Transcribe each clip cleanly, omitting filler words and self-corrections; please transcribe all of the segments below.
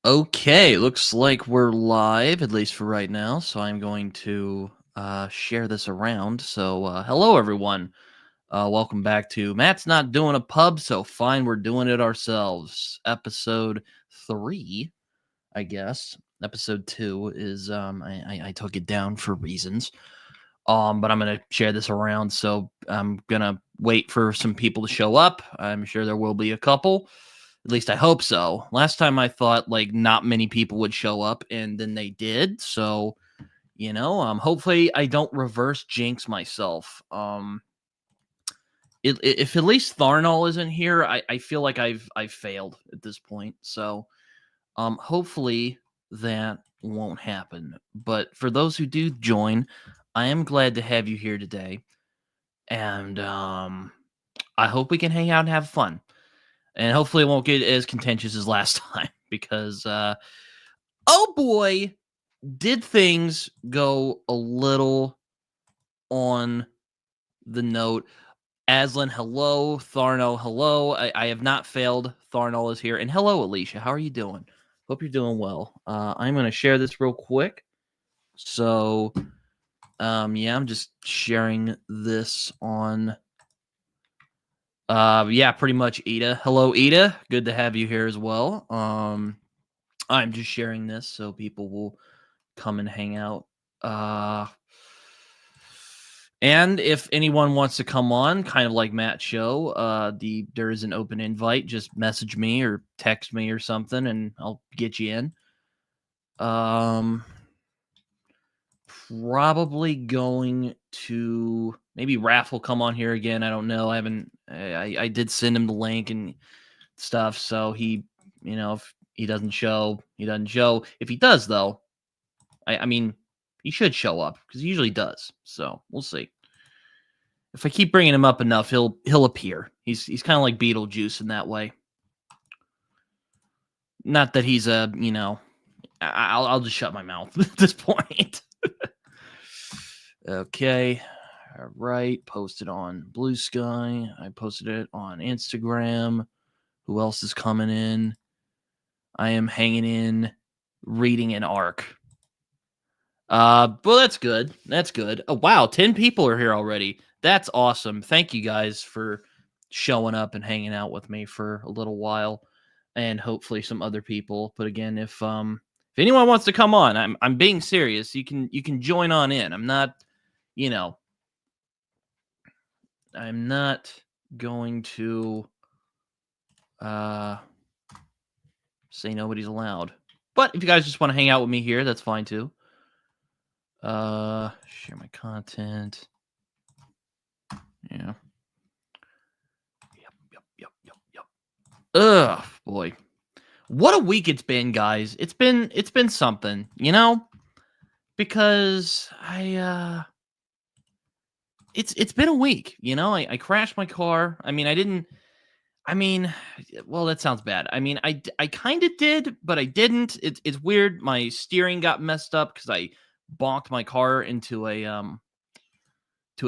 Okay, looks like we're live, at least for right now. So I'm going to share this around. So, hello, everyone. Welcome back to Matt's Not Doing a Pub, so fine, we're doing it ourselves. Episode 3, I guess. Episode 2 is, I took it down for reasons. But I'm going to share this around. So I'm going to wait for some people to show up. I'm sure there will be a couple. At least I hope so. Last time I thought like not many people would show up, and then they did. So, hopefully I don't reverse jinx myself. If at least Tharnal isn't here, I feel like I've failed at this point. So, hopefully that won't happen. But for those who do join, I am glad to have you here today, and I hope we can hang out and have fun. And hopefully it won't get as contentious as last time because oh boy, did things go a little on the note. Aslan, hello. Tharno, hello. I have not failed. Tharno is here. And hello, Alicia. How are you doing? Hope you're doing well. I'm going to share this real quick. So, yeah, I'm just sharing this on yeah, pretty much Ida. Hello, Ida. Good to have you here as well. I'm just sharing this so people will come and hang out. And if anyone wants to come on, kind of like Matt's show, there is an open invite. Just message me or text me or something, and I'll get you in. Probably going to maybe Raph will come on here again. I don't know. I did send him the link and stuff, so he, if he doesn't show, he doesn't show. If he does, though, I mean, he should show up because he usually does. So we'll see. If I keep bringing him up enough, he'll appear. He's kind of like Beetlejuice in that way. Not that he's a, I'll just shut my mouth at this point. Okay. All right. Posted on Blue Sky. I posted it on Instagram. Who else is coming in? I am hanging in, reading an arc. Well, that's good. That's good. Oh, wow. 10 people are here already. That's awesome. Thank you guys for showing up and hanging out with me for a little while, and hopefully some other people. But again, if anyone wants to come on, I'm being serious. You can join on in. I'm not, I'm not going to say nobody's allowed. But if you guys just want to hang out with me here, that's fine too. Share my content. Yeah. Yep. Ugh, boy. What a week it's been, guys. It's been something, Because it's been a week, I crashed my car. Well, that sounds bad. I kind of did, but I didn't. It's weird. My steering got messed up because I bonked my car into a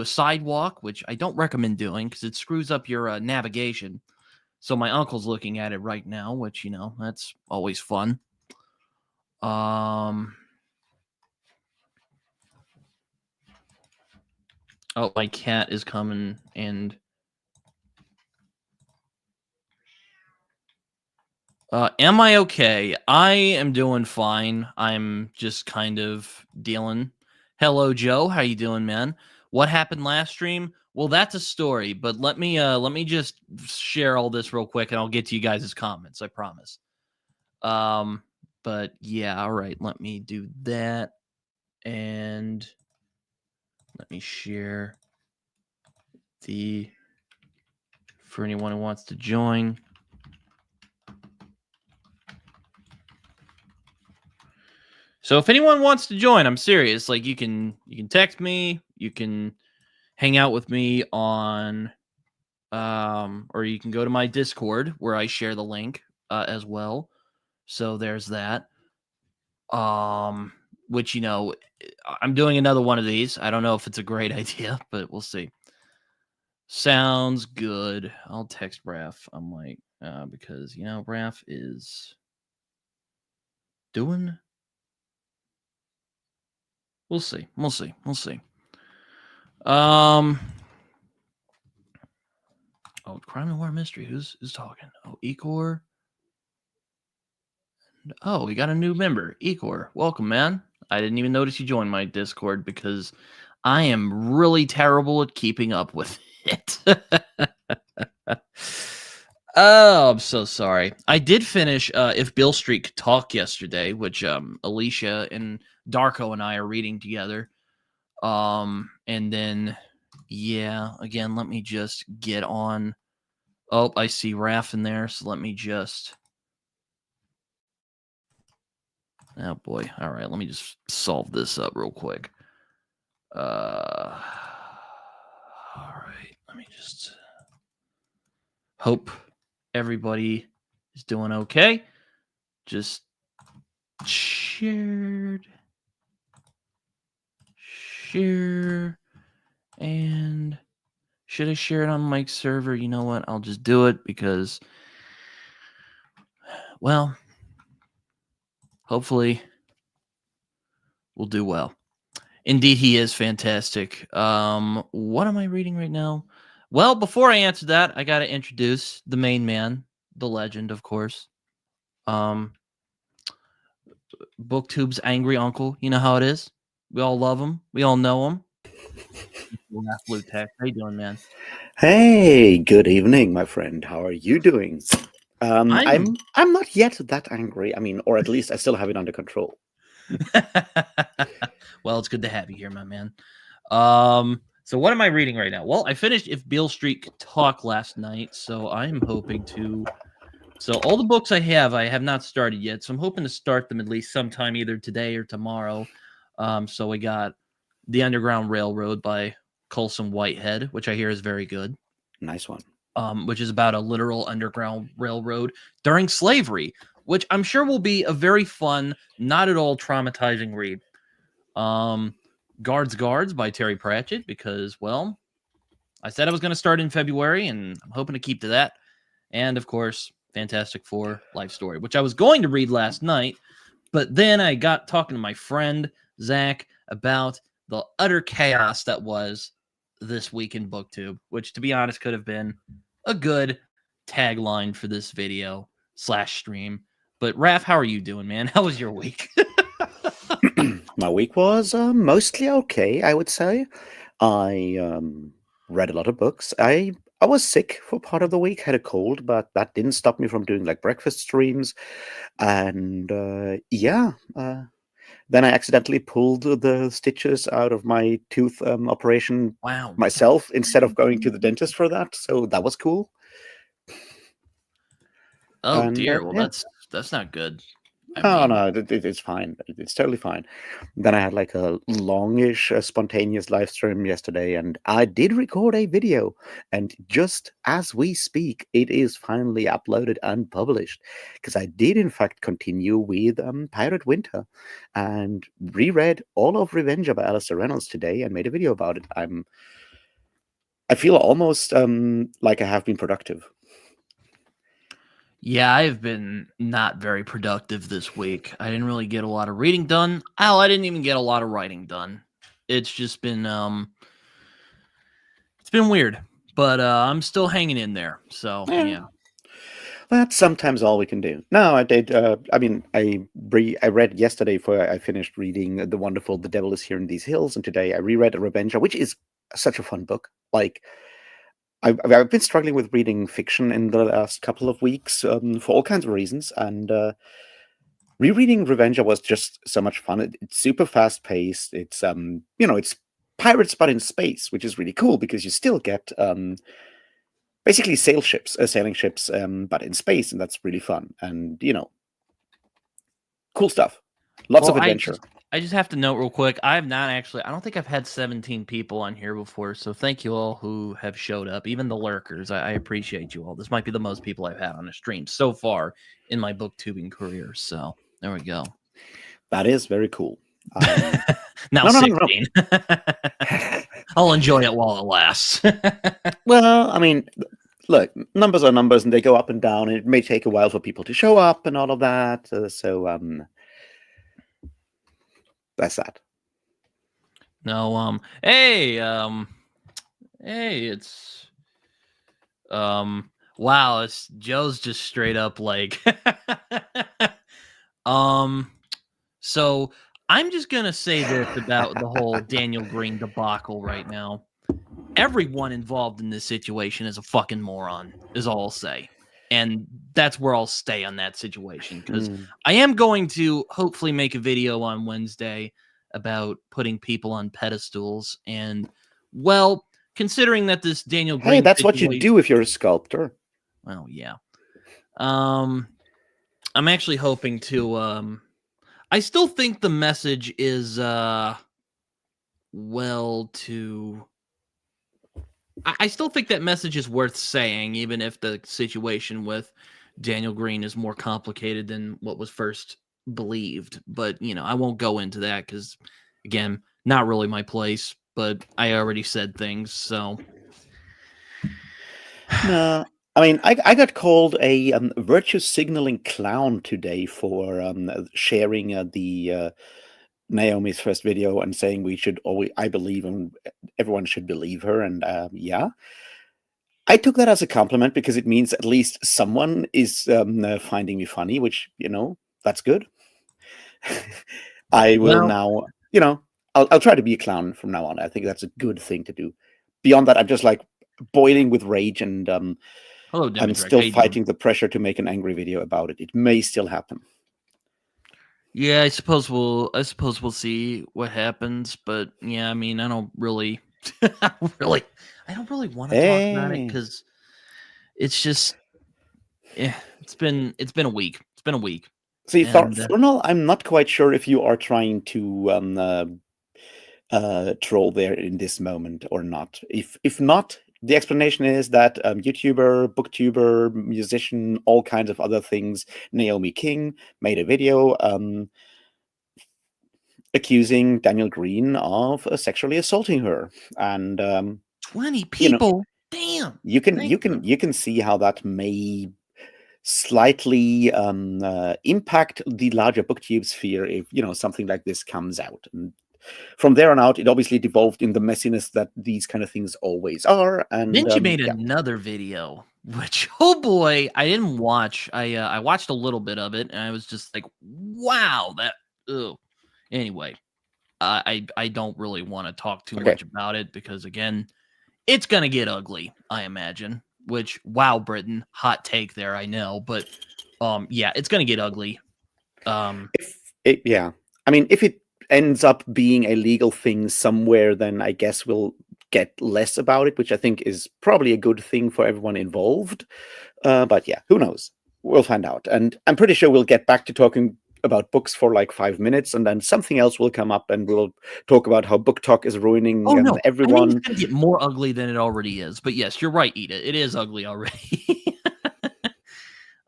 sidewalk, which I don't recommend doing because it screws up your navigation. So my uncle's looking at it right now, which that's always fun. Oh, my cat is coming and am I okay? I am doing fine. I'm just kind of dealing. Hello, Joe. How you doing, man? What happened last stream? Well, that's a story, but let me just share all this real quick and I'll get to you guys' comments, I promise. But yeah, all right, let me do that. And let me share for anyone who wants to join. So if anyone wants to join, I'm serious. Like you can text me, you can hang out with me on or you can go to my Discord where I share the link as well. So there's that. Which I'm doing another one of these. I don't know if it's a great idea, but we'll see. Sounds good. I'll text Raph. I'm like, because Raph is doing? We'll see. We'll see. We'll see. Oh, crime and war mystery. Who's talking? Oh, Ecor. Oh, we got a new member. Ecor, welcome, man. I didn't even notice you joined my Discord because I am really terrible at keeping up with it. Oh, I'm so sorry. I did finish If Bill Street Could Talk yesterday, which Alicia and Darko and I are reading together. And then yeah, again, let me just get on. Oh, I see Raph in there, so let me just. Oh boy. All right, let me just solve this up real quick. All right, let me just hope everybody is doing okay. Just share, and should I share it on Mike's server? You know what? I'll just do it because, well, hopefully we'll do well. Indeed, he is fantastic. What am I reading right now? Well, before I answer that, I got to introduce the main man, the legend, of course. BookTube's angry uncle. You know how it is. We all love him. We all know him. Blue Tech. How you doing, man? Hey, good evening, my friend. How are you doing? I'm not yet that angry. I mean, or at least I still have it under control. Well, it's good to have you here, my man. So what am I reading right now? Well, I finished If Beale Street Could Talk last night, so I'm hoping to. So all the books I have not started yet, so I'm hoping to start them at least sometime either today or tomorrow. So we got The Underground Railroad by Colson Whitehead, which I hear is very good. Nice one. Which is about a literal underground railroad during slavery, which I'm sure will be a very fun, not at all traumatizing read. Guards by Terry Pratchett, because, well, I said I was going to start in February, and I'm hoping to keep to that. And, of course, Fantastic Four Life Story, which I was going to read last night, but then I got talking to my friend, Zach, about the utter chaos that was this week in BookTube, which, to be honest, could have been a good tagline for this video / stream. But, Raph, how are you doing, man? How was your week? My week was mostly okay, I would say. I read a lot of books. I was sick for part of the week, had a cold, but that didn't stop me from doing like breakfast streams. And then I accidentally pulled the stitches out of my tooth operation myself instead of going to the dentist for that. So that was cool. Oh, dear. Well, that's not good. No, it's fine. It's totally fine. Then I had like a longish, spontaneous live stream yesterday, and I did record a video. And just as we speak, it is finally uploaded and published. Because I did, in fact, continue with Pirate Winter and reread all of Revenger by Alistair Reynolds today and made a video about it. I feel almost like I have been productive. Yeah, I've been not very productive this week. I didn't really get a lot of reading done. I didn't even get a lot of writing done. It's just been it's been weird, but I'm still hanging in there. So yeah. That's sometimes all we can do. No, I did. I read yesterday I finished reading the wonderful The Devil Is Here in These Hills, and today I reread Revenger, which is such a fun book. Like, I've been struggling with reading fiction in the last couple of weeks for all kinds of reasons, and rereading Revenger was just so much fun. It's super fast paced. It's it's pirates but in space, which is really cool because you still get basically sailing ships, but in space, and that's really fun. And cool stuff. Lots of adventure. I just have to note real quick, I don't think I've had 17 people on here before, so thank you all who have showed up, even the lurkers. I appreciate you all. This might be the most people I've had on a stream so far in my booktubing career, so there we go. That is very cool. Now 16. I'll enjoy it while it lasts. Well, I mean, look, numbers are numbers, and they go up and down, and it may take a while for people to show up and all of that, That's that. No, hey, it's wow, it's Joe's just straight up like um so I'm just gonna say this about the whole Daniel Green debacle right now. Everyone involved in this situation is a fucking moron, is all I'll say. And that's where I'll stay on that situation because Mm. I am going to hopefully make a video on Wednesday about putting people on pedestals. And, well, considering that this Daniel Hey, Green that's what you situation, do if you're a sculptor. well, yeah. Um, I'm actually hoping to, I still think the message is, well, to I still think that message is worth saying, even if the situation with Daniel Green is more complicated than what was first believed. But, I won't go into that because, again, not really my place, but I already said things. So, No, I mean, I got called a virtue signaling clown today for sharing the Naomi's first video and saying we should always, I believe, and everyone should believe her. And yeah, I took that as a compliment because it means at least someone is finding me funny, which, that's good. I will well, now, I'll try to be a clown from now on. I think that's a good thing to do. Beyond that, I'm just like boiling with rage, and hello, I'm Demetric. How still you doing? fighting the pressure to make an angry video about it. It may still happen. Yeah, I suppose we'll see what happens. But yeah, I mean, I don't really, I don't really want to talk about it Hey, because it's just, yeah, it's been a week. It's been a week, see, and Thornell, I'm not quite sure if you are trying to troll there in this moment or not. If not, the explanation is that YouTuber, booktuber, musician, all kinds of other things, Naomi King made a video accusing Daniel Green of sexually assaulting her, and 20 you know people. Damn. you can Thank you you. can you can see how that may slightly impact the larger booktube sphere if something like this comes out. And from there on out, it obviously devolved in the messiness that these kind of things always are. And Then she made yeah, another video, which oh boy, I didn't watch. I watched a little bit of it, and I was just like, wow, that. Ugh. Anyway, I don't really want to talk too okay. much about it because again, it's gonna get ugly. I imagine. Which wow, Britton, hot take there. I know, but yeah, it's gonna get ugly. Yeah, I mean, if it ends up being a legal thing somewhere, then I guess we'll get less about it, which I think is probably a good thing for everyone involved. But yeah, who knows? We'll find out. And I'm pretty sure we'll get back to talking about books for like 5 minutes, and then something else will come up, and we'll talk about how book talk is ruining Oh no, I think it's everyone. gonna get more ugly than it already is. But yes, you're right, Eda. It is ugly already.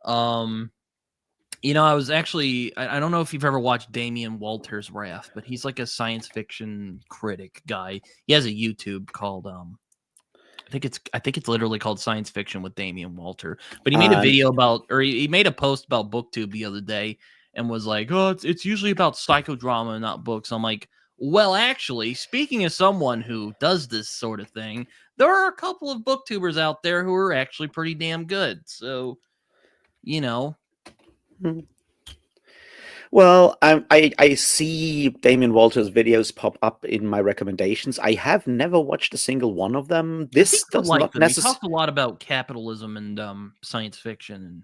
um, I was actually I don't know if you've ever watched Damian Walter's Wrath, but he's like a science fiction critic guy. He has a YouTube called I think it's literally called Science Fiction with Damian Walter. But he made a And video about or he made a post about BookTube the other day and was like, "Oh, it's usually about psychodrama, not books." I'm like, "Well, actually, speaking as someone who does this sort of thing, there are a couple of booktubers out there who are actually pretty damn good." So, you know, well, I see Damien Walter's videos pop up in my recommendations. I have never watched a single one of them. I think This you'll does like not them. He necessarily. talked a lot about capitalism and science fiction and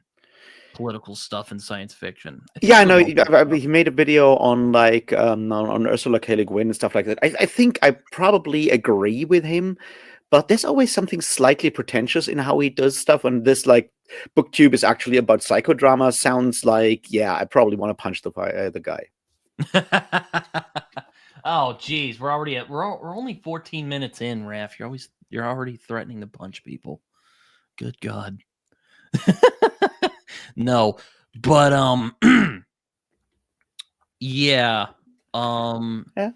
political stuff in science fiction. I Yeah, think I you'll know. like his stuff. He made a video on like on Ursula K. Le Guin and stuff like that. I think I probably agree with him, but there's always something slightly pretentious in how he does stuff. And this like booktube is actually about psychodrama. Sounds like, yeah, I probably want to punch the guy. Oh, geez, we're only 14 minutes in, Raph. You're already threatening to punch people. Good God. No, but yeah, Yeah,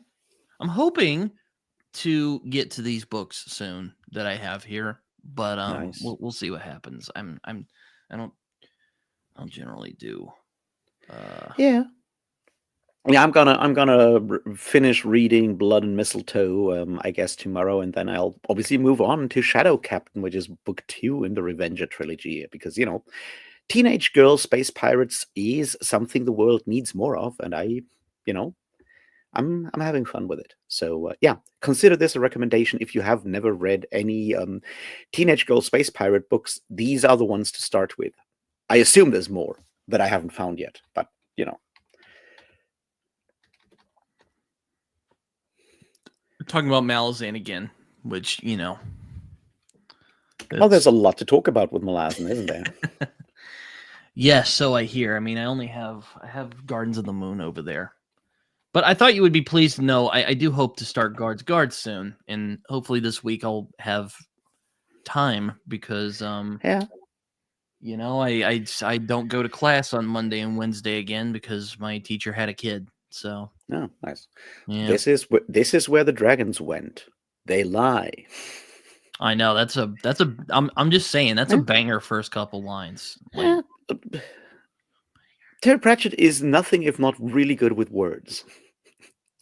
I'm hoping to get to these books soon that I have here, but nice. we'll see what happens. I don't generally do. Uh, Yeah. Yeah, I'm gonna finish reading Blood and Mistletoe, I guess tomorrow, and then I'll obviously move on to Shadow Captain, which is book 2 in the Revenger trilogy, because teenage girl space pirates is something the world needs more of, and you know, I'm having fun with it. So yeah, consider this a recommendation if you have never read any teenage girl space pirate books. These are the ones to start with. I assume there's more that I haven't found yet, but We're talking about Malazan again, which well, there's a lot to talk about with Malazan, isn't there? Yes, so I hear. I mean, I have Gardens of the Moon over there. But I thought you would be pleased to know I do hope to start Guards soon, and hopefully this week I'll have time because Yeah. I don't go to class on Monday and Wednesday again because my teacher had a kid. So Oh, nice. yeah, This is where the dragons went. They lie. I know I'm just saying that's a Yeah. banger first couple lines. Yeah. Terry Pratchett is nothing if not really good with words.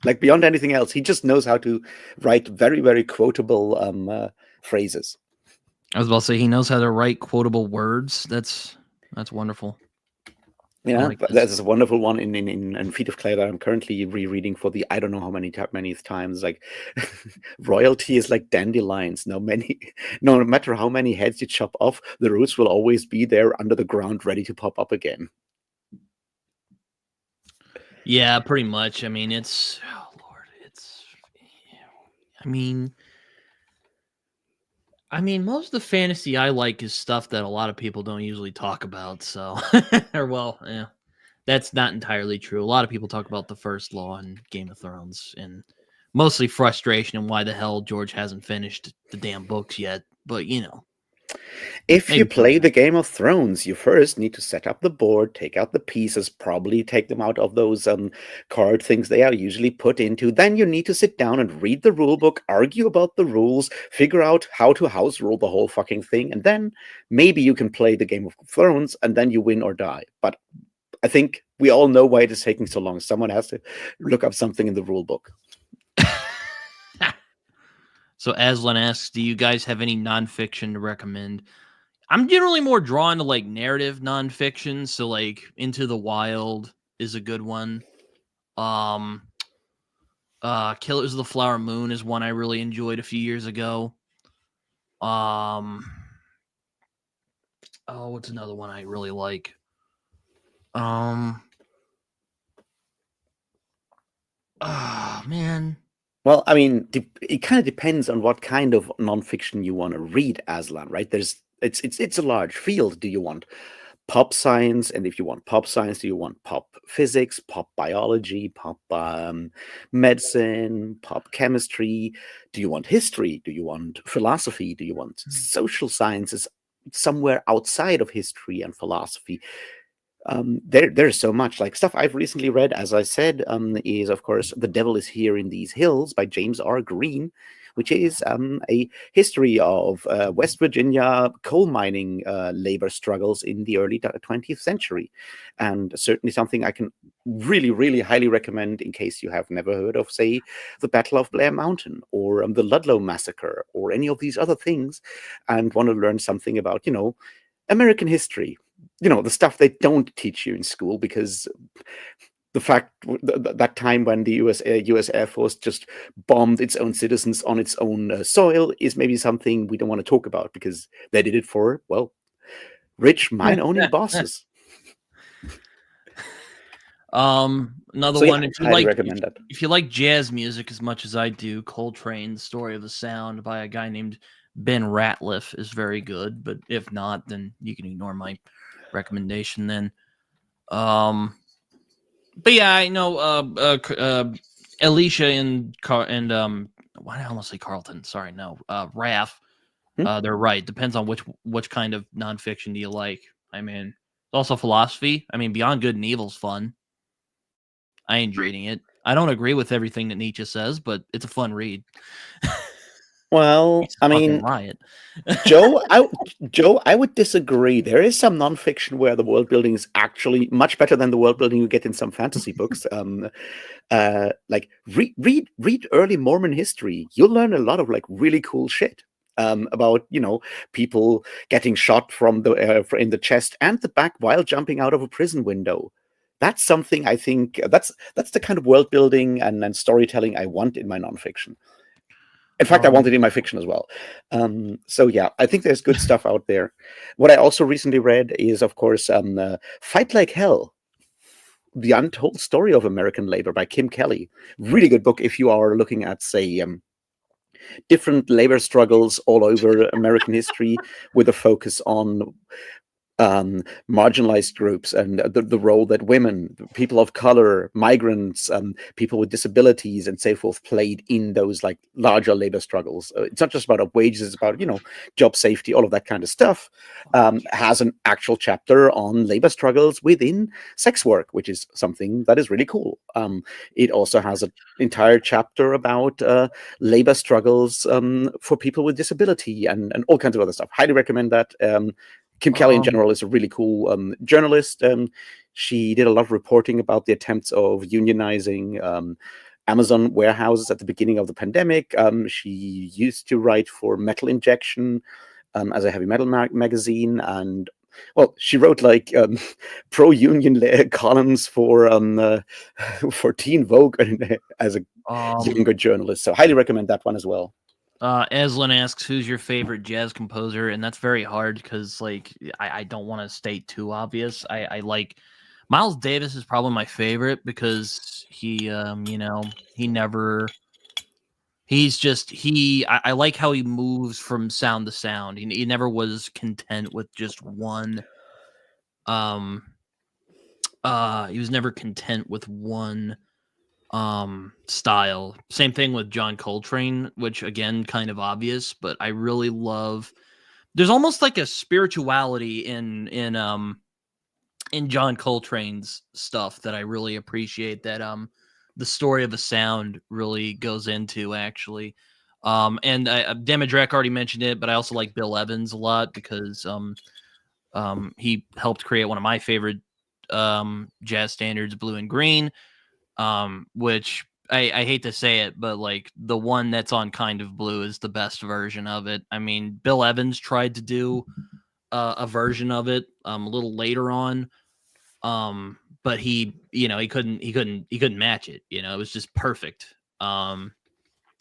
Like beyond anything else, he just knows how to write very, very quotable phrases. I was about to say he knows how to write quotable words. That's wonderful. Yeah, like but this. there's a wonderful one in Feet of Clay that I'm currently rereading for the I don't know how many times. Like royalty is like dandelions. No matter how many heads you chop off, the roots will always be there under the ground, ready to pop up again. Yeah, pretty much. I mean, oh Lord, I mean, most of the fantasy I like is stuff that a lot of people don't usually talk about. So, yeah, that's not entirely true. A lot of people talk about the First Law and Game of Thrones, and mostly frustration and why the hell George hasn't finished the damn books yet. But If you maybe play the sometime. Game of Thrones, you first need to set up the board, take out the pieces, probably take them out of those card things they are usually put into. Then you need to sit down and read the rule book, argue about the rules, figure out how to house rule the whole fucking thing, and then maybe you can play the Game of Thrones, and then you win or die. But I think we all know why it is taking so long. Someone has to look up something in the rule book. So Aslan asks, "Do you guys have any nonfiction to recommend?" I'm generally more drawn to like narrative nonfiction, so like Into the Wild is a good one. Um, Killers of the Flower Moon is one I really enjoyed a few years ago. What's another one I really like? Man. Well, I mean, it kind of depends on what kind of nonfiction you want to read, Aslan, right? It's a large field. Do you want pop science? And if you want pop science, do you want pop physics, pop biology, pop medicine, pop chemistry? Do you want history? Do you want philosophy? Do you want social sciences somewhere outside of history and philosophy? There's so much like stuff I've recently read, as I said, is of course The Devil is Here in These Hills by James R. Green, which is a history of West Virginia coal mining labor struggles in the early 20th century, and certainly something I can really, really highly recommend in case you have never heard of, say, the Battle of Blair Mountain or the Ludlow Massacre or any of these other things, and want to learn something about American history, the stuff they don't teach you in school, because the fact that time when the US Air Force just bombed its own citizens on its own soil is maybe something we don't want to talk about, because they did it for, well, rich mine-owning bosses. Another So yeah, one, if you highly like recommend that. if you like jazz music as much as I do, Coltrane's Story of the Sound by a guy named Ben Ratliff is very good. But if not, then you can ignore my recommendation then. But yeah, I know Alicia and why did I almost say Carlton? Sorry, no. Raph. They're right. Depends on which kind of nonfiction do you like. I mean, also philosophy. I mean, Beyond Good and Evil's fun. I enjoy reading it. I don't agree with everything that Nietzsche says, but it's a fun read. Well, It's I a fucking mean, riot. Joe, I would disagree. There is some nonfiction where the world building is actually much better than the world building you get in some fantasy books. Like read early Mormon history. You'll learn a lot of like really cool shit about people getting shot from the in the chest and the back while jumping out of a prison window. That's something I think that's the kind of world building and storytelling I want in my nonfiction. In fact, I want it in my fiction as well. So yeah, I think there's good stuff out there. What I also recently read is, of course, Fight Like Hell: The Untold Story of American Labor by Kim Kelly. Really good book if you are looking at, say, different labor struggles all over American history with a focus on marginalized groups and the role that women, people of color, migrants, people with disabilities, and so forth played in those like larger labor struggles. It's not just about wages; it's about job safety, all of that kind of stuff. Has an actual chapter on labor struggles within sex work, which is something that is really cool. It also has an entire chapter about labor struggles for people with disability and all kinds of other stuff. Highly recommend that. Kim Kelly in general is a really cool journalist. She did a lot of reporting about the attempts of unionizing Amazon warehouses at the beginning of the pandemic. She used to write for Metal Injection as a heavy metal magazine, and well, she wrote like pro-union columns for Teen Vogue as a younger journalist. So highly recommend that one as well. Aslan asks, who's your favorite jazz composer? And that's very hard because, like, I don't want to state too obvious. I like Miles Davis is probably my favorite because he never. I like how he moves from sound to sound. He never was content with just one. He was never content with one style. Same thing with John Coltrane, which again kind of obvious, but I really love there's almost like a spirituality in John Coltrane's stuff that I really appreciate that the story of a sound really goes into actually. And Demidrek already mentioned it, but I also like Bill Evans a lot because he helped create one of my favorite jazz standards, Blue and Green, which I hate to say it, but like the one that's on Kind of Blue is the best version of it. I mean, Bill Evans tried to do a version of it a little later on, but he couldn't match it. It was just perfect. I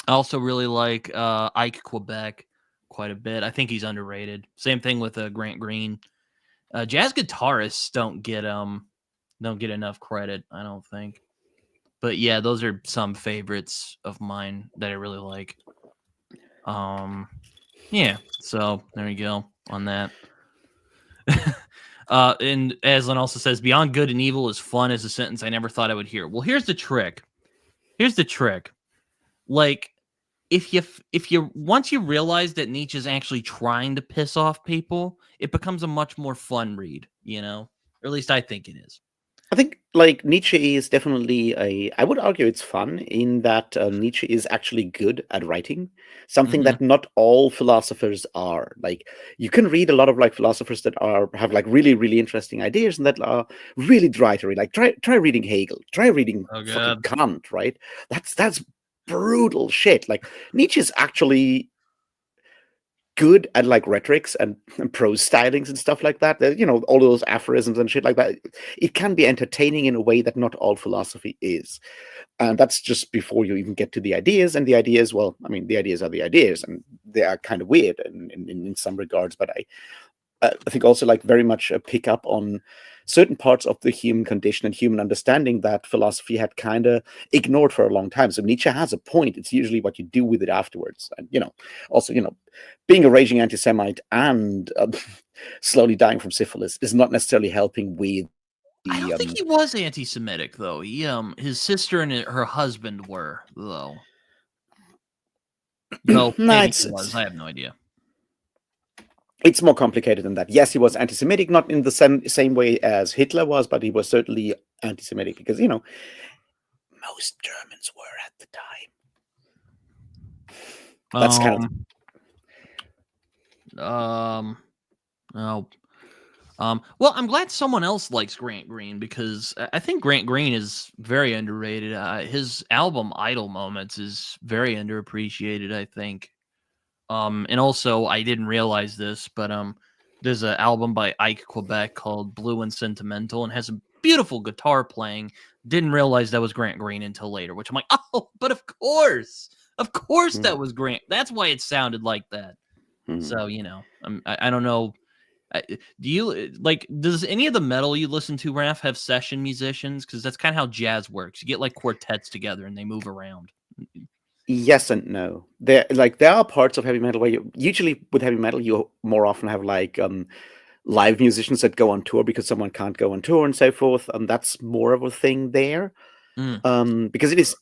also really like Ike Quebec quite a bit. I think he's underrated. Same thing with Grant Green. Jazz guitarists don't get enough credit, I don't think. But yeah, those are some favorites of mine that I really like. Yeah, so there you go on that. And Aslan also says, "Beyond good and evil is fun" is a sentence I never thought I would hear. Well, here's the trick. Like, if you once you realize that Nietzsche's actually trying to piss off people, it becomes a much more fun read. Or at least I think it is. I think like Nietzsche is definitely I would argue it's fun in that Nietzsche is actually good at writing, something Mm-hmm. that not all philosophers are. Like you can read a lot of like philosophers that have like really really interesting ideas and that are really dry to read. Like try reading Hegel, try reading Oh fucking god. Kant, right? That's brutal shit. Like Nietzsche's actually good at like rhetorics and prose stylings and stuff like that. All those aphorisms and shit like that. It can be entertaining in a way that not all philosophy is. And that's just before you even get to the ideas. And the ideas, well, I mean, the ideas are the ideas, and they are kind of weird in some regards. But I think also like very much a pick up on certain parts of the human condition and human understanding that philosophy had kind of ignored for a long time. So Nietzsche has a point. It's usually what you do with it afterwards. And, also, being a raging anti-Semite and slowly dying from syphilis is not necessarily helping with I the, don't think he was anti-Semitic though. His sister and her husband were though. Though no, maybe he it's, was. it's I have no idea. it's more complicated than that. Yes, he was anti-Semitic, not in the same way as Hitler was, but he was certainly anti-Semitic because, most Germans were at the time. That's kind of No. Well, I'm glad someone else likes Grant Green because I think Grant Green is very underrated. His album "Idle Moments" is very underappreciated, I think. And also I didn't realize this, but there's an album by Ike Quebec called "Blue and Sentimental" and has a beautiful guitar playing. Didn't realize that was Grant Green until later, which I'm like, oh, but of course that was Grant. That's why it sounded like that. So I don't know. Do you like? Does any of the metal you listen to, Raph, have session musicians? Because that's kind of how jazz works. You get like quartets together and they move around. Yes and no. There are parts of heavy metal where you usually with heavy metal you more often have live musicians that go on tour because someone can't go on tour and so forth, and that's more of a thing there. Because it is,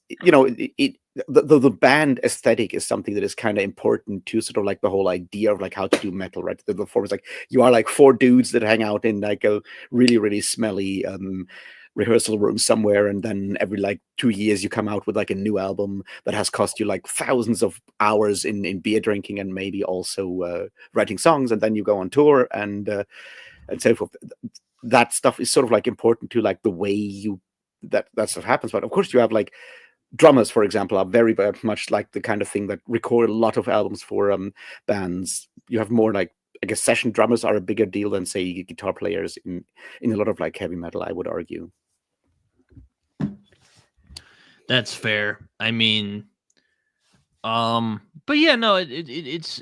the band aesthetic is something that is kind of important to sort of like the whole idea of like how to do metal, right? The form is like you are like four dudes that hang out in like a really, really smelly rehearsal room somewhere, and then every like 2 years you come out with like a new album that has cost you like thousands of hours in beer drinking and maybe also writing songs, and then you go on tour and so forth. That stuff is sort of like important to like the way that stuff happens. But of course you have like drummers, for example, are very, very much like the kind of thing that record a lot of albums for bands. You have more like, I guess, session drummers are a bigger deal than say guitar players in a lot of like heavy metal, I would argue. That's fair. I mean, but yeah, no, it's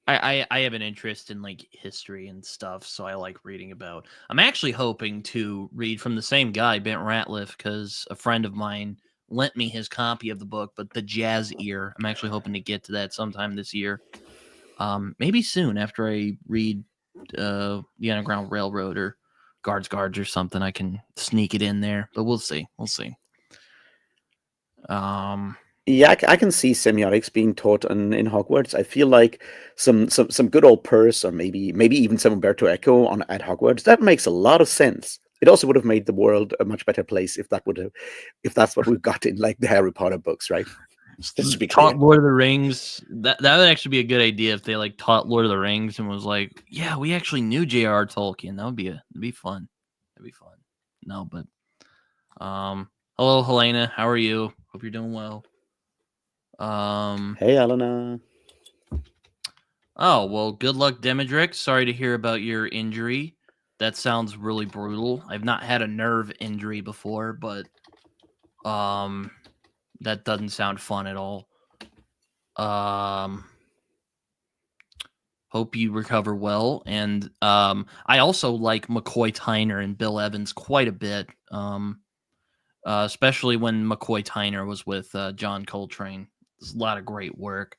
I have an interest in like history and stuff, so I like reading about. I'm actually hoping to read from the same guy, Bent Ratliff, because a friend of mine lent me his copy of the book, but The Jazz Ear. I'm actually hoping to get to that sometime this year. Maybe soon after I read The Underground Railroad or Guards or something. I can sneak it in there, but we'll see. We'll see. Yeah, I can see semiotics being taught in Hogwarts. I feel like some good old Peirce, or maybe even some Umberto Eco at Hogwarts. That makes a lot of sense. It also would have made the world a much better place if that's what we've got in like the Harry Potter books, right? Just to be clear. Taught Lord of the Rings. That would actually be a good idea if they like taught Lord of the Rings and was like, yeah, we actually knew J.R.R. Tolkien. That'd be fun. That'd be fun. No, but hello Helena, how are you? Hope you're doing well. Hey Elena. Oh, well, good luck, Demidrick. Sorry to hear about your injury. That sounds really brutal. I've not had a nerve injury before, but that doesn't sound fun at all. Hope you recover well. And I also like McCoy Tyner and Bill Evans quite a bit. Especially when McCoy Tyner was with John Coltrane. There's a lot of great work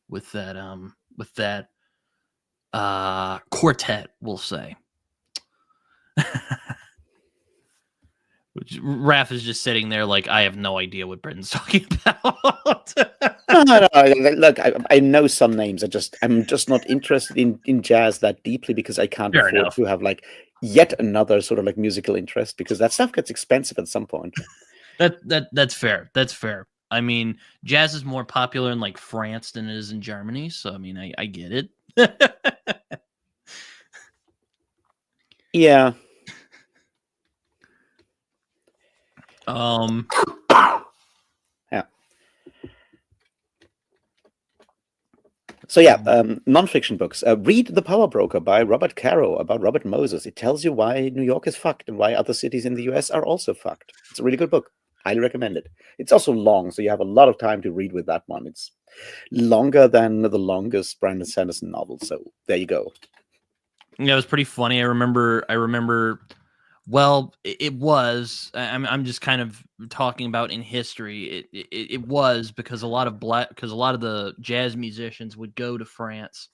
with that quartet, we'll say. Which Raph is just sitting there like, I have no idea what Britton's talking about. No, look, I know some names. I'm just not interested in jazz that deeply because I can't Fair afford enough. to have like yet another sort of like musical interest, because that stuff gets expensive at some point. That's fair. That's fair. I mean, jazz is more popular in like France than it is in Germany, so I mean, I get it. Yeah. Yeah. So yeah, nonfiction books. Read The Power Broker by Robert Caro about Robert Moses. It tells you why New York is fucked and why other cities in the US are also fucked. It's a really good book. Highly recommend it. It's also long, so you have a lot of time to read with that one. It's longer than the longest Brandon Sanderson novel. So there you go. Yeah, it was pretty funny. I remember. Well, it was. I'm just kind of talking about in history. It was because a lot of the jazz musicians would go to France,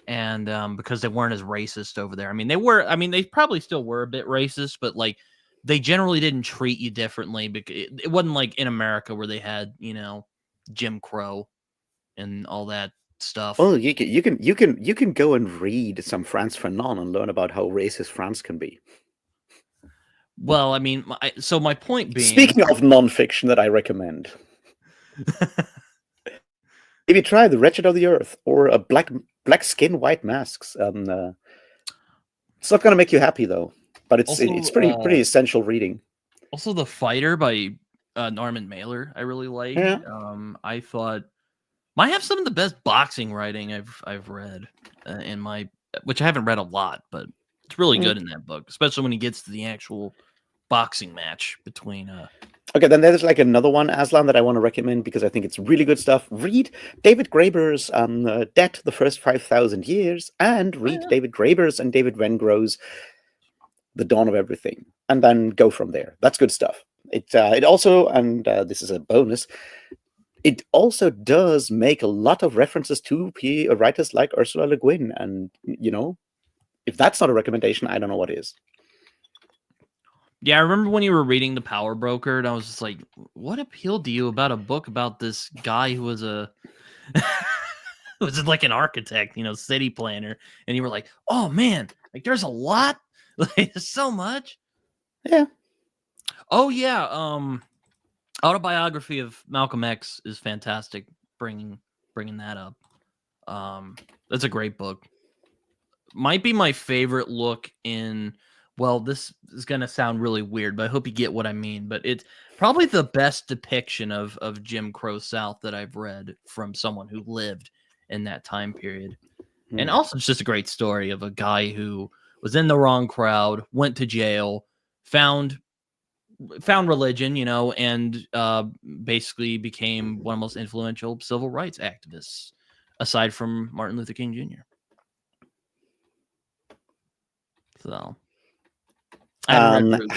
and because they weren't as racist over there. I mean, they were. I mean, they probably still were a bit racist, but like they generally didn't treat you differently because it wasn't like in America where they had Jim Crow and all that stuff. Well, you can go and read some Frantz Fanon and learn about how racist France can be. Well, I mean, so my point being, speaking of nonfiction that I recommend. If you try The Wretched of the Earth or a Black Skin, White Masks, it's not going to make you happy though. But it's Also, pretty essential reading. also The Fighter by Norman Mailer, I really like. Yeah. I thought might have some of the best boxing writing I've read in my, which I haven't read a lot, but it's really good in that book, especially when he gets to the actual boxing match between. Okay, then there's like another one, Aslan, that I want to recommend because I think it's really good stuff. Read David Graeber's Debt, the First 5,000 Years, and read David Graeber's and David Wengrow's The Dawn of Everything, and then go from there. That's good stuff. It also, and this is a bonus, it also does make a lot of references to writers like Ursula Le Guin, and, you know, if that's not a recommendation, I don't know what is. Yeah, I remember when you were reading The Power Broker, and I was just like, what appealed to you about a book about this guy who was a was like an architect, you know, city planner, and you were like, oh man, like there's a lot, like there's so much. Yeah. Oh yeah, Autobiography of Malcolm X is fantastic. Bringing that up, that's a great book. Might be my favorite look in. Well, this is gonna sound really weird, but I hope you get what I mean. But it's probably the best depiction of Jim Crow South that I've read from someone who lived in that time period. And also, it's just a great story of a guy who was in the wrong crowd, went to jail, found religion, you know, and basically became one of the most influential civil rights activists, aside from Martin Luther King Jr. So, I haven't read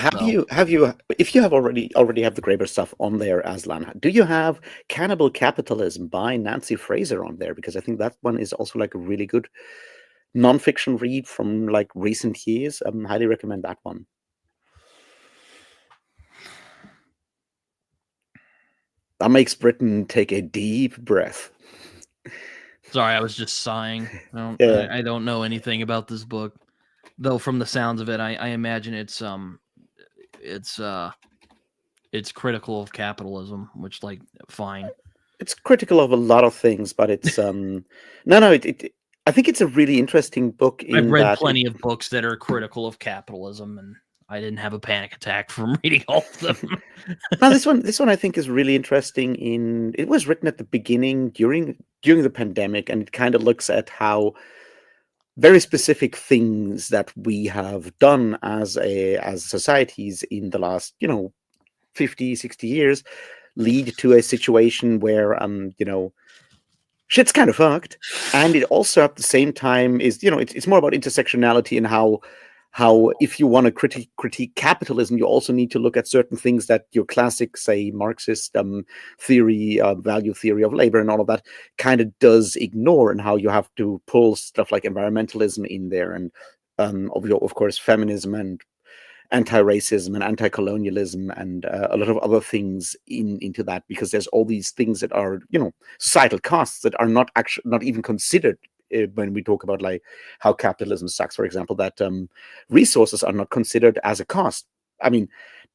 have you if you have already have the Graeber stuff on there, Aslan, do you have Cannibal Capitalism by Nancy Fraser on there? Because I think that one is also like a really good nonfiction read from like recent years. Highly recommend that one. That makes Britton take a deep breath. Sorry, I was just sighing. I don't know anything about this book, though. From the sounds of it, I imagine it's critical of capitalism, which, like, fine. It's critical of a lot of things, but it's I think it's a really interesting book. I've read plenty of books that are critical of capitalism, and I didn't have a panic attack from reading all of them. Now, this one I think is really interesting. It was written at the beginning during the pandemic, and it kind of looks at how very specific things that we have done as societies in the last 50, 60 years lead to a situation where shit's kind of fucked. And it also at the same time is it's more about intersectionality and how if you want to critique capitalism, you also need to look at certain things that your classic, say, Marxist theory, value theory of labor and all of that kind of does ignore, and how you have to pull stuff like environmentalism in there, and of course feminism and anti-racism and anti-colonialism and a lot of other things into that, because there's all these things that are societal costs that are not even considered when we talk about like how capitalism sucks, for example, that resources are not considered as a cost. I mean,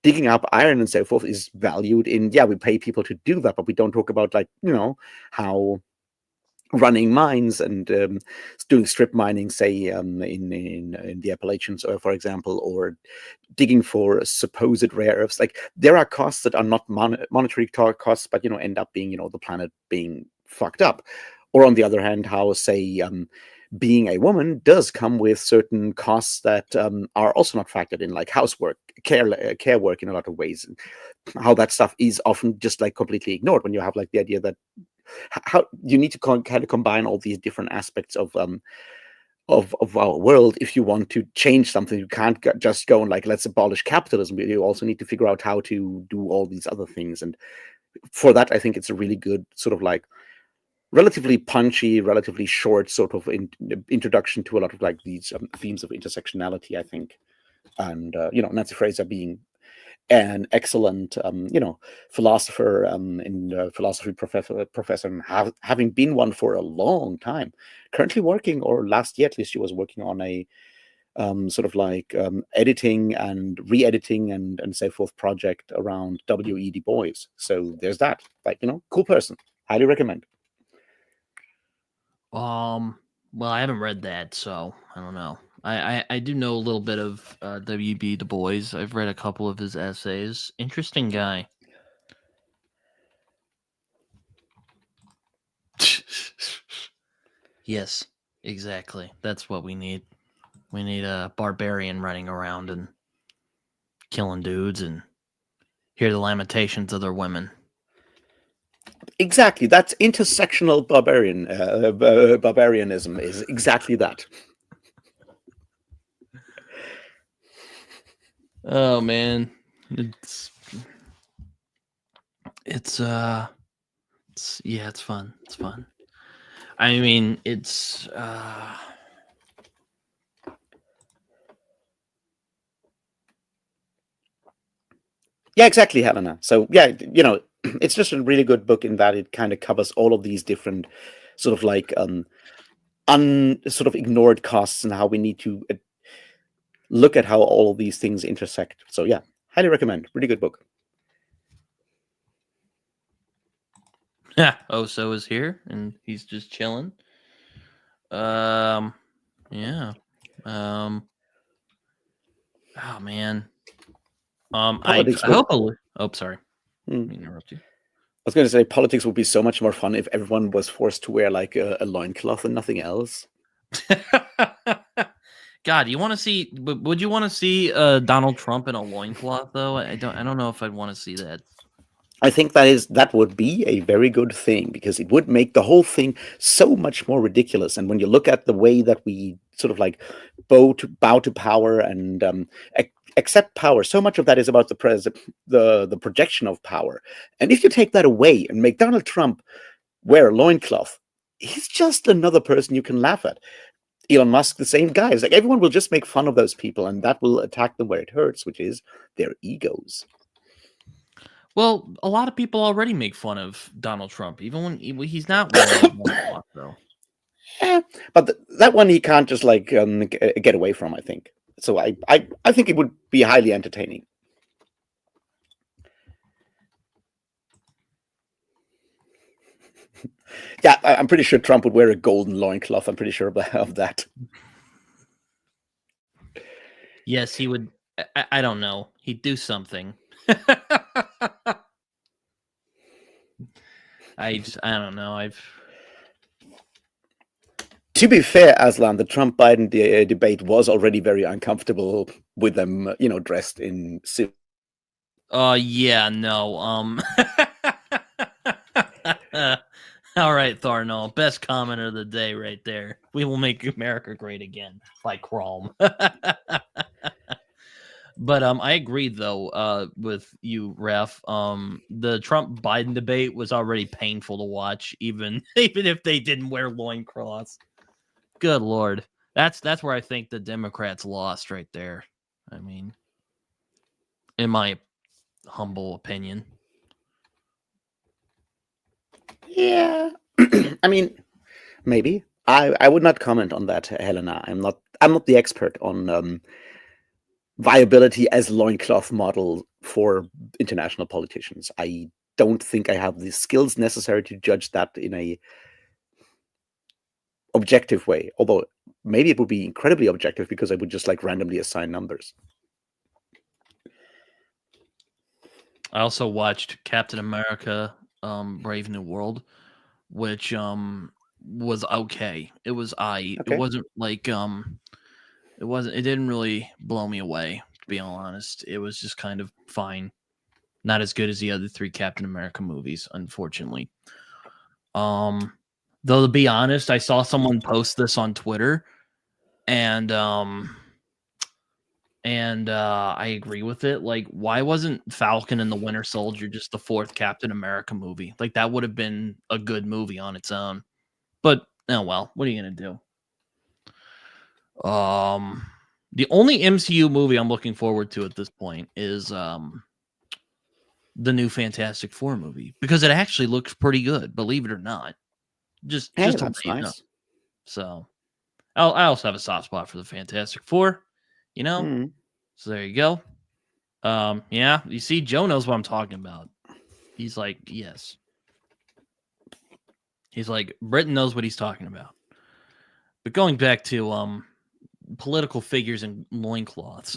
digging up iron and so forth is valued in, we pay people to do that, but we don't talk about like how running mines and doing strip mining, say in the Appalachians, or for example, or digging for supposed rare earths. Like, there are costs that are not monetary costs, but end up being the planet being fucked up. Or on the other hand, how, say, being a woman does come with certain costs that are also not factored in, like housework, care work in a lot of ways, and how that stuff is often just like completely ignored when you have like the idea that how you need to kind of combine all these different aspects of our world. If you want to change something, you can't just go and like, let's abolish capitalism. You also need to figure out how to do all these other things, and for that, I think it's a really good sort of like relatively punchy, relatively short sort of introduction to a lot of like these themes of intersectionality, I think. And Nancy Fraser being an excellent philosopher and philosophy professor, and having been one for a long time, currently working, or last year at least, she was working on a sort of like editing and re-editing and so forth project around W.E. Du Bois. So there's that, like, cool person, highly recommend. Well, I haven't read that, so I don't know. I do know a little bit of W.B. Du Bois. I've read a couple of his essays. Interesting guy. Yes, exactly. That's what we need. We need a barbarian running around and killing dudes and hear the lamentations of their women. Exactly. That's intersectional barbarianism is exactly that. Oh man, it's it's yeah, it's fun. It's fun. I mean, it's Yeah, exactly, Helena. So yeah, it's just a really good book in that it kind of covers all of these different sort of like sort of ignored costs and how we need to look at how all of these things intersect. So yeah, highly recommend. Really good book. yeah. Oso is here and he's just chilling. Yeah. Oh man. I Politics would. hope. Oh, sorry. Hmm. Let me interrupt you. I was going to say politics would be so much more fun if everyone was forced to wear like a loincloth and nothing else. God, you want to see? Would you want to see Donald Trump in a loincloth though? I don't know if I'd want to see that. I think that would be a very good thing because it would make the whole thing so much more ridiculous. And when you look at the way that we sort of like bow to power and accept power, so much of that is about the projection of power. And if you take that away and make Donald Trump wear a loincloth, he's just another person you can laugh at. Elon Musk, the same guy. It's like everyone will just make fun of those people, and that will attack them where it hurts, which is their egos. Well, a lot of people already make fun of Donald Trump, even when he's not wearing a loincloth, though. Yeah, but that one he can't just like get away from. I think so. I think it would be highly entertaining. Yeah, I'm pretty sure Trump would wear a golden loincloth. I'm pretty sure of that. Yes, he would. I don't know. He'd do something. I don't know. To be fair, Aslan, the Trump-Biden debate was already very uncomfortable with them, dressed in suits. Yeah, no. All right, Tharnall. Best commenter of the day right there. We will make America great again by Chrome. But I agree though with you, Ref. The Trump Biden debate was already painful to watch, even even if they didn't wear loincloths. Good lord. That's where I think the Democrats lost right there. I mean, in my humble opinion. Yeah, I mean, maybe. I would not comment on that, Helena. I'm not the expert on viability as loincloth model for international politicians. I don't think I have the skills necessary to judge that in a objective way. Although maybe it would be incredibly objective because I would just like randomly assign numbers. I also watched Captain America Brave New World, which was okay. It was It Okay. wasn't like it didn't really blow me away, to be all honest. It was just kind of fine. Not as good as the other three Captain America movies, unfortunately. Though to be honest, I saw someone post this on Twitter and I agree with it. Like, why wasn't Falcon and the Winter Soldier just the fourth Captain America movie? Like, that would have been a good movie on its own. But oh well, what are you gonna do? The only MCU movie I'm looking forward to at this point is the new Fantastic Four movie because it actually looks pretty good, believe it or not. Just Hey, to let that's you know. nice. So I also have a soft spot for the Fantastic Four, you know. Mm. So there you go. Yeah, you see, Joe knows what I'm talking about. He's like, yes. He's like, Britton knows what he's talking about. But going back to political figures and loincloths.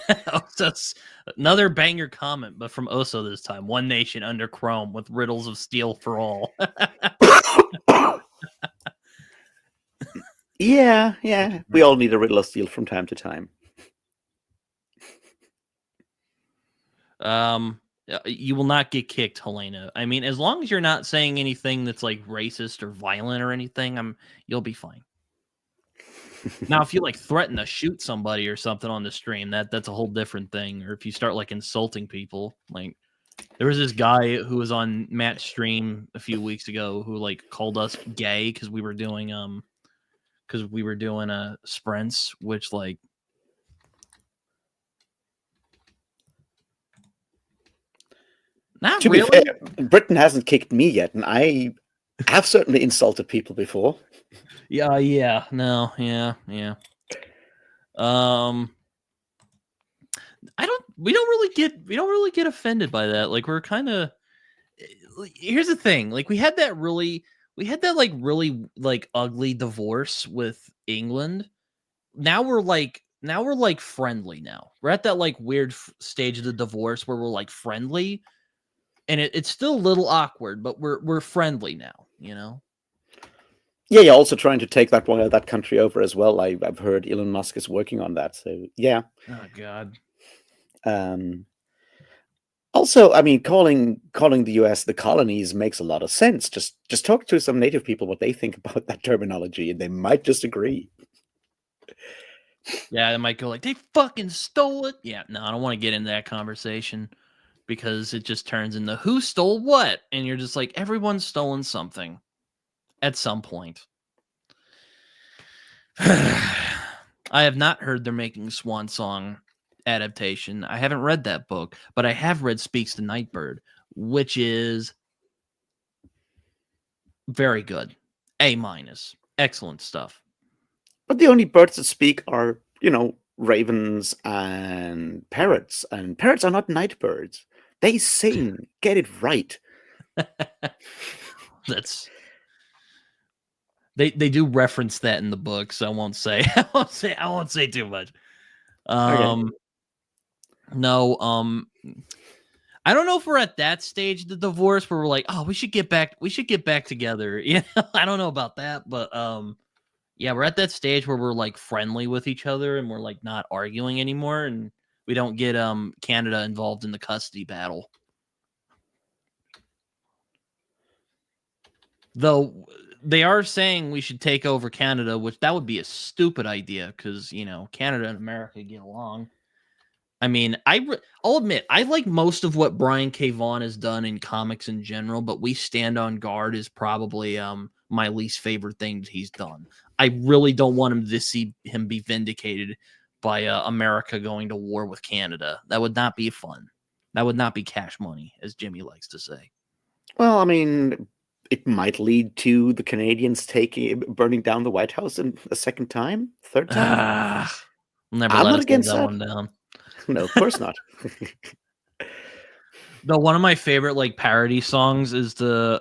Oso's another banger comment, but from Oso this time. One nation under Chrome with riddles of steel for all. Yeah. We all need a riddle of steel from time to time. You will not get kicked, Helena. I mean, as long as you're not saying anything that's like racist or violent or anything, you'll be fine. Now, if you like threaten to shoot somebody or something on the stream, that's a whole different thing. Or if you start like insulting people, like there was this guy who was on Matt's stream a few weeks ago who like called us gay because we were doing sprints, which like not to really. be fair, Britton hasn't kicked me yet, and I have certainly insulted people before. Yeah. We don't really get offended by that. Like we're kind of, here's the thing. Like we had that really like ugly divorce with England. Now we're like friendly now. We're at that like weird stage of the divorce where we're like friendly, and it's still a little awkward, but we're friendly now, you know? Yeah, you're also trying to take that country over as well. I've heard Elon Musk is working on that. So yeah. Oh God. Also, I mean, calling the US the colonies makes a lot of sense. Just talk to some native people what they think about that terminology, and they might just agree. Yeah, they might go like, they fucking stole it. Yeah, no, I don't want to get into that conversation because it just turns into who stole what, and you're just like, everyone's stolen something at some point. I have not heard they're making Swan Song adaptation. I haven't read that book, but I have read Speaks the Nightbird, which is very good. A-. Excellent stuff. But the only birds that speak are, ravens and parrots are not night birds. They sing. Get it right. That's they do reference that in the book, so I won't say too much. Okay. No, I don't know if we're at that stage of the divorce where we're like, oh, we should get back together. I don't know about that, but yeah, we're at that stage where we're like friendly with each other and we're like not arguing anymore, and we don't get Canada involved in the custody battle. Though they are saying we should take over Canada, which that would be a stupid idea because Canada and America get along. I mean, I'll admit I like most of what Brian K. Vaughan has done in comics in general, but We Stand on Guard is probably my least favorite thing that he's done. I really don't want him to see him be vindicated by America going to war with Canada. That would not be fun. That would not be cash money, as Jimmy likes to say. Well, I mean, it might lead to the Canadians burning down the White House a second time, third time. We'll never I'm let not us against live that that. one down. No, of course not. Though one of my favorite like parody songs is the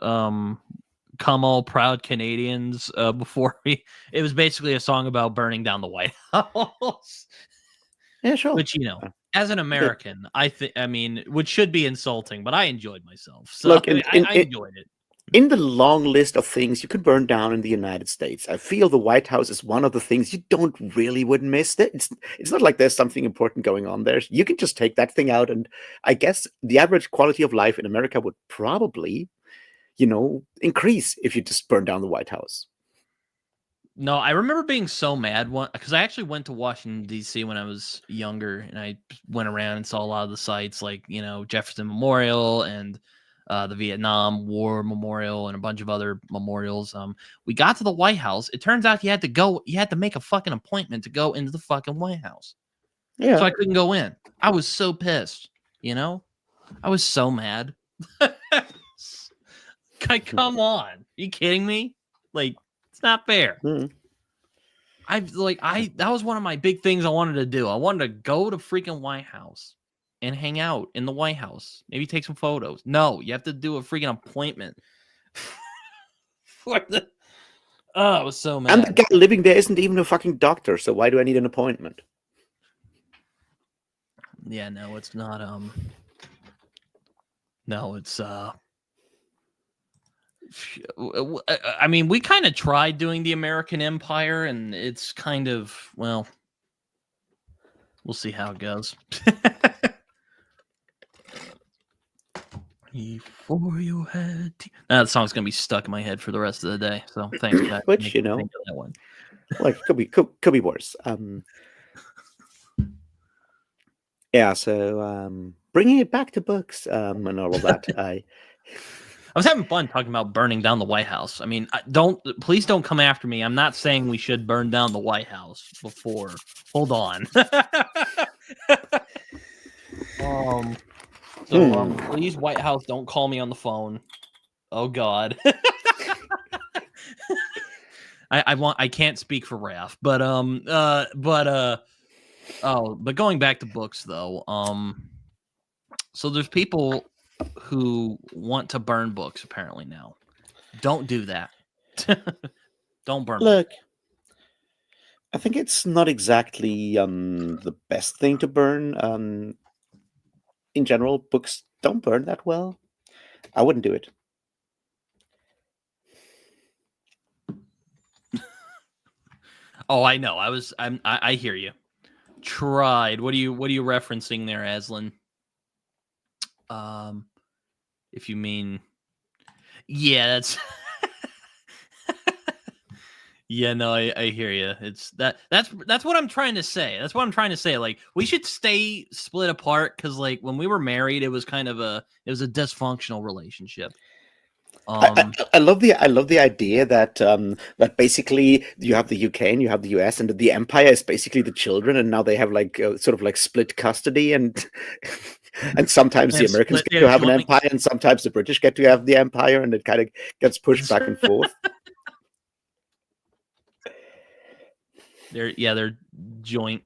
"Come All Proud Canadians." Before it was basically a song about burning down the White House. Yeah, sure. Which as an American, which should be insulting, but I enjoyed myself. So Look, I enjoyed it. In the long list of things you could burn down in the United States, I feel the White House is one of the things you wouldn't miss. It's not like there's something important going on there. You can just take that thing out, and I guess the average quality of life in America would probably, increase if you just burn down the White House. No, I remember being so mad because I actually went to Washington, D.C. when I was younger, and I went around and saw a lot of the sites like, Jefferson Memorial and the Vietnam War Memorial and a bunch of other memorials. We got to the White House. It turns out you had to make a fucking appointment to go into the fucking White House. Yeah. So I couldn't go in. I was so pissed, I was so mad. Come on. Are you kidding me? Like, it's not fair. That was one of my big things I wanted to do. I wanted to go to freaking White House and hang out in the White House. Maybe take some photos. No, you have to do a freaking appointment for the. Oh, I was so And the mad. guy living there isn't even a fucking doctor, so why do I need an appointment? Yeah, no, it's not. No, it's. I mean, we kind of tried doing the American Empire, and it's kind of, well, we'll see how it goes. Before you had that song's gonna be stuck in my head for the rest of the day. So thanks, guys. Which, Think of that one. like could be worse. Yeah, so bringing it back to books and all of that. I was having fun talking about burning down the White House. I mean, please don't come after me. I'm not saying we should burn down the White House before. Hold on. Please, White House, don't call me on the phone. Oh God. I can't speak for Raph, but going back to books though, so there's people who want to burn books apparently now. Don't do that. Don't burn. Look, I think it's not exactly the best thing to burn. In general, books don't burn that well. I wouldn't do it. Oh, I know. I hear you. Tried. What are you referencing there, Aslan? If you mean, yeah, that's. Yeah, no, I hear you. It's that's what I'm trying to say. That's what I'm trying to say. Like, we should stay split apart because, like, when we were married, it was a dysfunctional relationship. I love the idea that that basically you have the UK and you have the US, and the empire is basically the children, and now they have like sort of like split custody, and and sometimes the Americans get to have an empire, and sometimes the British get to have the empire, and it kind of gets pushed back and forth. They're joint.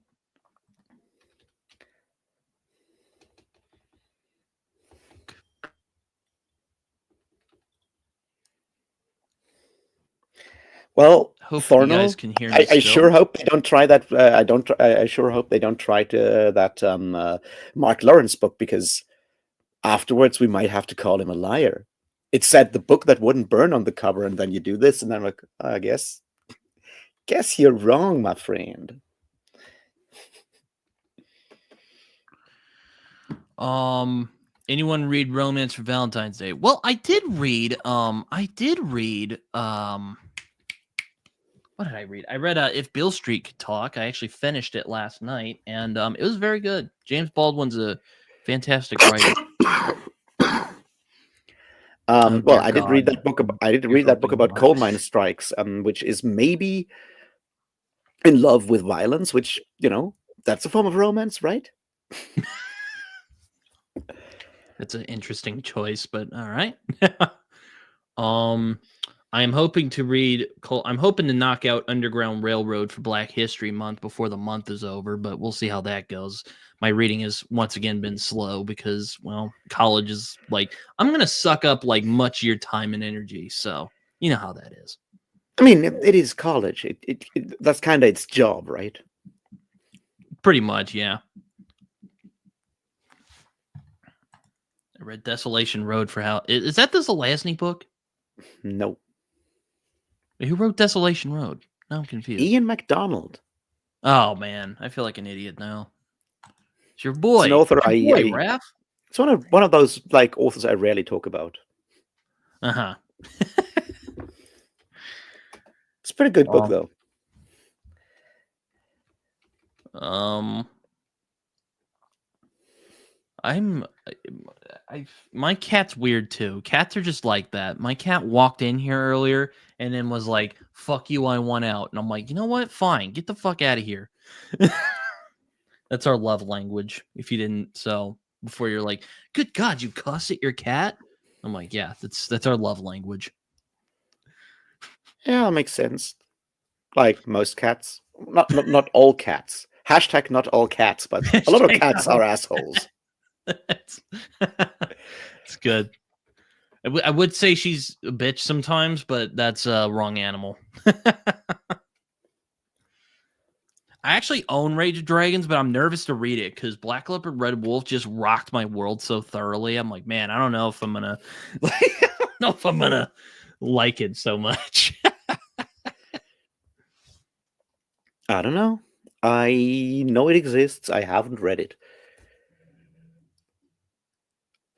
Well, Hope Thornell, you guys can hear me. I sure hope they don't try that. I sure hope they don't try to that Mark Lawrence book, because afterwards we might have to call him a liar. It said the book that wouldn't burn on the cover, and then you do this, and I'm like, I guess you're wrong, my friend. Anyone read Romance for Valentine's Day? Well, I did read. What did I read? I read If Beale Street Could Talk. I actually finished it last night, and it was very good. James Baldwin's a fantastic writer. Well, I did read that book. I did read that book about coal mine strikes, which is maybe in love with violence, which, you know, that's a form of romance, right? That's an interesting choice, but all right. I'm hoping to knock out Underground Railroad for Black History Month before the month is over, but we'll see how that goes. My reading has once again been slow because, well, college is like, I'm going to suck up like much of your time and energy. So you know how that is. I mean, it is college. That's kind of its job, right? Pretty much, yeah. I read Desolation Road for how... Is that the Zelazny book? No. Who wrote Desolation Road? Now I'm confused. Ian MacDonald. Oh, man. I feel like an idiot now. It's your boy. It's an author Raph? It's one of those like authors I rarely talk about. Uh-huh. It's a pretty good book, though. My cat's weird too. Cats are just like that. My cat walked in here earlier and then was like, "Fuck you, I want out." And I'm like, you know what? Fine, get the fuck out of here. That's our love language. If you didn't, so before you're like, "Good God, you cuss at your cat?" I'm like, yeah, that's our love language. Yeah, it makes sense. Like most cats, not all cats. Hashtag not all cats, but a lot of cats are assholes. It's good. I would say she's a bitch sometimes, but that's a wrong animal. I actually own Rage of Dragons, but I'm nervous to read it because Black Leopard Red Wolf just rocked my world so thoroughly. I'm like, man, I don't know if I'm gonna, I don't know if I'm gonna like it so much. I don't know. I know it exists. I haven't read it.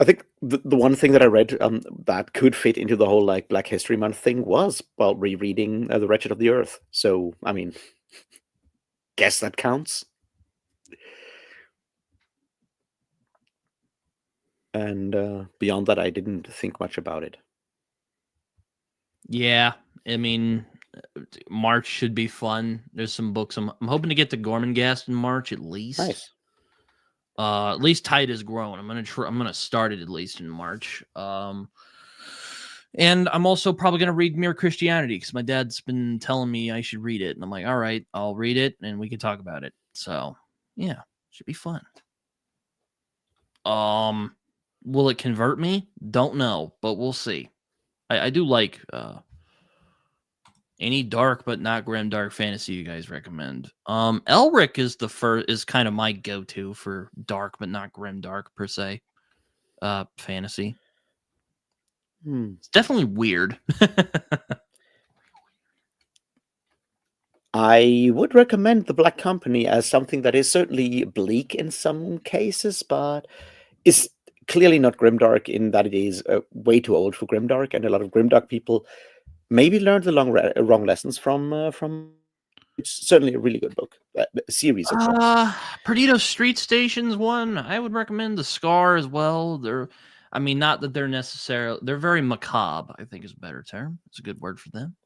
I think the one thing that I read that could fit into the whole like Black History Month thing was while rereading The Wretched of the Earth. So I mean, guess that counts. And beyond that, I didn't think much about it. Yeah, I mean, March should be fun. There's some books. I'm hoping to get to Gormenghast in March at least. Nice. At least Tide is grown. I'm gonna start it at least in March. And I'm also probably gonna read Mere Christianity because my dad's been telling me I should read it, and I'm like, all right, I'll read it and we can talk about it. So yeah, should be fun. Will it convert me? Don't know, but we'll see. I do like any dark but not grim dark fantasy you guys recommend. Elric is kind of my go-to for dark but not grim dark per se. Fantasy. It's definitely weird. I would recommend The Black Company as something that is certainly bleak in some cases, but is clearly not grimdark in that it is way too old for grimdark, and a lot of grimdark people maybe learned the wrong lessons from. It's certainly a really good book, a series of books. Perdido Street Stations one, I would recommend The Scar as well. I mean, not that they're very macabre, I think is a better term. It's a good word for them.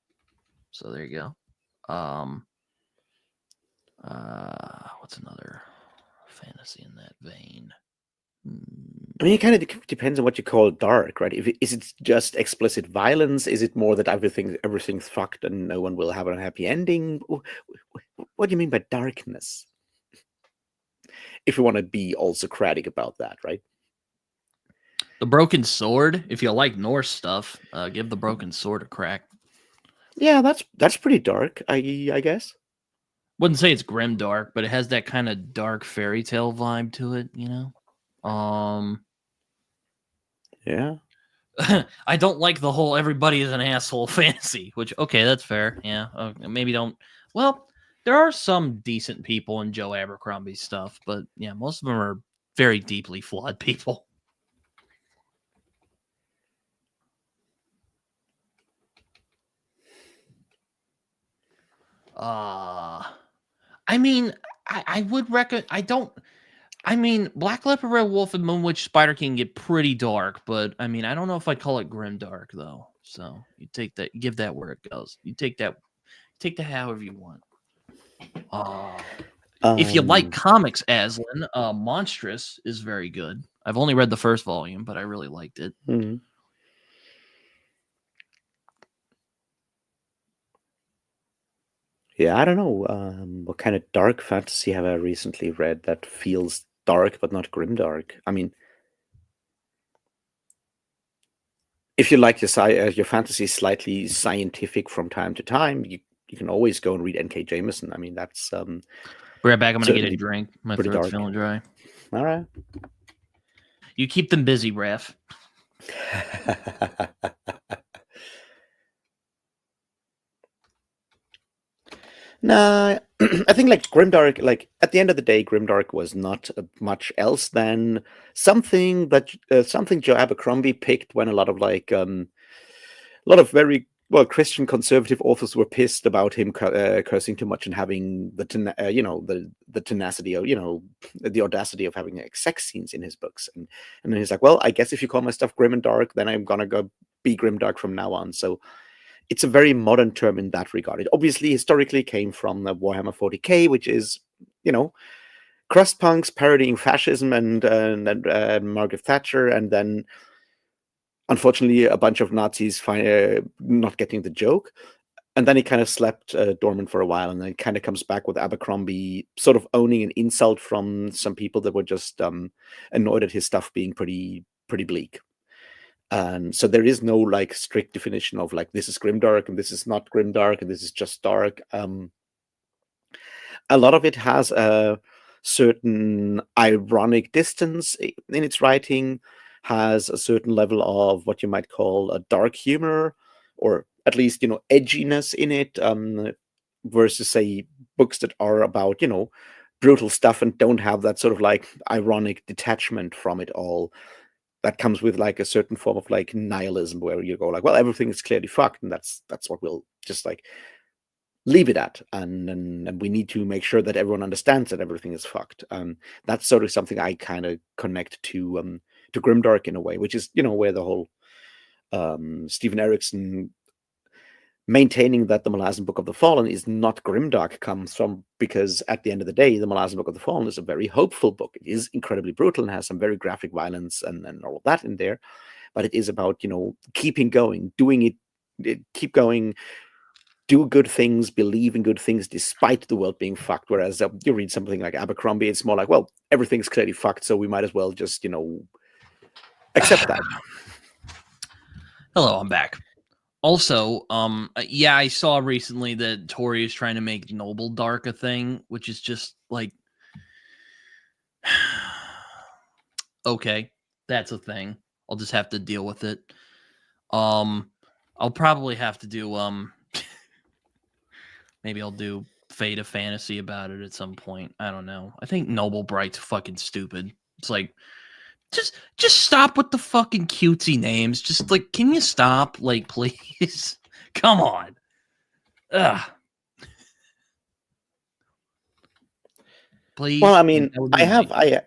So there you go. What's another fantasy in that vein? I mean, it kind of depends on what you call dark, right? Is it just explicit violence? Is it more that everything's fucked and no one will have a happy ending? What do you mean by darkness? If you want to be all Socratic about that, right? The Broken Sword. If you like Norse stuff, give the Broken Sword a crack. Yeah, that's pretty dark, I guess. Wouldn't say it's grim dark, but it has that kind of dark fairy tale vibe to it, you know? Yeah. I don't like the whole everybody is an asshole fantasy, which, okay, that's fair. Yeah. Maybe don't. Well, there are some decent people in Joe Abercrombie's stuff, but yeah, most of them are very deeply flawed people. I mean, I would recommend. I mean, Black Leopard, Red Wolf, and Moon Witch Spider King get pretty dark, but I mean, I don't know if I'd call it grim dark though. So you take that, give that where it goes. You take that however you want. If you like comics, Aslan, Monstrous is very good. I've only read the first volume, but I really liked it. Mm-hmm. Yeah, I don't know. What kind of dark fantasy have I recently read that feels dark but not grimdark? I mean, if you like your fantasy slightly scientific from time to time, you can always go and read N.K. Jemisin. I mean, that's Be right back. I'm gonna get a drink. My throat's dark. feeling dry. All right. You keep them busy, Ref. Nah, I think like grimdark, like at the end of the day, grimdark was not much else than something Joe Abercrombie picked when a lot of very Christian conservative authors were pissed about him cursing too much and having the tenacity of the audacity of having sex scenes in his books, and then he's like, well, I guess if you call my stuff grim and dark, then I'm gonna go be grimdark from now on. So it's a very modern term in that regard. It obviously historically came from Warhammer 40k, which is, crust punks parodying fascism and Margaret Thatcher, and then unfortunately a bunch of Nazis not getting the joke. And then it kind of slept dormant for a while, and then it kind of comes back with Abercrombie sort of owning an insult from some people that were just annoyed at his stuff being pretty bleak. And so there is no like strict definition of like this is grimdark and this is not grimdark and this is just dark. A lot of it has a certain ironic distance in its writing, has a certain level of what you might call a dark humor, or at least edginess in it, versus say books that are about brutal stuff and don't have that sort of like ironic detachment from it all. That comes with like a certain form of like nihilism, where you go like, well, everything is clearly fucked, and that's what we'll just like leave it at, and we need to make sure that everyone understands that everything is fucked. That's sort of something I kind of connect to grimdark in a way, which is where the whole Stephen Erickson maintaining that the Malazan Book of the Fallen is not grimdark comes from, because at the end of the day, the Malazan Book of the Fallen is a very hopeful book. It is incredibly brutal and has some very graphic violence and all of that in there, but it is about keeping going, doing it, keep going, do good things, believe in good things despite the world being fucked. Whereas you read something like Abercrombie, it's more like, well, everything's clearly fucked, so we might as well just accept that. Hello, I'm back. Also, yeah, I saw recently that Tori is trying to make Noble Dark a thing, which is just like, okay, that's a thing. I'll just have to deal with it. I'll probably have to do maybe I'll do Fate of Fantasy about it at some point. I don't know. I think Noble Bright's fucking stupid. It's like, just stop with the fucking cutesy names. Just like, can you stop? Like, please. Come on. Ugh. Please. Well, I mean, nice.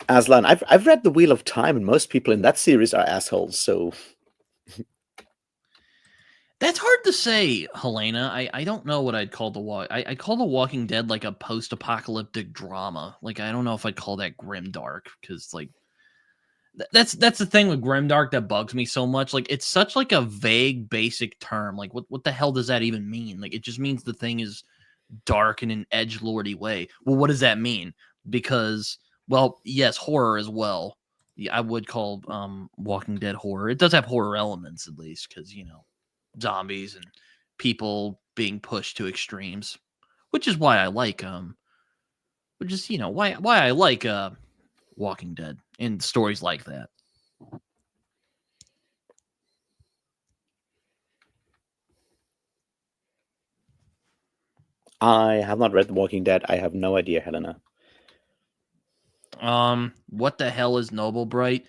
Aslan, I've read The Wheel of Time, and most people in that series are assholes. So That's hard to say, Helena. I don't know what I'd call I call The Walking Dead like a post-apocalyptic drama. Like, I don't know if I'd call that grimdark, because like that's the thing with grimdark that bugs me so much. Like, it's such like a vague, basic term. Like, what the hell does that even mean? Like, it just means the thing is dark in an edgelordy way. Well, what does that mean? Because, well, yes, horror as well. Yeah, I would call Walking Dead horror. It does have horror elements, at least, because zombies and people being pushed to extremes, which is why I like which is why I like Walking Dead and stories like that. I have not read The Walking Dead. I have no idea, Helena. What the hell is Noble Bright?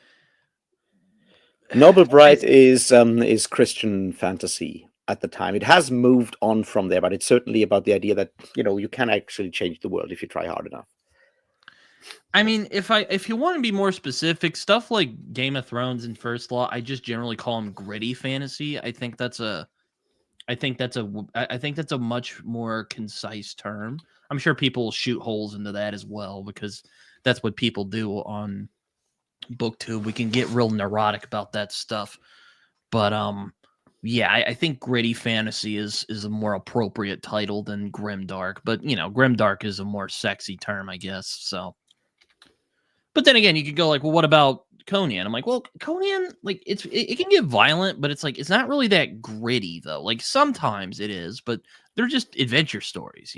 Noble Bright is Christian fantasy at the time. It has moved on from there, but it's certainly about the idea that you can actually change the world if you try hard enough. I mean, if you want to be more specific, stuff like Game of Thrones and First Law, I just generally call them gritty fantasy. I think that's a much more concise term. I'm sure people will shoot holes into that as well, because that's what people do on BookTube. We can get real neurotic about that stuff, but yeah, I think gritty fantasy is a more appropriate title than grimdark. But grimdark is a more sexy term, I guess. So, but then again, you could go like, well, what about Conan? I'm like, well, Conan, like it can get violent, but it's like it's not really that gritty though. Like sometimes it is, but they're just adventure stories,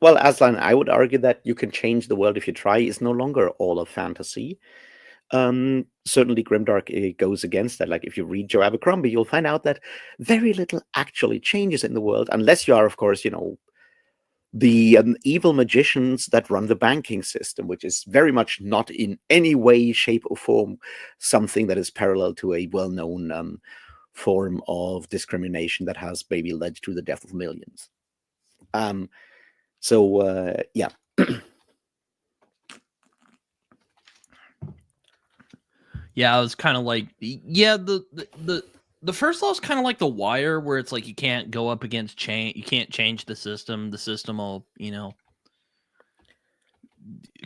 Well, Aslan, I would argue that you can change the world if you try is no longer all of fantasy. Certainly grimdark goes against that. Like if you read Joe Abercrombie, you'll find out that very little actually changes in the world, unless you are, of course, the evil magicians that run the banking system, which is very much not in any way, shape, or form something that is parallel to a well-known form of discrimination that has maybe led to the death of millions. Yeah. Yeah, I was kind of like, yeah, the First Law is kind of like The Wire, where it's like you can't go up against change, you can't change the system. The system will,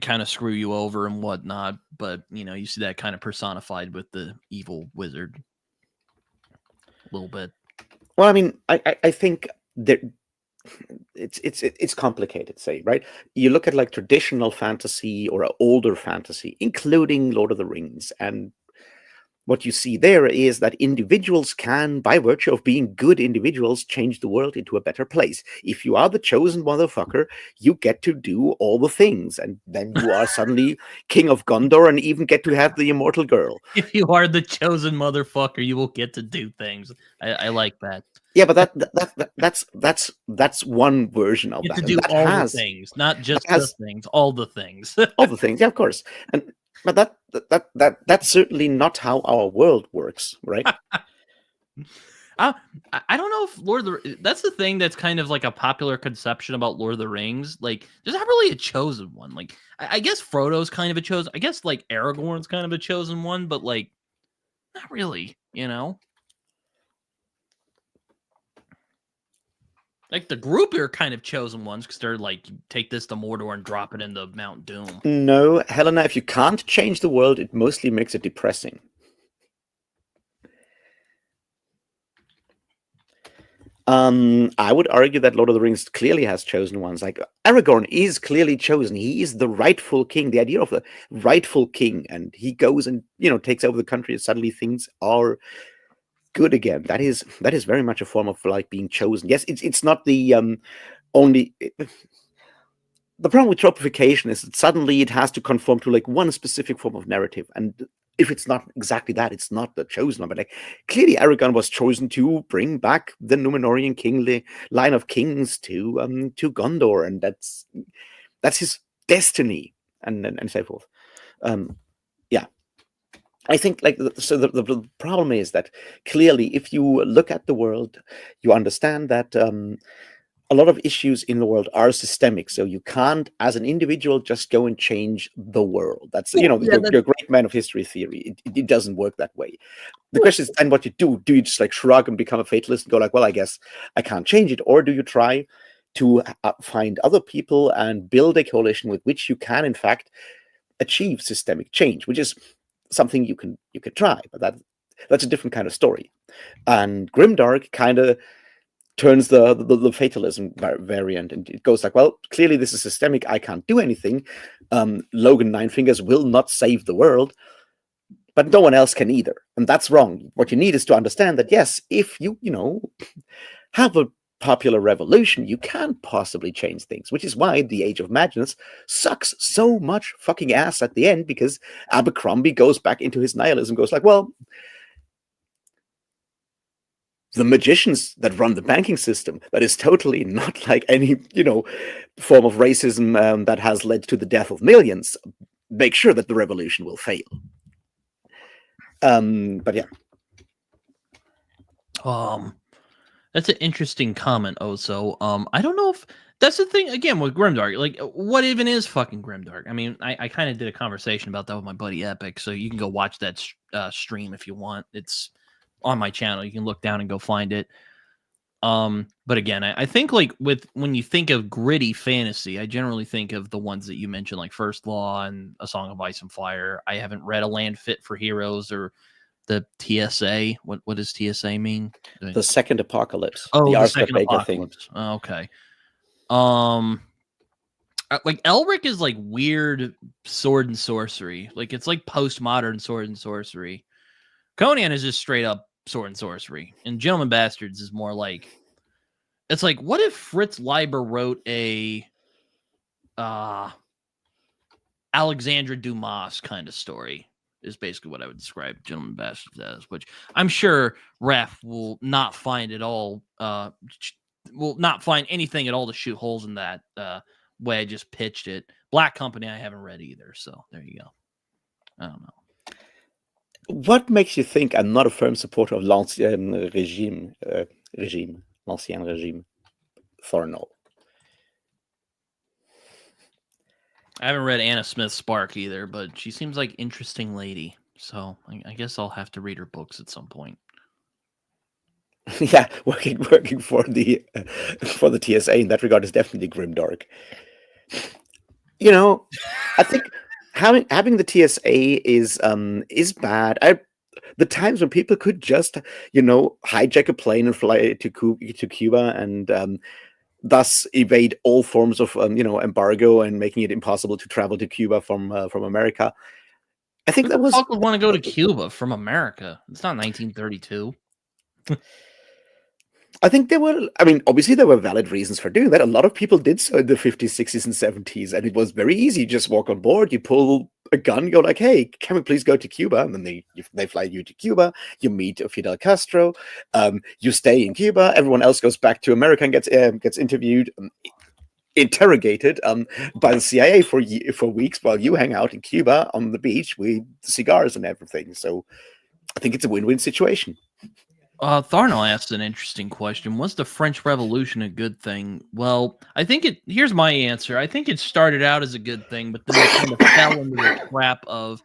kind of screw you over and whatnot. But you see that kind of personified with the evil wizard a little bit. Well, I mean, I think it's complicated, say, right? You look at like traditional fantasy or older fantasy, including Lord of the Rings, and what you see there is that individuals can, by virtue of being good individuals, change the world into a better place. If you are the chosen motherfucker, you get to do all the things, and then you are suddenly king of Gondor and even get to have the immortal girl. If you are the chosen motherfucker, you will get to do things. I like that. Yeah, but that's one version of You get to that, and do all the things, not that just the has things, all the things. all the things. Yeah, of course. And but that's certainly not how our world works, right? I don't know if that's the thing that's kind of like a popular conception about Lord of the Rings. Like, there's not really a chosen one. Like, I guess Frodo's kind of a chosen. I guess like Aragorn's kind of a chosen one, but like, not really. Like the group are kind of chosen ones because they're like, take this to Mordor and drop it into Mount Doom. No, Helena, if you can't change the world, it mostly makes it depressing. I would argue that Lord of the Rings clearly has chosen ones. Like Aragorn is clearly chosen. He is the rightful king. The idea of the rightful king, and he goes and takes over the country, and suddenly things are good again. That is very much a form of like being chosen. Yes, it's not the only. The problem with tropification is that suddenly it has to conform to like one specific form of narrative, and if it's not exactly that, it's not the chosen one. But like clearly, Aragorn was chosen to bring back the Númenórean king line of kings to Gondor, and that's his destiny, and so forth. Yeah, I think like the problem is that clearly, if you look at the world, you understand that. A lot of issues in the world are systemic, so you can't, as an individual, just go and change the world. That's you're a great man of history theory. It doesn't work that way. The question is, then what you do? Do you just like shrug and become a fatalist and go like, well, I guess I can't change it, or do you try to find other people and build a coalition with which you can, in fact, achieve systemic change, which is something you could try, but that's a different kind of story. And Grimdark kind of turns the fatalism variant, and it goes like, well, clearly this is systemic. I can't do anything. Logan Ninefingers will not save the world, but no one else can either, and that's wrong. What you need is to understand that yes, if you have a popular revolution, you can't possibly change things, which is why the Age of Madness sucks so much fucking ass at the end, because Abercrombie goes back into his nihilism, goes like, well, the magicians that run the banking system, that is totally not like any, form of racism that has led to the death of millions, make sure that the revolution will fail. But yeah. That's an interesting comment, also. I don't know if that's the thing, again, with Grimdark. Like, what even is fucking Grimdark? I mean, I kind of did a conversation about that with my buddy Epic, so you can go watch that stream if you want. It's on my channel. You can look down and go find it. But again, I think like when you think of gritty fantasy, I generally think of the ones that you mentioned, like First Law and A Song of Ice and Fire. I haven't read A Land Fit for Heroes or the TSA. What does TSA mean? The Second Apocalypse. Oh, the Second Apocalypse. Thing. Okay. Like Elric is like weird sword and sorcery. Like it's like postmodern sword and sorcery. Conan is just straight up sword and sorcery, and Gentleman Bastards is more like, it's like, what if Fritz Leiber wrote a Alexandre Dumas kind of story, is basically what I would describe Gentleman Bastards as, which I'm sure Raph will not find at all, will not find anything at all to shoot holes in that way I just pitched it. Black Company I haven't read either, so there you go. I don't know. What makes you think I'm not a firm supporter of l'Ancien Régime, l'Ancien Régime, Thornall? I haven't read Anna Smith Spark either, but she seems like an interesting lady, so I guess I'll have to read her books at some point. Yeah, working for the TSA in that regard is definitely grimdark. I think having the TSA is bad. The times when people could just hijack a plane and fly to Cuba and thus evade all forms of embargo and making it impossible to travel to Cuba from America. I think Who that the was fuck would want to go to Cuba from America? It's not 1932. I think there were, I mean, obviously there were valid reasons for doing that. A lot of people did so in the 50s, 60s, and 70s, and it was very easy. You just walk on board, you pull a gun, go like, hey, can we please go to Cuba? And then they fly you to Cuba, you meet Fidel Castro, you stay in Cuba, everyone else goes back to America and gets interviewed, interrogated by the CIA for weeks while you hang out in Cuba on the beach with cigars and everything. So I think it's a win-win situation. Tharnell asked an interesting question. Was the French Revolution a good thing? Well, I think here's my answer. I think it started out as a good thing, but then they kind of fell into the trap of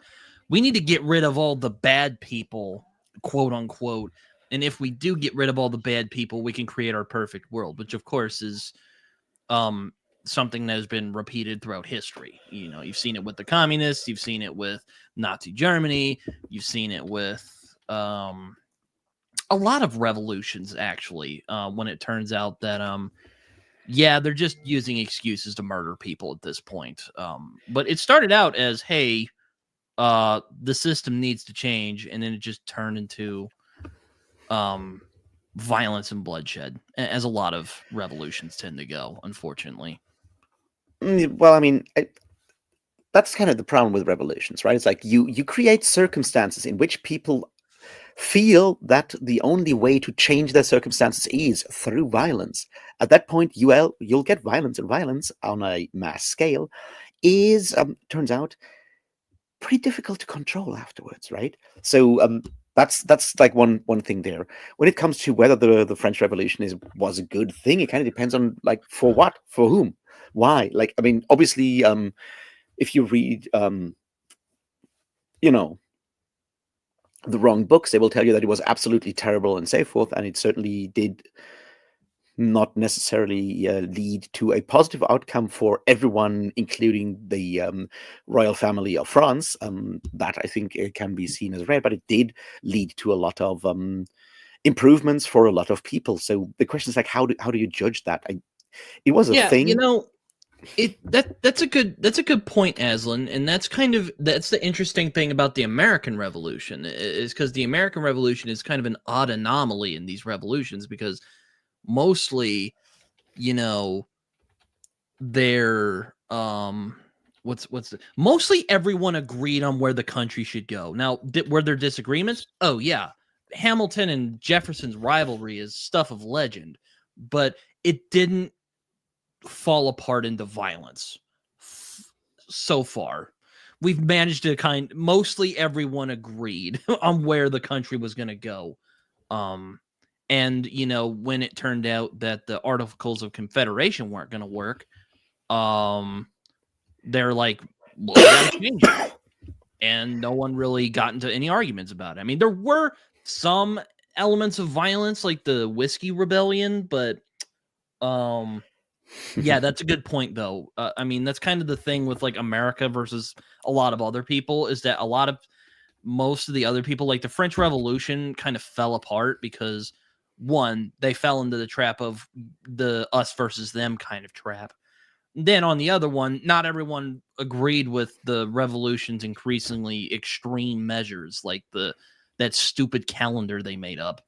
we need to get rid of all the bad people, quote unquote. And if we do get rid of all the bad people, we can create our perfect world, which of course is something that has been repeated throughout history. You know, you've seen it with the communists, you've seen it with Nazi Germany, you've seen it with a lot of revolutions actually, when it turns out that yeah, they're just using excuses to murder people at this point. But it started out as, hey, the system needs to change, and then it just turned into violence and bloodshed, as a lot of revolutions tend to go, unfortunately. Well, I mean, that's kind of the problem with revolutions, right? It's like you create circumstances in which people feel that the only way to change their circumstances is through violence. At that point, you'll get violence, and violence on a mass scale is turns out pretty difficult to control afterwards, right? So that's like one thing there. When it comes to whether the French Revolution was a good thing, it kind of depends on like for what, for whom, why. Like, I mean, obviously, if you read you know the wrong books, they will tell you that it was absolutely terrible and so forth, and it certainly did not necessarily lead to a positive outcome for everyone, including the royal family of France. That I think can be seen as rare, but it did lead to a lot of improvements for a lot of people. So the question is like, how do you judge that? It was a Yeah, you thing. know, that's a good point, Aslan, and that's the interesting thing about the American Revolution, is because the American Revolution is kind of an odd anomaly in these revolutions, because mostly, you know, they're mostly everyone agreed on where the country should go. Now, were there disagreements? Oh yeah, Hamilton and Jefferson's rivalry is stuff of legend, but it didn't fall apart into violence so far. We've managed to mostly everyone agreed on where the country was going to go. And you know, when it turned out that the Articles of Confederation weren't going to work, they're like, well, we got to change it. And no one really got into any arguments about it. I mean, there were some elements of violence, like the Whiskey Rebellion, but yeah, that's a good point, though. I mean, that's kind of the thing with like America versus a lot of other people, is that most of the other people, like the French Revolution, kind of fell apart because, one, they fell into the trap of the us versus them kind of trap. Then on the other one, not everyone agreed with the revolution's increasingly extreme measures, like that stupid calendar they made up.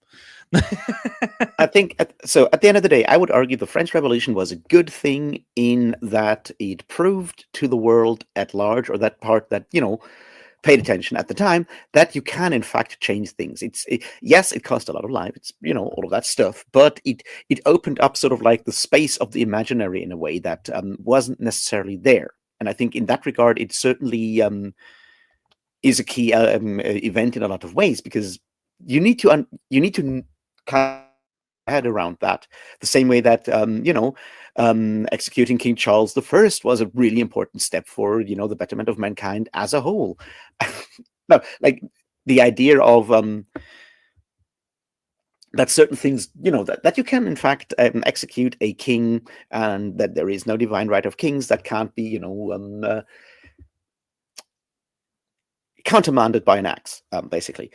I think so. At the end of the day, I would argue the French Revolution was a good thing in that it proved to the world at large, or that part that paid attention at the time, that you can in fact change things. Yes, it cost a lot of life. It's all of that stuff, but it opened up sort of like the space of the imaginary in a way that wasn't necessarily there. And I think in that regard, it certainly is a key event in a lot of ways, because you need to kind of head around that, the same way that executing King Charles I was a really important step for the betterment of mankind as a whole. No, like the idea of that certain things, that you can in fact execute a king, and that there is no divine right of kings that can't be countermanded by an axe, basically.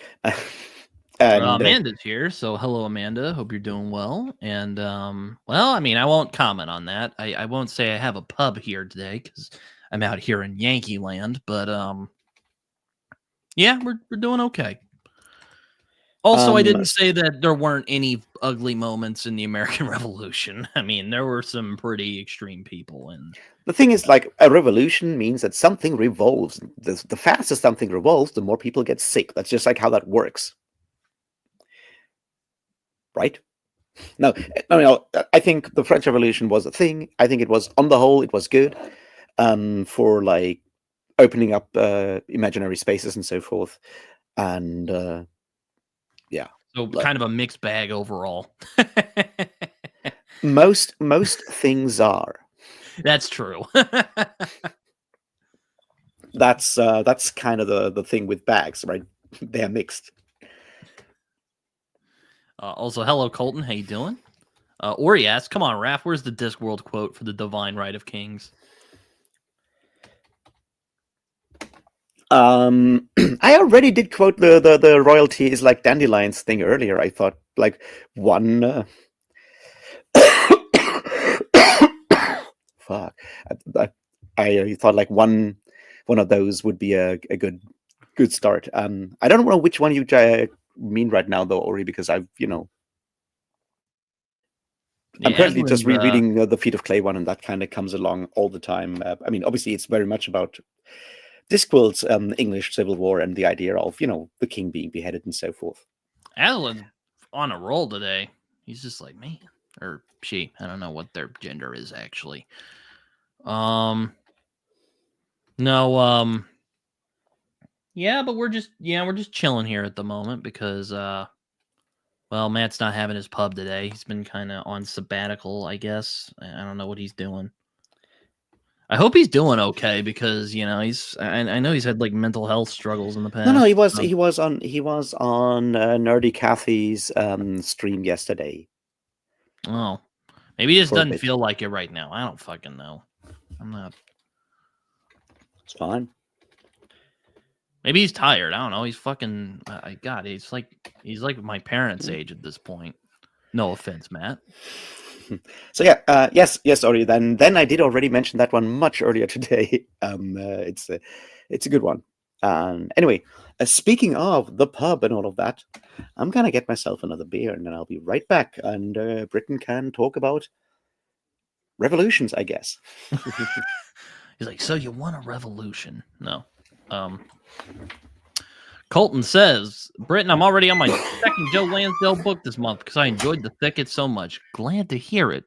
And Amanda's here, so hello, Amanda. Hope you're doing well. And well, I mean, I won't comment on that. I won't say I have a pub here today because I'm out here in Yankee Land. But yeah, we're doing okay. Also, I didn't say that there weren't any ugly moments in the American Revolution. I mean, there were some pretty extreme people, and the thing is, like, a revolution means that something revolves. The faster something revolves, the more people get sick. That's just like how that works, right? No, no. I think the French Revolution was a thing. I think it was, on the whole, it was good, for like opening up imaginary spaces and so forth. And yeah, so like, kind of a mixed bag overall. most things are. That's true. That's kind of the thing with bags, right? They're mixed. Also, hello, Colton. How you doing? Ori asks, "Come on, Raph. Where's the Discworld quote for the Divine Right of Kings?" I already did quote the royalty is like dandelions thing earlier. I thought like one. Fuck. I thought like one of those would be a good start. I don't know which one you mean right now though, Ori, because I'm currently just rereading the Feet of Clay one, and that kind of comes along all the time. I mean, obviously, it's very much about Discworld's English Civil War and the idea of the king being beheaded and so forth. Aslan's on a roll today. He's just like, man, or she. I don't know what their gender is actually. No. Yeah, but we're just chilling here at the moment because well, Matt's not having his pub today. He's been kind of on sabbatical, I guess. I don't know what he's doing. I hope he's doing okay because he's. I know he's had like mental health struggles in the past. No, he was on Nerdy Cathy's stream yesterday. Oh, maybe he just doesn't feel like it right now. I don't fucking know. I'm not. It's fine. Maybe he's tired. I don't know. He's fucking. God, he's like my parents' age at this point. No offense, Matt. So yeah, yes, Ori. Then I did already mention that one much earlier today. It's a good one. Anyway, speaking of the pub and all of that, I'm gonna get myself another beer, and then I'll be right back. And Britton can talk about revolutions, I guess. He's like, so you want a revolution? No. Colton says, Britton, I'm already on my second Joe Lansdale book this month because I enjoyed The Thicket so much. Glad to hear it.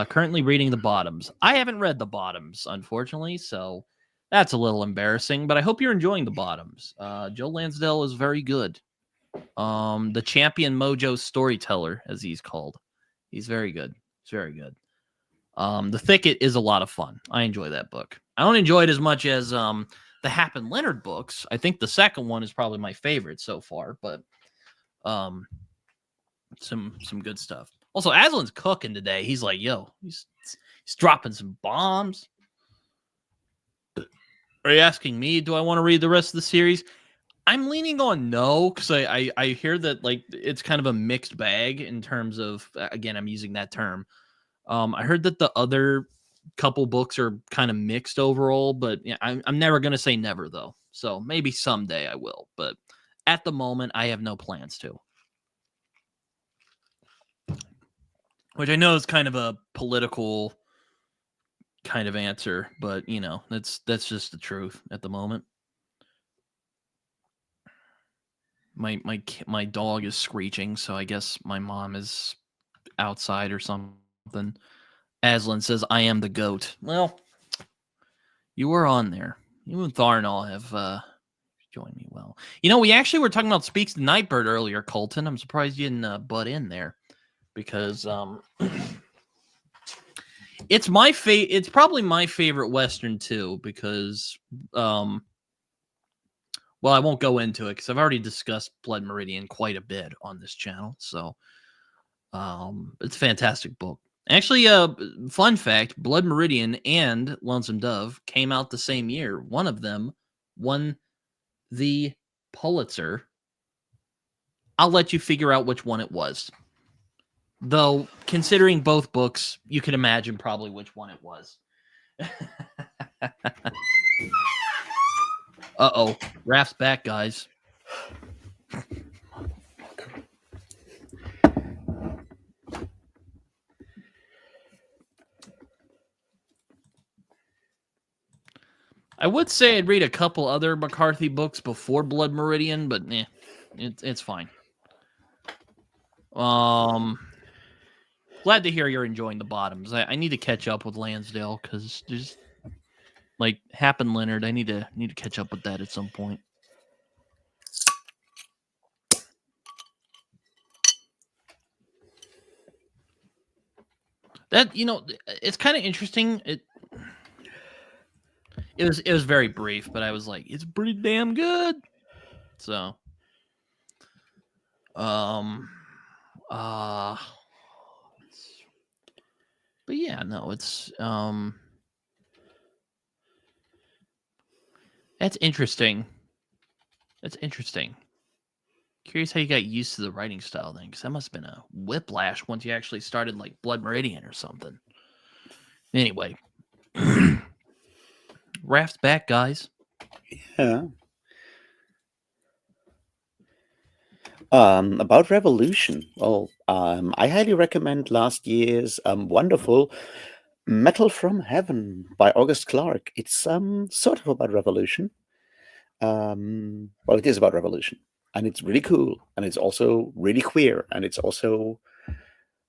Currently reading The Bottoms. I haven't read The Bottoms, unfortunately, so that's a little embarrassing, but I hope you're enjoying The Bottoms. Joe Lansdale is very good. The champion mojo storyteller, as he's called. He's very good. He's very good. The Thicket is a lot of fun. I enjoy that book. I don't enjoy it as much as the Hap and Leonard books. I think the second one is probably my favorite so far, but some good stuff. Also, Aslan's cooking today. He's like, yo, he's dropping some bombs. Are you asking me, do I want to read the rest of the series? I'm leaning on no, because I hear that like it's kind of a mixed bag in terms of, again, I'm using that term. I heard that the other couple books are kind of mixed overall, but yeah, I'm never going to say never, though. So maybe someday I will. But at the moment, I have no plans to. Which I know is kind of a political kind of answer, but, that's just the truth at the moment. My dog is screeching, so I guess my mom is outside or something. Aslan says, I am the goat. Well, you were on there. You and Tharnall have joined me well. We actually were talking about Speaks the Nightbird earlier, Colton. I'm surprised you didn't butt in there because it's it's probably my favorite Western too because well, I won't go into it because I've already discussed Blood Meridian quite a bit on this channel. So it's a fantastic book. Actually, fun fact, Blood Meridian and Lonesome Dove came out the same year. One of them won the Pulitzer I'll let you figure out which one it was. Though, considering both books, you can imagine probably which one it was. Uh-oh. Raph's back, guys. I would say I'd read a couple other McCarthy books before Blood Meridian, but it's fine. Glad to hear you're enjoying the bottoms. I need to catch up with Lansdale because there's like Hap and Leonard. I need to catch up with that at some point. That it's kind of interesting. It was very brief, but I was like, it's pretty damn good. So, but yeah, no, it's that's interesting. That's interesting. Curious how you got used to the writing style then, because that must have been a whiplash once you actually started like Blood Meridian or something. Anyway, Raph's back, guys. Yeah. About Revolution. Well, I highly recommend last year's wonderful Metal from Heaven by August Clark. It's sort of about revolution. Well, it is about revolution, and it's really cool, and it's also really queer, and it's also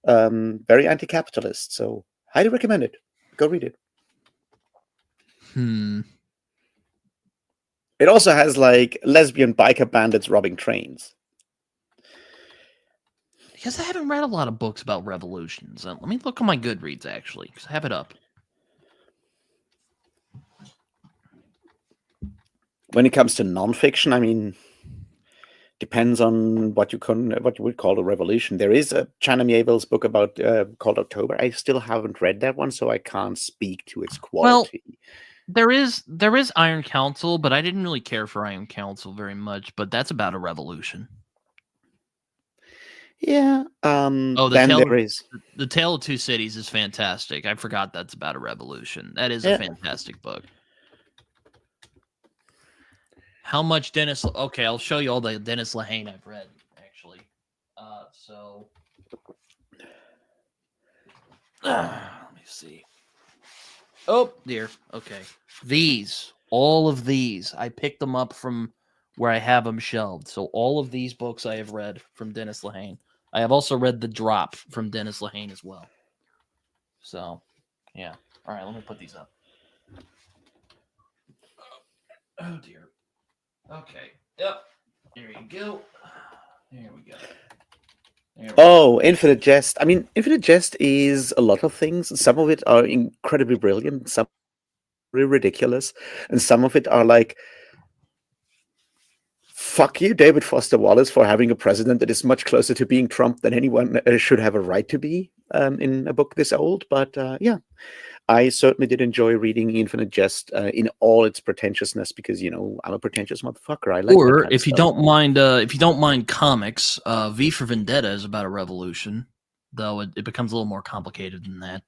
very anti-capitalist. So, highly recommend it. Go read it. It also has like lesbian biker bandits robbing trains. Because I haven't read a lot of books about revolutions. Let me look on my Goodreads, actually, because I have it up. When it comes to nonfiction, I mean, depends on what you would call a revolution. There is a Chana Miéville's book about called October. I still haven't read that one, so I can't speak to its quality. Well, there is Iron Council, but I didn't really care for Iron Council very much. But that's about a revolution. Yeah. The Tale of Two Cities is fantastic. I forgot that's about a revolution. That is a fantastic book. How much Dennis? Okay, I'll show you all the Dennis Lehane I've read. Actually, so let me see. Oh dear. Okay, all of these, I picked them up from where I have them shelved. So all of these books I have read from Dennis Lehane. I have also read The Drop from Dennis Lehane as well. So, yeah. All right, let me put these up. Oh dear. Okay. Yep. There you go. There we go. Infinite Jest. I mean, Infinite Jest is a lot of things. Some of it are incredibly brilliant, some really ridiculous, and some of it are like, fuck you, David Foster Wallace, for having a president that is much closer to being Trump than anyone should have a right to be in a book this old. But yeah, I certainly did enjoy reading Infinite Jest in all its pretentiousness because I'm a pretentious motherfucker. I like. Or if you don't mind comics, V for Vendetta is about a revolution, though it becomes a little more complicated than that.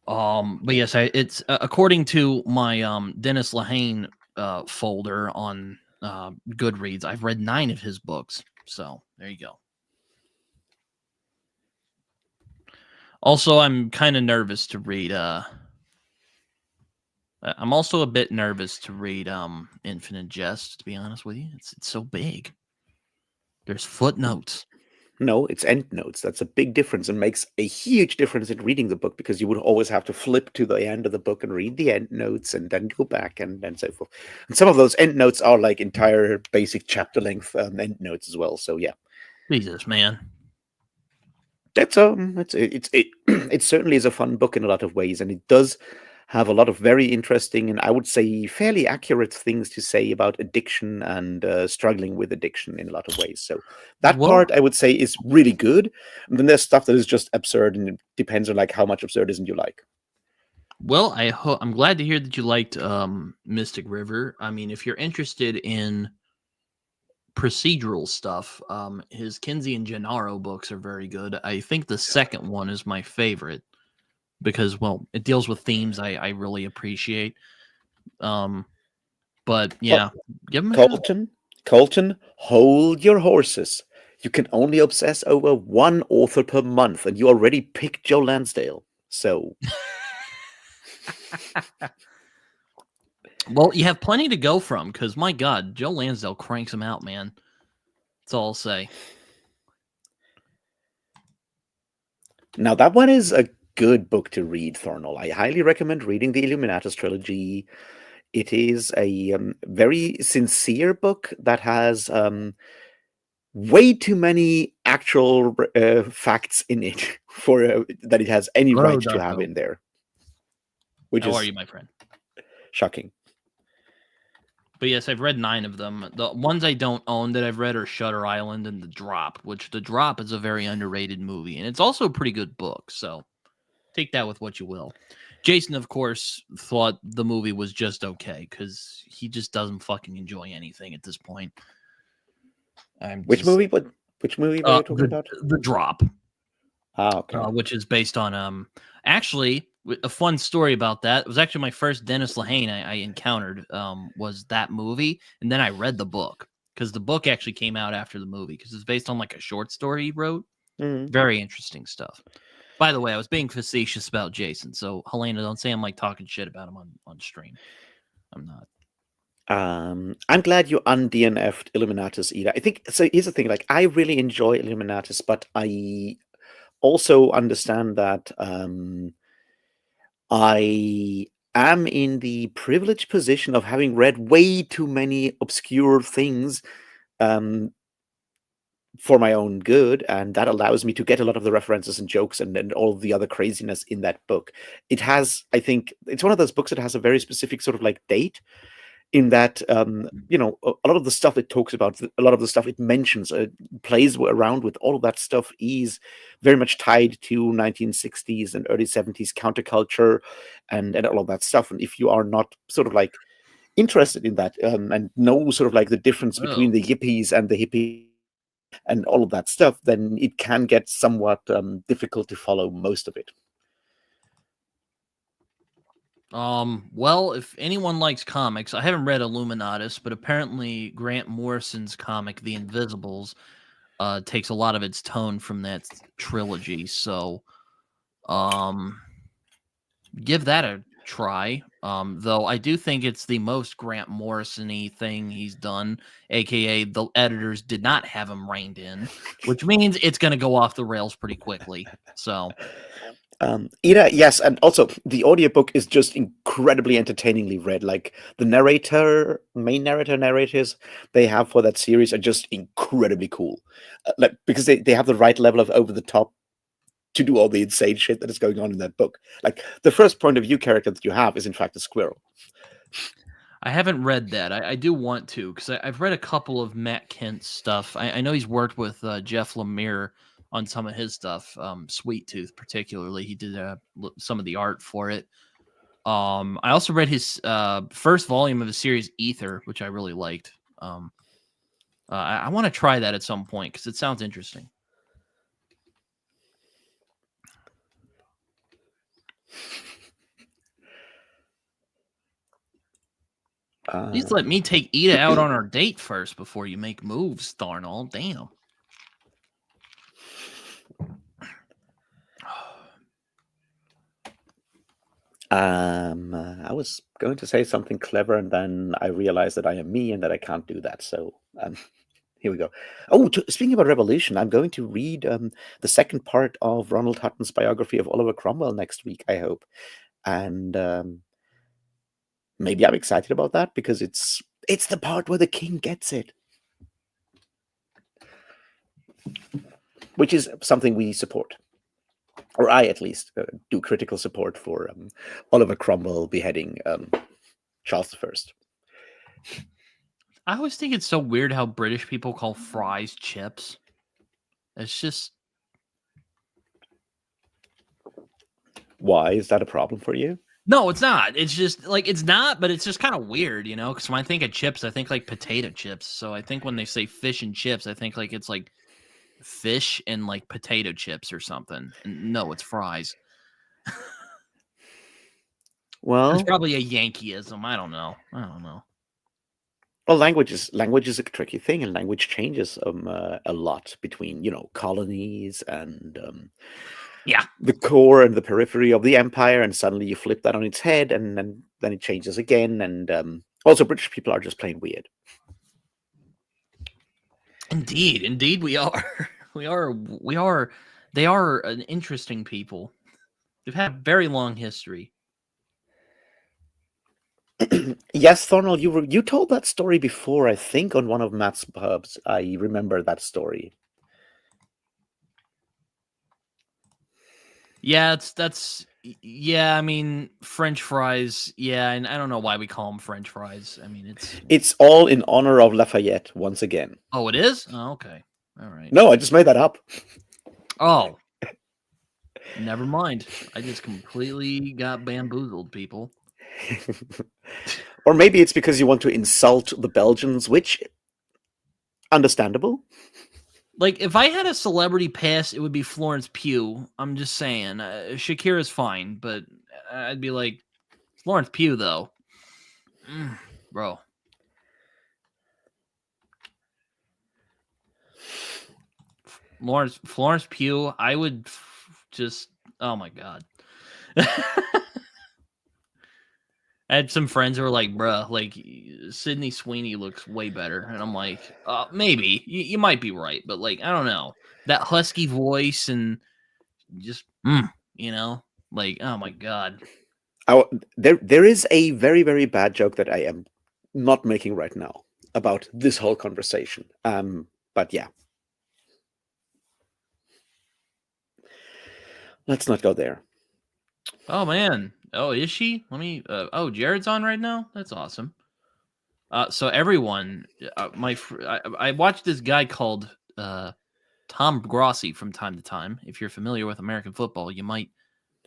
But yes, it's according to my Dennis Lehane folder on Goodreads, I've read 9 of his books. So there you go. Also, I'm kind of nervous to read. I'm also a bit nervous to read Infinite Jest, to be honest with you. It's so big. There's footnotes. No, it's endnotes. That's a big difference and makes a huge difference in reading the book because you would always have to flip to the end of the book and read the endnotes and then go back and so forth. And some of those endnotes are like entire basic chapter length endnotes as well. So yeah. Jesus, man. That's it certainly is a fun book in a lot of ways, and it does have a lot of very interesting and I would say fairly accurate things to say about addiction and struggling with addiction in a lot of ways. So that part I would say is really good. And then there's stuff that is just absurd, and it depends on like how much absurdism you like. Well, I'm glad to hear that you liked Mystic River. I mean, if you're interested in procedural stuff. His Kinsey and Gennaro books are very good. I think the second one is my favorite because, well, it deals with themes I really appreciate. But yeah, give him a shot. Colton, hold your horses. You can only obsess over one author per month, and you already picked Joe Lansdale. So, Well, you have plenty to go from because, my God, Joe Lansdale cranks them out, man. That's all I'll say. now that one is a good book to read, Thornell. I highly recommend reading the Illuminatus trilogy. It is a very sincere book that has way too many actual facts in it for that it has any Hello, right to have Darko. in there, which How is are you, my friend? shocking. But yes, I've read 9 of them. The ones I don't own that I've read are Shutter Island and The Drop, which The Drop is a very underrated movie, and it's also a pretty good book, so take that with what you will. Jason, of course, thought the movie was just okay, because he just doesn't fucking enjoy anything at this point. Which movie? Which movie were you talking about? The Drop. Okay. Which is based on actually a fun story about that. It was actually my first Dennis Lehane I encountered was that movie, and then I read the book because the book actually came out after the movie because it's based on like a short story he wrote. Very interesting stuff. By the way, I was being facetious about Jason, so Helena, don't say I'm like talking shit about him on stream. I'm not. I'm glad you un-DNF'd Illuminatus, Ida. I think so. Here's the thing: like, I really enjoy Illuminatus, but I also understand that I am in the privileged position of having read way too many obscure things for my own good, and that allows me to get a lot of the references and jokes and all of the other craziness in that book. It has, I think, it's one of those books that has a very specific sort of like date, in that you know, a lot of the stuff it talks about, a lot of the stuff it mentions, plays around with, all of that stuff is very much tied to 1960s and early 70s counterculture and all of that stuff. And if you are not sort of like interested in that and know sort of like the difference between the yippies and the hippies and all of that stuff, then it can get somewhat difficult to follow most of it. Well, if anyone likes comics, I haven't read Illuminatus, but apparently Grant Morrison's comic, The Invisibles, takes a lot of its tone from that trilogy. So, give that a try. Though I do think it's the most Grant Morrison-y thing he's done, aka the editors did not have him reined in, which means it's going to go off the rails pretty quickly. So, Ira, yes, and also the audiobook is just incredibly entertainingly read. Like the main narrators they have for that series are just incredibly cool. Like, because they have the right level of over the top to do all the insane shit that is going on in that book. Like the first point of view character that you have is in fact a squirrel. I haven't read that. I do want to, because I've read a couple of Matt Kent's stuff. I know he's worked with Jeff Lemire on some of his stuff. Sweet Tooth, particularly, he did some of the art for it. I also read his first volume of the series Ether, which I really liked. I want to try that at some point because it sounds interesting. Please let me take Ida out on our date first before you make moves, Tharnall. Damn. I was going to say something clever, and then I realized that I am me and that I can't do that. So here we go. Oh, speaking about Revolution, I'm going to read the second part of Ronald Hutton's biography of Oliver Cromwell next week, I hope. And maybe I'm excited about that because it's the part where the king gets it, which is something we support. Or I, at least, do critical support for Oliver Cromwell beheading Charles I. I always think it's so weird how British people call fries chips. It's just... Why is that a problem for you? No, it's not. It's just like it's not, but it's just kind of weird, you know. Because when I think of chips, I think like potato chips. So I think when they say fish and chips, I think like it's like fish and like potato chips or something. And no, it's fries. It's Well, probably a Yankeeism. I don't know. well, language is a tricky thing, and language changes a lot between colonies and Yeah. the core and the periphery of the empire, and suddenly you flip that on its head, and then it changes again. And also, British people are just plain weird. Indeed, we are. we are. They are an interesting people. They've had very long history. Yes, Thornell, you told that story before, I think, on one of Matt's pubs. I remember that story. Yeah, yeah. I mean, French fries. Yeah, and I don't know why we call them French fries. I mean, It's all in honor of Lafayette once again. Oh, it is. Oh, okay. All right. No, I just made that up. Oh, never mind. I just completely got bamboozled, people. Or maybe it's because you want to insult the Belgians, which understandable. Like, if I had a celebrity pass, it would be Florence Pugh. I'm just saying. Shakira's fine, but I'd be like, Florence Pugh, though. Bro. Florence Pugh, I would just, oh my God. I had some friends who were like, bruh, like Sydney Sweeney looks way better. And I'm like, maybe. You might be right, but like, I don't know. That husky voice and just, like, oh my God. There is a very, very bad joke that I am not making right now about this whole conversation. But yeah. Let's not go there. Oh man. Oh, is she? Let me. Jared's on right now. That's awesome. So everyone, I watched this guy called Tom Grossi from time to time. If you're familiar with American football, you might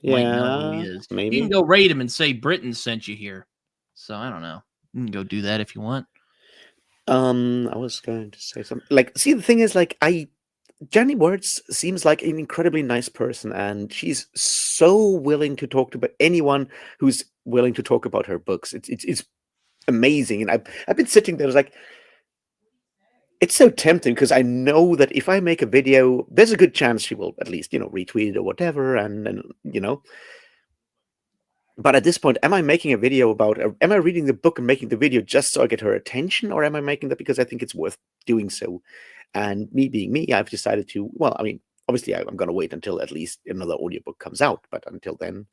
know who he is. Maybe. You can go rate him and say Britton sent you here. So I don't know. You can go do that if you want. I was going to say something. Like, see, the thing is, like, Jenny Words seems like an incredibly nice person, and she's so willing to talk to anyone who's willing to talk about her books. It's amazing, and I've been sitting there, like, it's so tempting because I know that if I make a video, there's a good chance she will at least retweet it or whatever, and But at this point, am I making a video about? Am I reading the book and making the video just so I get her attention, or am I making that because I think it's worth doing so? And me being me, I've decided to. Well, I mean, obviously, I'm going to wait until at least another audiobook comes out. But until then,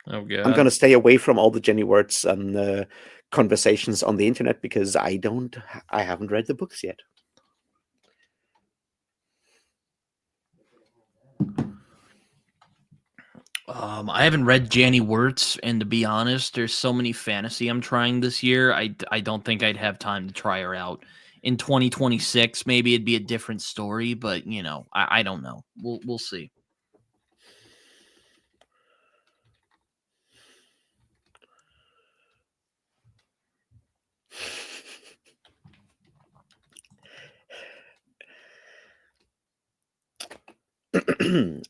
I'm going to stay away from all the Jenny Words and conversations on the internet because I haven't read the books yet. I haven't read Jenny Wirtz, and to be honest, there's so many fantasy I'm trying this year. I don't think I'd have time to try her out. In 2026, maybe it'd be a different story, but I don't know. We'll see.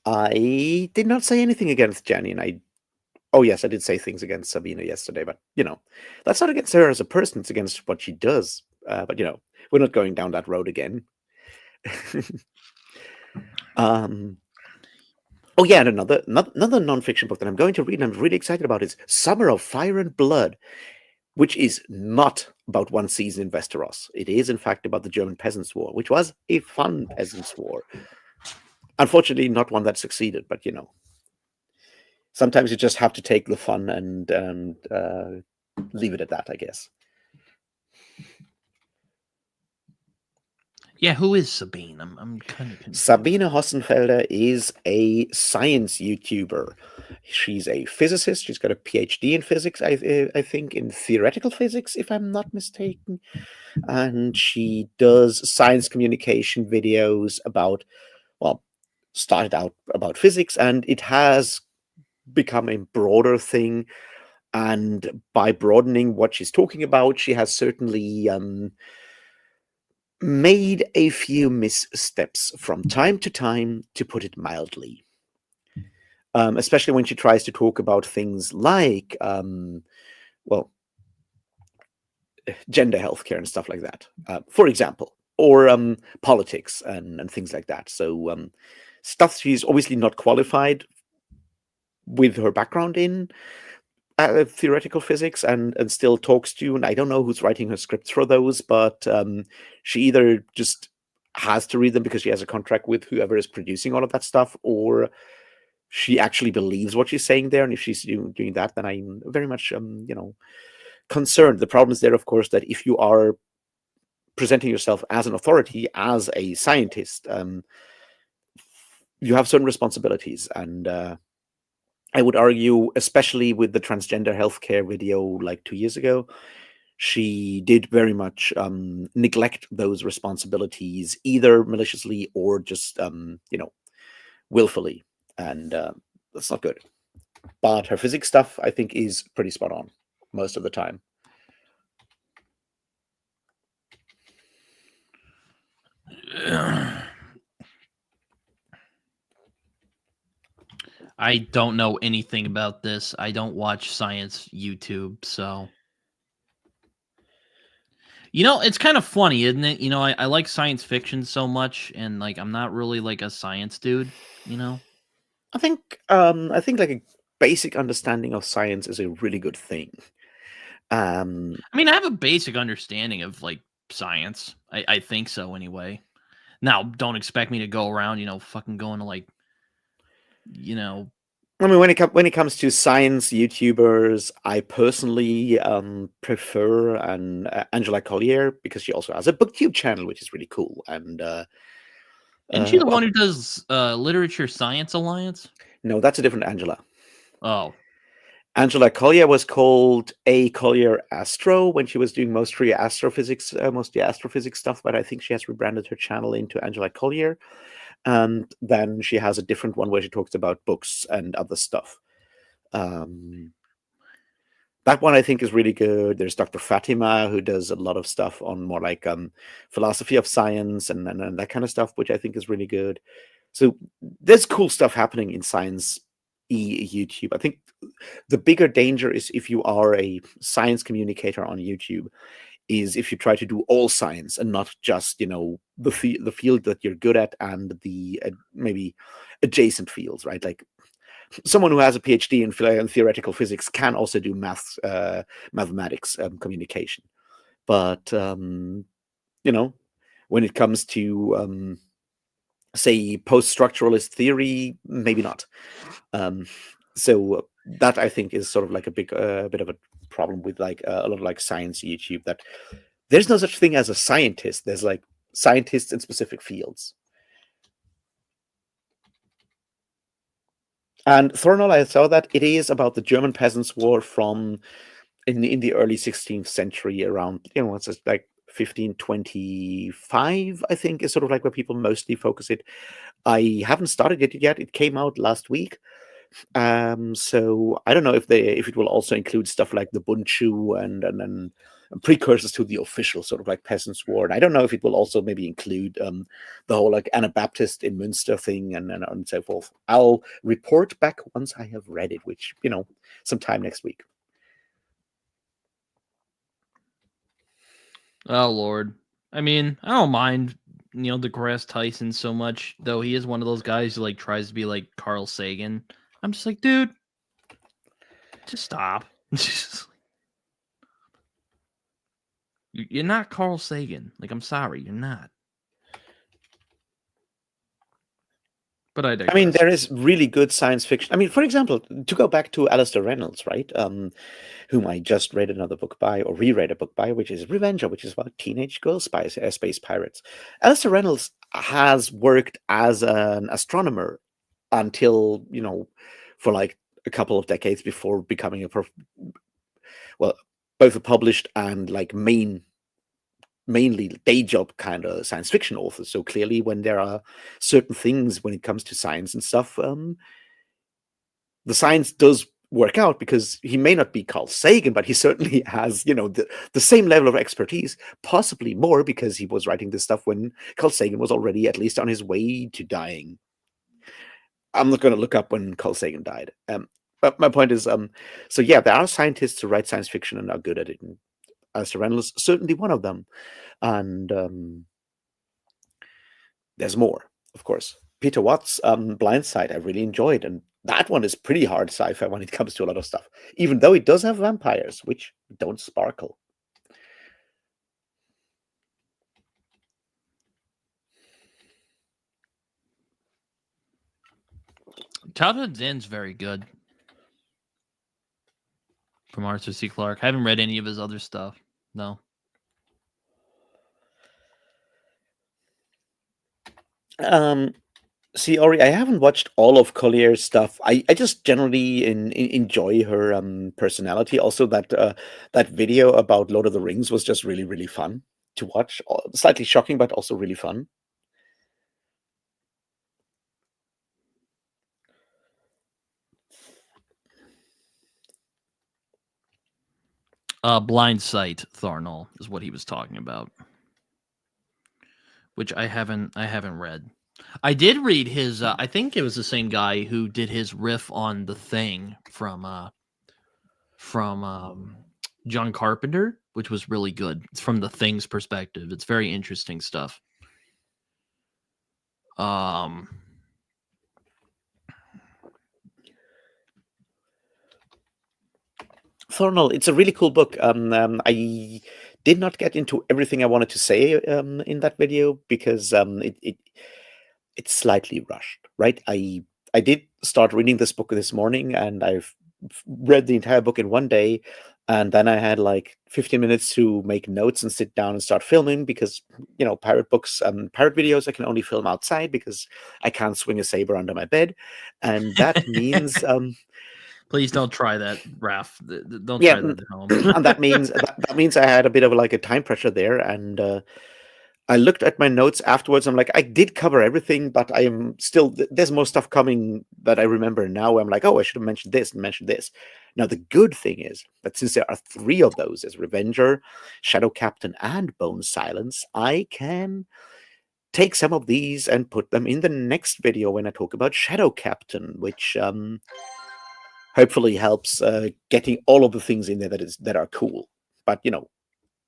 I did not say anything against Jenny, and oh yes, I did say things against Sabina yesterday, but that's not against her as a person; it's against what she does. But we're not going down that road again. Oh yeah, and another nonfiction book that I'm going to read and I'm really excited about is Summer of Fire and Blood, which is not about one season in Westeros. It is, in fact, about the German Peasants' War, which was a fun Peasants' War. Unfortunately, not one that succeeded, but sometimes you just have to take the fun and leave it at that, I guess. Yeah, who is Sabine? I'm kind of confused. Sabine Hossenfelder is a science YouTuber. She's a physicist. She's got a PhD in physics, I think, in theoretical physics, if I'm not mistaken. And she does science communication videos about, well, started out about physics, and it has become a broader thing. And by broadening what she's talking about, she has certainly made a few missteps from time to time, to put it mildly. Especially when she tries to talk about things like, well, gender healthcare and stuff like that, for example, or politics and things like that. So stuff she's obviously not qualified with her background in theoretical physics, and still talks to. And I don't know who's writing her scripts for those, but she either just has to read them because she has a contract with whoever is producing all of that stuff, or she actually believes what she's saying there. And if she's doing that, then I'm very much concerned. The problem is there, of course, that if you are presenting yourself as an authority, as a scientist, you have certain responsibilities. And I would argue, especially with the transgender healthcare video like 2 years ago, she did very much neglect those responsibilities, either maliciously or just willfully. And that's not good. But her physics stuff, I think, is pretty spot on most of the time. I don't know anything about this. I don't watch science YouTube, so it's kind of funny, isn't it? I like science fiction so much, and like I'm not really like a science dude. I think like a basic understanding of science is a really good thing. I mean, I have a basic understanding of like science. I think so anyway. Now, don't expect me to go around, fucking going to like, I mean, when it comes to science YouTubers, I personally prefer Angela Collier, because she also has a booktube channel, which is really cool. And isn't she the well, one who does Literature Science Alliance? no, that's a different Angela. Oh, Angela Collier was called A. Collier Astro when she was doing mostly astrophysics stuff, but I think she has rebranded her channel into Angela Collier. And then she has a different one where she talks about books and other stuff. That one I think is really good. There's Dr. Fatima, who does a lot of stuff on more like philosophy of science and that kind of stuff, which I think is really good. So there's cool stuff happening in science YouTube. I think the bigger danger is if you are a science communicator on YouTube, is if you try to do all science and not just the field that you're good at and the maybe adjacent fields, right? Like someone who has a PhD in theoretical physics can also do mathematics communication, but when it comes to say post-structuralist theory, maybe not. So that I think is sort of like a big bit of a problem with like a lot of like science YouTube, that there's no such thing as a scientist. There's like scientists in specific fields. And Thornall, I saw that it is about the German Peasants' War from in the early 16th century, around it's like 1525, I think, is sort of like where people mostly focus it. I haven't started it yet. It came out last week. So I don't know if it will also include stuff like the Bundschuh and precursors to the official sort of like Peasants' War. And I don't know if it will also maybe include the whole like Anabaptist in Münster thing and so forth. I'll report back once I have read it, which sometime next week. Oh Lord. I mean, I don't mind DeGrasse Tyson so much, though he is one of those guys who like tries to be like Carl Sagan. I'm just like, dude, just stop. You're not Carl Sagan. Like, I'm sorry, you're not. But I digress. I mean, there is really good science fiction. I mean, for example, to go back to Alistair Reynolds, right? Whom I just read another book by, or reread a book by, which is Revenger, which is about teenage girl space pirates. Alistair Reynolds has worked as an astronomer until, for like a couple of decades before becoming both a published and like mainly day job kind of science fiction author. So clearly when there are certain things when it comes to science and stuff, the science does work out because he may not be Carl Sagan, but he certainly has, the same level of expertise, possibly more because he was writing this stuff when Carl Sagan was already at least on his way to dying. I'm not going to look up when Carl Sagan died. But my point is, so yeah, there are scientists who write science fiction and are good at it. And Alistair Reynolds certainly one of them. And there's more, of course. Peter Watts' Blindside, I really enjoyed, and that one is pretty hard sci-fi when it comes to a lot of stuff, even though it does have vampires, which don't sparkle. Childhood's End's very good. From Arthur C. Clarke. I haven't read any of his other stuff. No. See, Ori, I haven't watched all of Collier's stuff. I just generally enjoy her personality. Also, that video about Lord of the Rings was just really, really fun to watch. Slightly shocking, but also really fun. Blind Sight, Thornall, is what he was talking about. Which I haven't read. I did read his I think it was the same guy who did his riff on The Thing from John Carpenter, which was really good. It's from The Thing's perspective. It's very interesting stuff. Thornall, it's a really cool book. I did not get into everything I wanted to say in that video because it's slightly rushed, right? I did start reading this book this morning, and I've read the entire book in one day, and then I had like 15 minutes to make notes and sit down and start filming because pirate books, pirate videos I can only film outside because I can't swing a saber under my bed, and that means Please don't try that, Raph. Don't try that at home. And that means I had a bit of like a time pressure there, and I looked at my notes afterwards. I'm like, I did cover everything, but I am still there's more stuff coming that I remember now. I'm like, oh, I should have mentioned this and mentioned this. Now the good thing is that since there are 3 of those, as Revenger, Shadow Captain, and Bone Silence, I can take some of these and put them in the next video when I talk about Shadow Captain, which hopefully helps getting all of the things in there that are cool. But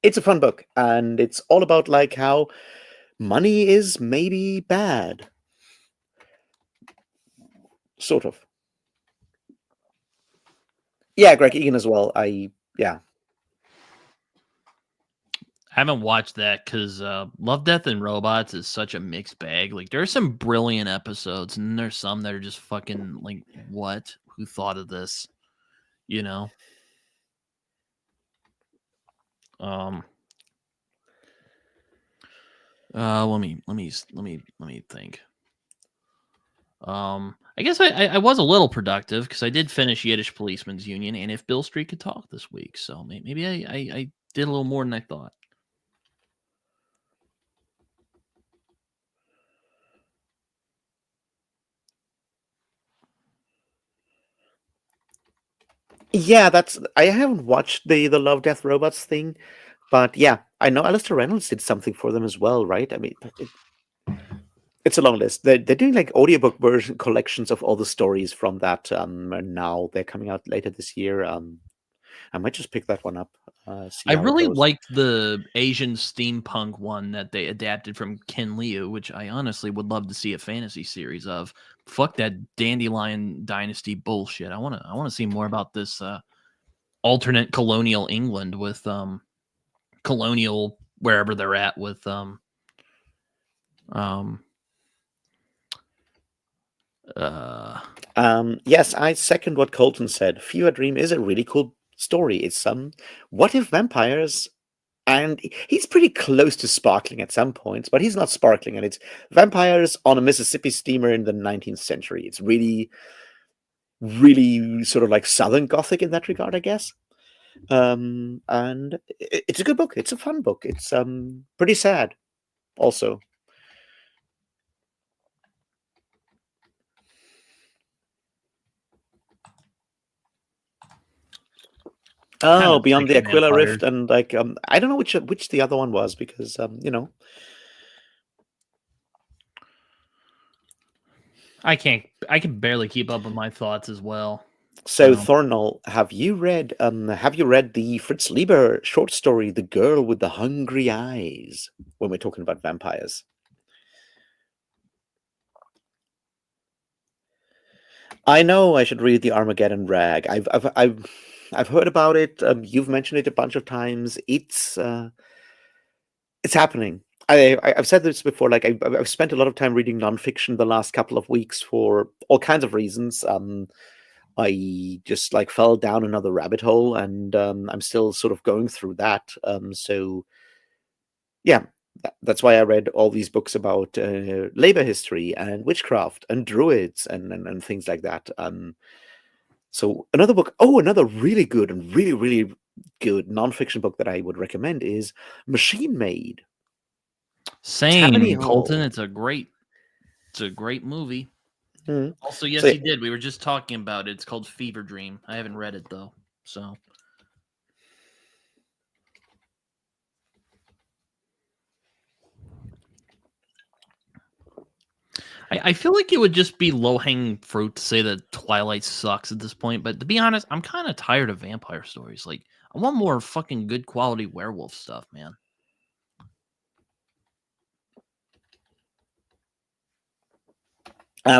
it's a fun book, and it's all about like how money is maybe bad, sort of. Yeah, Greg Egan as well. I haven't watched that because Love, Death, and Robots is such a mixed bag. Like, there are some brilliant episodes, and there's some that are just fucking like, what? Who thought of this? Let me think. I guess I was a little productive because I did finish Yiddish Policeman's Union and If Bill Street Could Talk this week, so maybe I did a little more than I thought. Yeah, I haven't watched the Love, Death, Robots thing, but yeah, I know Alistair Reynolds did something for them as well, right? I mean, it's a long list. They're doing like audiobook version collections of all the stories from that, and now they're coming out later this year. I might just pick that one up. See I how it really goes. liked the Asian steampunk one that they adapted from Ken Liu, which I honestly would love to see a fantasy series of. Fuck that Dandelion Dynasty bullshit. I want to see more about this alternate colonial England with colonial wherever they're at with yes, I second what Colton said. Fever Dream is a really cool story. It's what if vampires, and he's pretty close to sparkling at some points, but he's not sparkling, and it's vampires on a Mississippi steamer in the 19th century. It's really, really sort of like Southern Gothic in that regard, I guess. And it's a good book. It's a fun book. It's pretty sad, also. Kind Oh, of Beyond sick the of Aquila vampires. Rift, and like I don't know which the other one was because you know. I can barely keep up with my thoughts as well. So So Thornall, have you read the Fritz Lieber short story The Girl with the Hungry Eyes when we're talking about vampires? I know I should read the Armageddon Rag. I've heard about it. You've mentioned it a bunch of times. It's happening. I've said this before. Like I've spent a lot of time reading nonfiction the last couple of weeks for all kinds of reasons. I just like fell down another rabbit hole, and I'm still sort of going through that. So yeah, that's why I read all these books about labor history and witchcraft and druids and things like that. So another book, another really good and really good nonfiction book that I would recommend is Machine Made. Tammany same, Colton. Hall. It's a great movie. Mhm. Also, So yes, you did. We were just talking about it. It's called Fever Dream. I haven't read it though. So I feel like it would just be low hanging fruit to say that Twilight sucks at this point. But to be honest, I'm kind of tired of vampire stories. Like, I want more fucking good quality werewolf stuff, man.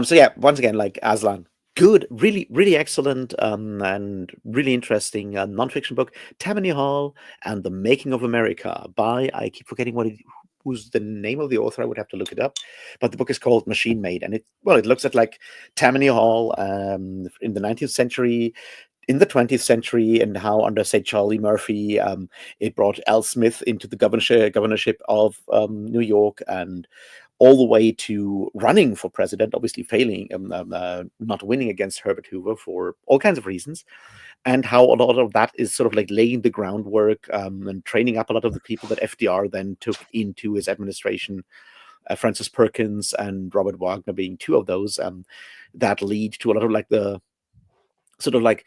so yeah, once again, like Aslan, good, really excellent, and really interesting nonfiction book, Tammany Hall and the Making of America by I keep forgetting who's the name of the author. I would have to look it up, but the book is called Machine Made, and it looks at like Tammany Hall in the 19th century, in the 20th century, and how under, say, Charlie Murphy, it brought Al Smith into the governorship of New York, and all the way to running for president, obviously failing, not winning against Herbert Hoover for all kinds of reasons, and how a lot of that is sort of like laying the groundwork and training up a lot of the people that FDR then took into his administration. Francis Perkins and Robert Wagner being two of those that lead to a lot of like the sort of like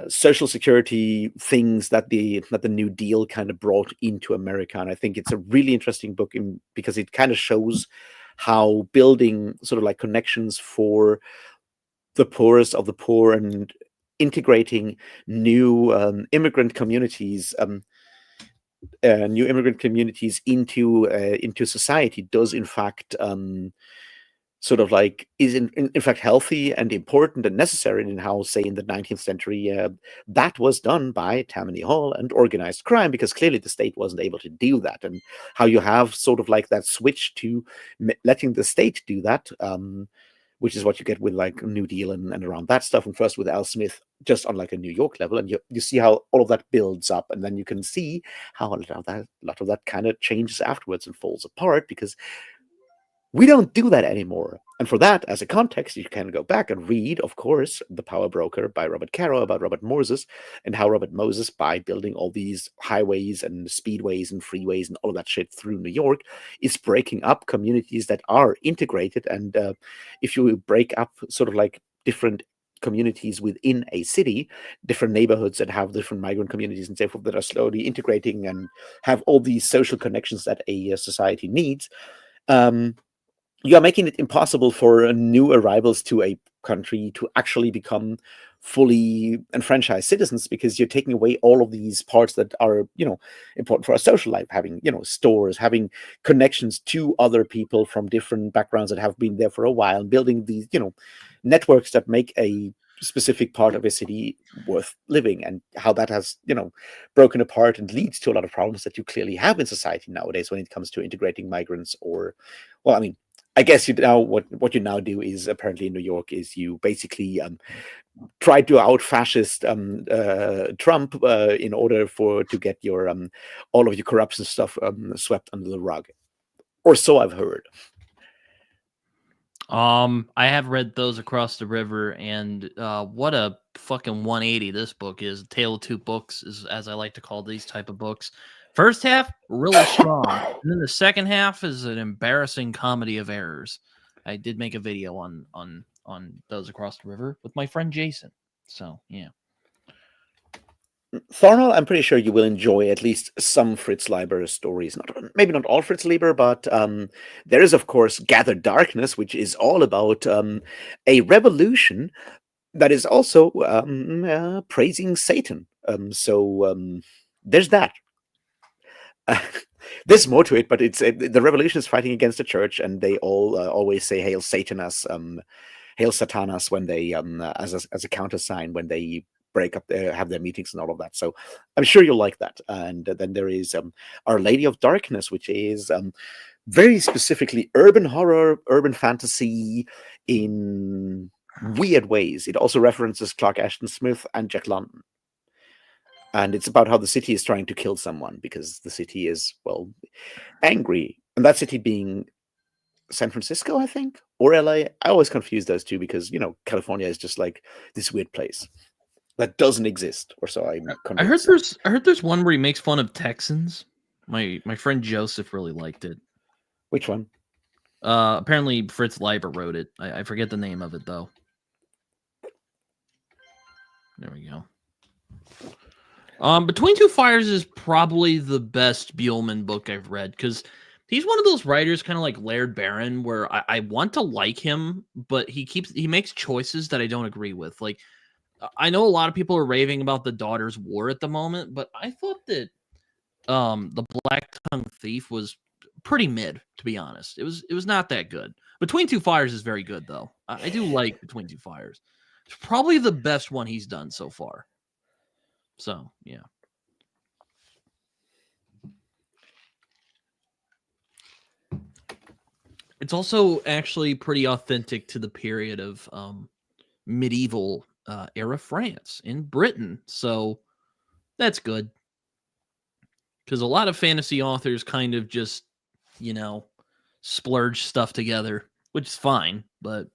social security things that the New Deal kind of brought into America. And I think it's a really interesting book because it kind of shows how building sort of like connections for the poorest of the poor and integrating new immigrant communities. New immigrant communities into society does in fact sort of like is in fact healthy and important and necessary, in how, say, in the 19th century that was done by Tammany Hall and organized crime, because clearly the state wasn't able to do that, and how you have sort of like that switch to letting the state do that, which is what you get with like New Deal and around that stuff, and first with Al Smith just on like a New York level, and you see how all of that builds up, and then you can see how a lot of that kind of changes afterwards and falls apart, because we don't do that anymore. And for that, as a context, you can go back and read, of course, The Power Broker by Robert Caro about Robert Moses, and how Robert Moses, by building all these highways and speedways and freeways and all of that shit through New York, is breaking up communities that are integrated. And if you break up sort of like different communities within a city, different neighborhoods that have different migrant communities and so forth that are slowly integrating and have all these social connections that a society needs, you are making it impossible for new arrivals to a country to actually become fully enfranchised citizens, because you're taking away all of these parts that are, important for our social life, having, stores, having connections to other people from different backgrounds that have been there for a while, building these, networks that make a specific part of a city worth living, and how that has, broken apart and leads to a lot of problems that you clearly have in society nowadays when it comes to integrating migrants. Or, well, I mean, I guess what you now do is, apparently in New York, is you basically try to out fascist Trump in order to get your all of your corruption stuff swept under the rug, or so I've heard. I have read Those Across the River, and what a fucking 180 this book is. Tale of Two Books, is as I like to call these type of books. First half really strong, and then the second half is an embarrassing comedy of errors. I did make a video on Those Across the River with my friend Jason. So yeah. Thornall, I'm pretty sure you will enjoy at least some Fritz Leiber stories. Maybe not all Fritz Leiber, but there is, of course, Gathered Darkness, which is all about a revolution that is also praising Satan. There's that. There's more to it, but it's the revolution is fighting against the church, and they all always say "Hail Satanas," "Hail Satanas" when they as a countersign when they break up, have their meetings and all of that. So I'm sure you'll like that. And then there is Our Lady of Darkness, which is very specifically urban horror, urban fantasy in weird ways. It also references Clark Ashton Smith and Jack London. And it's about how the city is trying to kill someone because the city is, well, angry. And that city being San Francisco, I think, or LA. I always confuse those two because, California is just like this weird place that doesn't exist, or so I'm convinced. I heard there's one where he makes fun of Texans. My friend Joseph really liked it. Which one? Apparently Fritz Leiber wrote it. I forget the name of it though. There we go. Between Two Fires is probably the best Buellman book I've read because he's one of those writers, kind of like Laird Barron, where I want to like him, but he makes choices that I don't agree with. Like, I know a lot of people are raving about The Daughter's War at the moment, but I thought that The Black Tongue Thief was pretty mid, to be honest. It was not that good. Between Two Fires is very good though. I do like Between Two Fires. It's probably the best one he's done so far. So, yeah. It's also actually pretty authentic to the period of medieval era France in Britain. So that's good. Because a lot of fantasy authors kind of just, splurge stuff together, which is fine, but,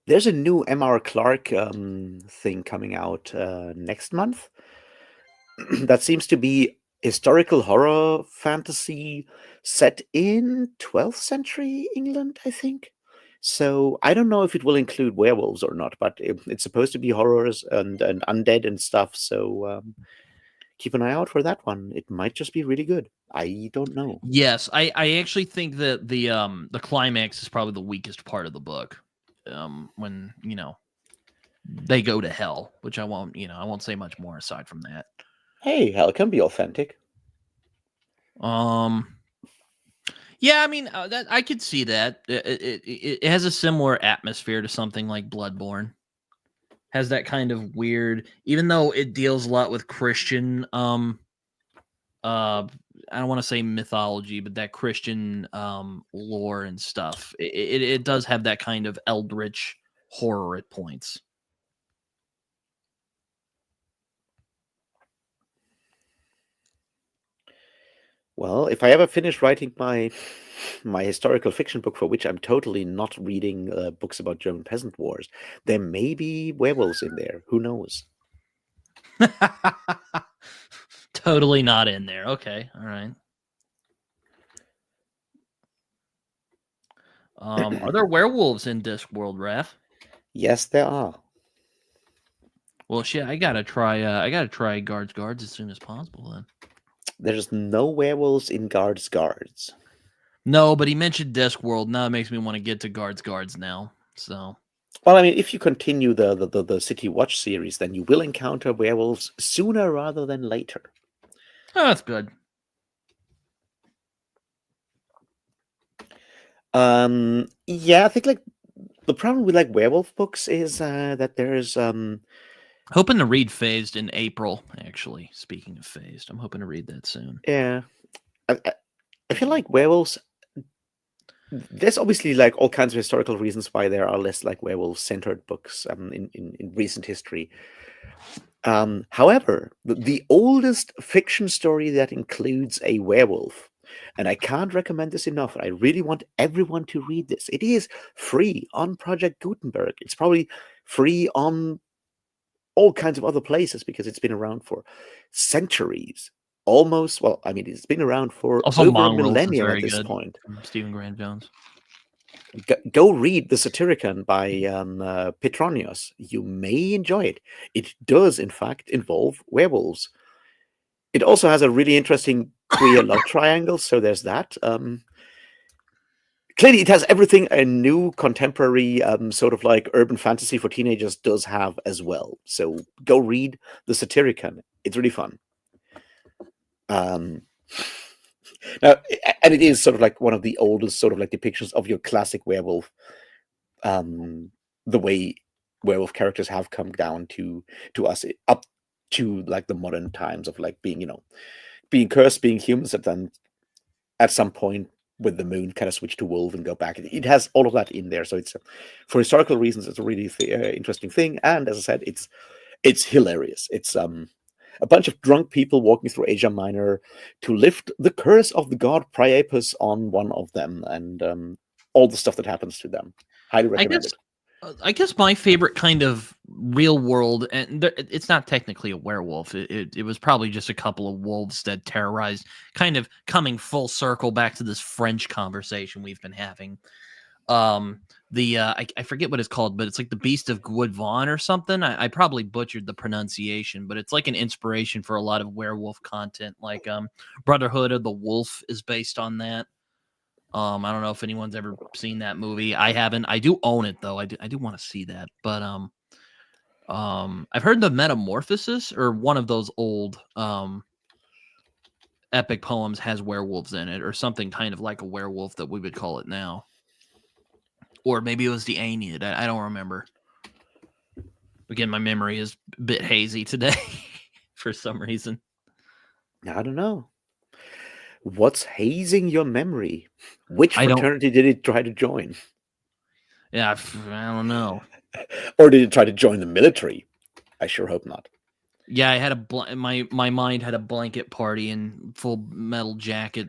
There's a new M.R. Clark thing coming out next month that seems to be historical horror fantasy set in 12th century England, I think. So I don't know if it will include werewolves or not, but it's supposed to be horrors and undead and stuff. So keep an eye out for that one. It might just be really good. I don't know. Yes, I actually think that the climax is probably the weakest part of the book. When they go to hell, which I won't say much more aside from that. Hey, hell can be authentic. Yeah, I mean that I could see that. It has a similar atmosphere to something like Bloodborne. Has that kind of weird, even though it deals a lot with Christian I don't want to say mythology, but that Christian lore and stuff. It does have that kind of eldritch horror at points. Well, if I ever finish writing my historical fiction book, for which I'm totally not reading books about German peasant wars, there may be werewolves in there. Who knows? Totally not in there. Okay, all right. Are there werewolves in Discworld, Raph? Yes, there are. Well, shit, I gotta try Guards as soon as possible then. There's no werewolves in Guards. No, but he mentioned Discworld. Now it makes me want to get to Guards now. So, well, I mean, if you continue the City Watch series, then you will encounter werewolves sooner rather than later. Oh, that's good. Yeah, I think like the problem with like werewolf books is that there's hoping to read Phased in April. Actually, speaking of Phased, I'm hoping to read that soon. Yeah, I feel like werewolves. There's obviously like all kinds of historical reasons why there are less like werewolf-centered books in recent history. However, the oldest fiction story that includes a werewolf, and I can't recommend this enough, I really want everyone to read this. It is free on Project Gutenberg. It's probably free on all kinds of other places because it's been around for centuries. Well, I mean, it's been around for Also, over a Mongrels is millennium very at this good. point. Stephen Graham Jones. Go read the Satyricon by Petronius. You may enjoy it. It does, in fact, involve werewolves. It also has a really interesting queer love triangle, so there's that. Clearly, it has everything a new contemporary sort of like urban fantasy for teenagers does have as well. So go read the Satyricon. It's really fun. Now, and it is sort of like one of the oldest sort of like depictions of your classic werewolf. The way werewolf characters have come down to us up to like the modern times of like being, being cursed, being humans, and then at some point with the moon kind of switch to wolf and go back. It has all of that in there. So it's for historical reasons, it's a really interesting thing. And as I said, it's hilarious. It's a bunch of drunk people walking through Asia Minor to lift the curse of the god Priapus on one of them, and all the stuff that happens to them. Highly recommend it. I guess my favorite kind of real world, and it's not technically a werewolf. It was probably just a couple of wolves that terrorized, kind of coming full circle back to this French conversation we've been having. I forget what it's called, but it's like the Beast of Gudvon or something. I probably butchered the pronunciation, but it's like an inspiration for a lot of werewolf content. Like Brotherhood of the Wolf is based on that. I don't know if anyone's ever seen that movie. I haven't. I do own it though. I do want to see that. But I've heard the Metamorphosis, or one of those old epic poems, has werewolves in it, or something kind of like a werewolf that we would call it now. Or maybe it was the Aeneid. I don't remember. Again, my memory is a bit hazy today for some reason. I don't know. What's hazing your memory? Which fraternity did it try to join? Yeah, I don't know. Or did it try to join the military? I sure hope not. Yeah, I had my mind had a blanket party in Full Metal Jacket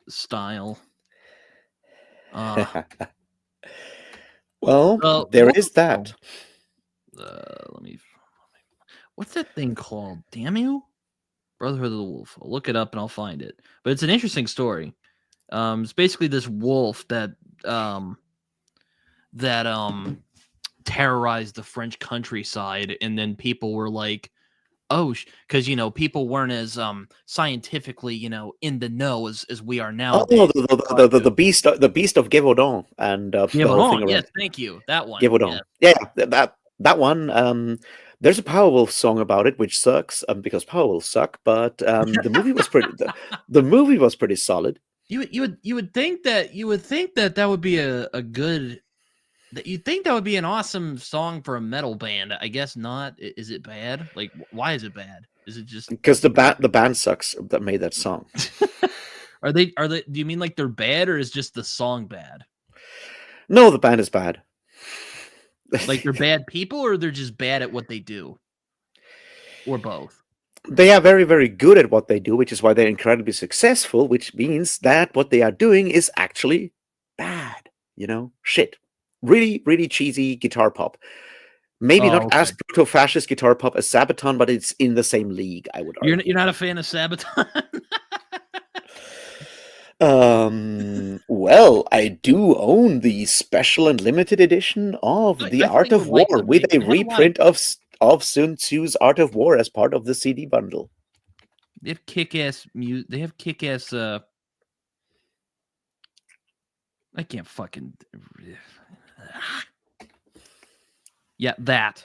style. Well, there is that. What's that thing called? Damn you, Brotherhood of the Wolf. I'll look it up and I'll find it. But it's an interesting story. It's basically this wolf that terrorized the French countryside, and then people were like, oh, because people weren't as scientifically in the know as we are now. Oh, the beast of Gévaudan and the whole thing around. Yes, thank you. That one. Gévaudan. Yeah, that one. There's a Powerwolf song about it, which sucks because Powerwolves suck. But the movie was pretty. The movie was pretty solid. You would think that would be a good. That you'd think that would be an awesome song for a metal band. I guess not. Is it bad? Like, why is it bad? Is it just because the band sucks that made that song? Are they? Do you mean like they're bad, or is just the song bad? No, the band is bad. Like they're bad people, or they're just bad at what they do, or both. They are very, very good at what they do, which is why they're incredibly successful. Which means that what they are doing is actually bad. Shit. Really, really cheesy guitar pop. Maybe not as proto-fascist guitar pop as Sabaton, but it's in the same league, I would argue. You're not a fan of Sabaton? Well, I do own the special and limited edition of The Art of War with a reprint of Sun Tzu's Art of War as part of the CD bundle. They have kick-ass music. They have kick-ass. I can't fucking. Yeah, that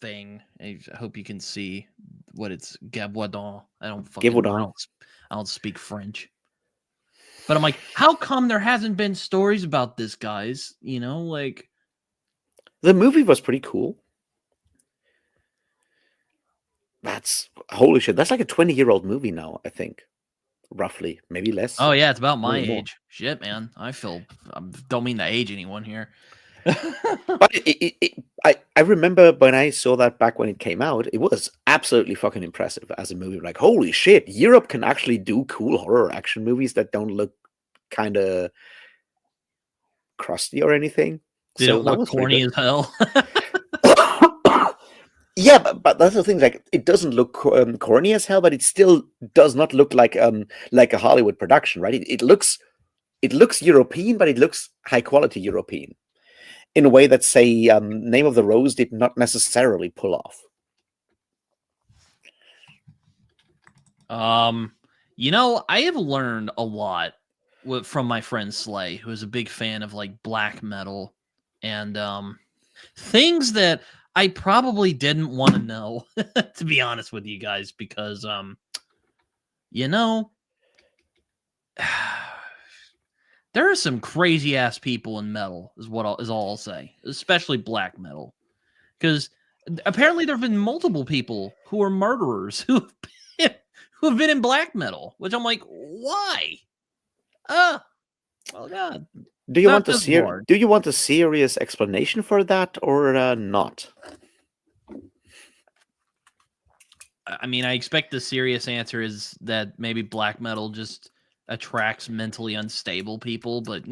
thing. I hope you can see what it's Gévaudan. I don't speak French. But I'm like, how come there hasn't been stories about this, guys? Like the movie was pretty cool. That's holy shit. That's like a 20-year-old movie now, I think. Roughly, maybe less. Oh yeah, it's about my age. Shit, man. I don't mean to age anyone here. But I remember when I saw that back when it came out, it was absolutely fucking impressive as a movie. Like, holy shit, Europe can actually do cool horror action movies that don't look kind of crusty or anything. They don't look corny as hell. Yeah, but that's the thing. Like, it doesn't look corny as hell, but it still does not look like a Hollywood production, right? It looks it looks European, but it looks high quality European in a way that, say, Name of the Rose did not necessarily pull off. I have learned a lot from my friend Slay, who is a big fan of like black metal and things that I probably didn't want to know, to be honest with you guys, because you know, there are some crazy ass people in metal, is all I'll say, especially black metal, because apparently there have been multiple people who are murderers who have been in black metal, which I'm like, why? Well, God, Do you not want this hard. do you want a serious explanation for that, or not? I mean, I expect the serious answer is that maybe black metal just attracts mentally unstable people, but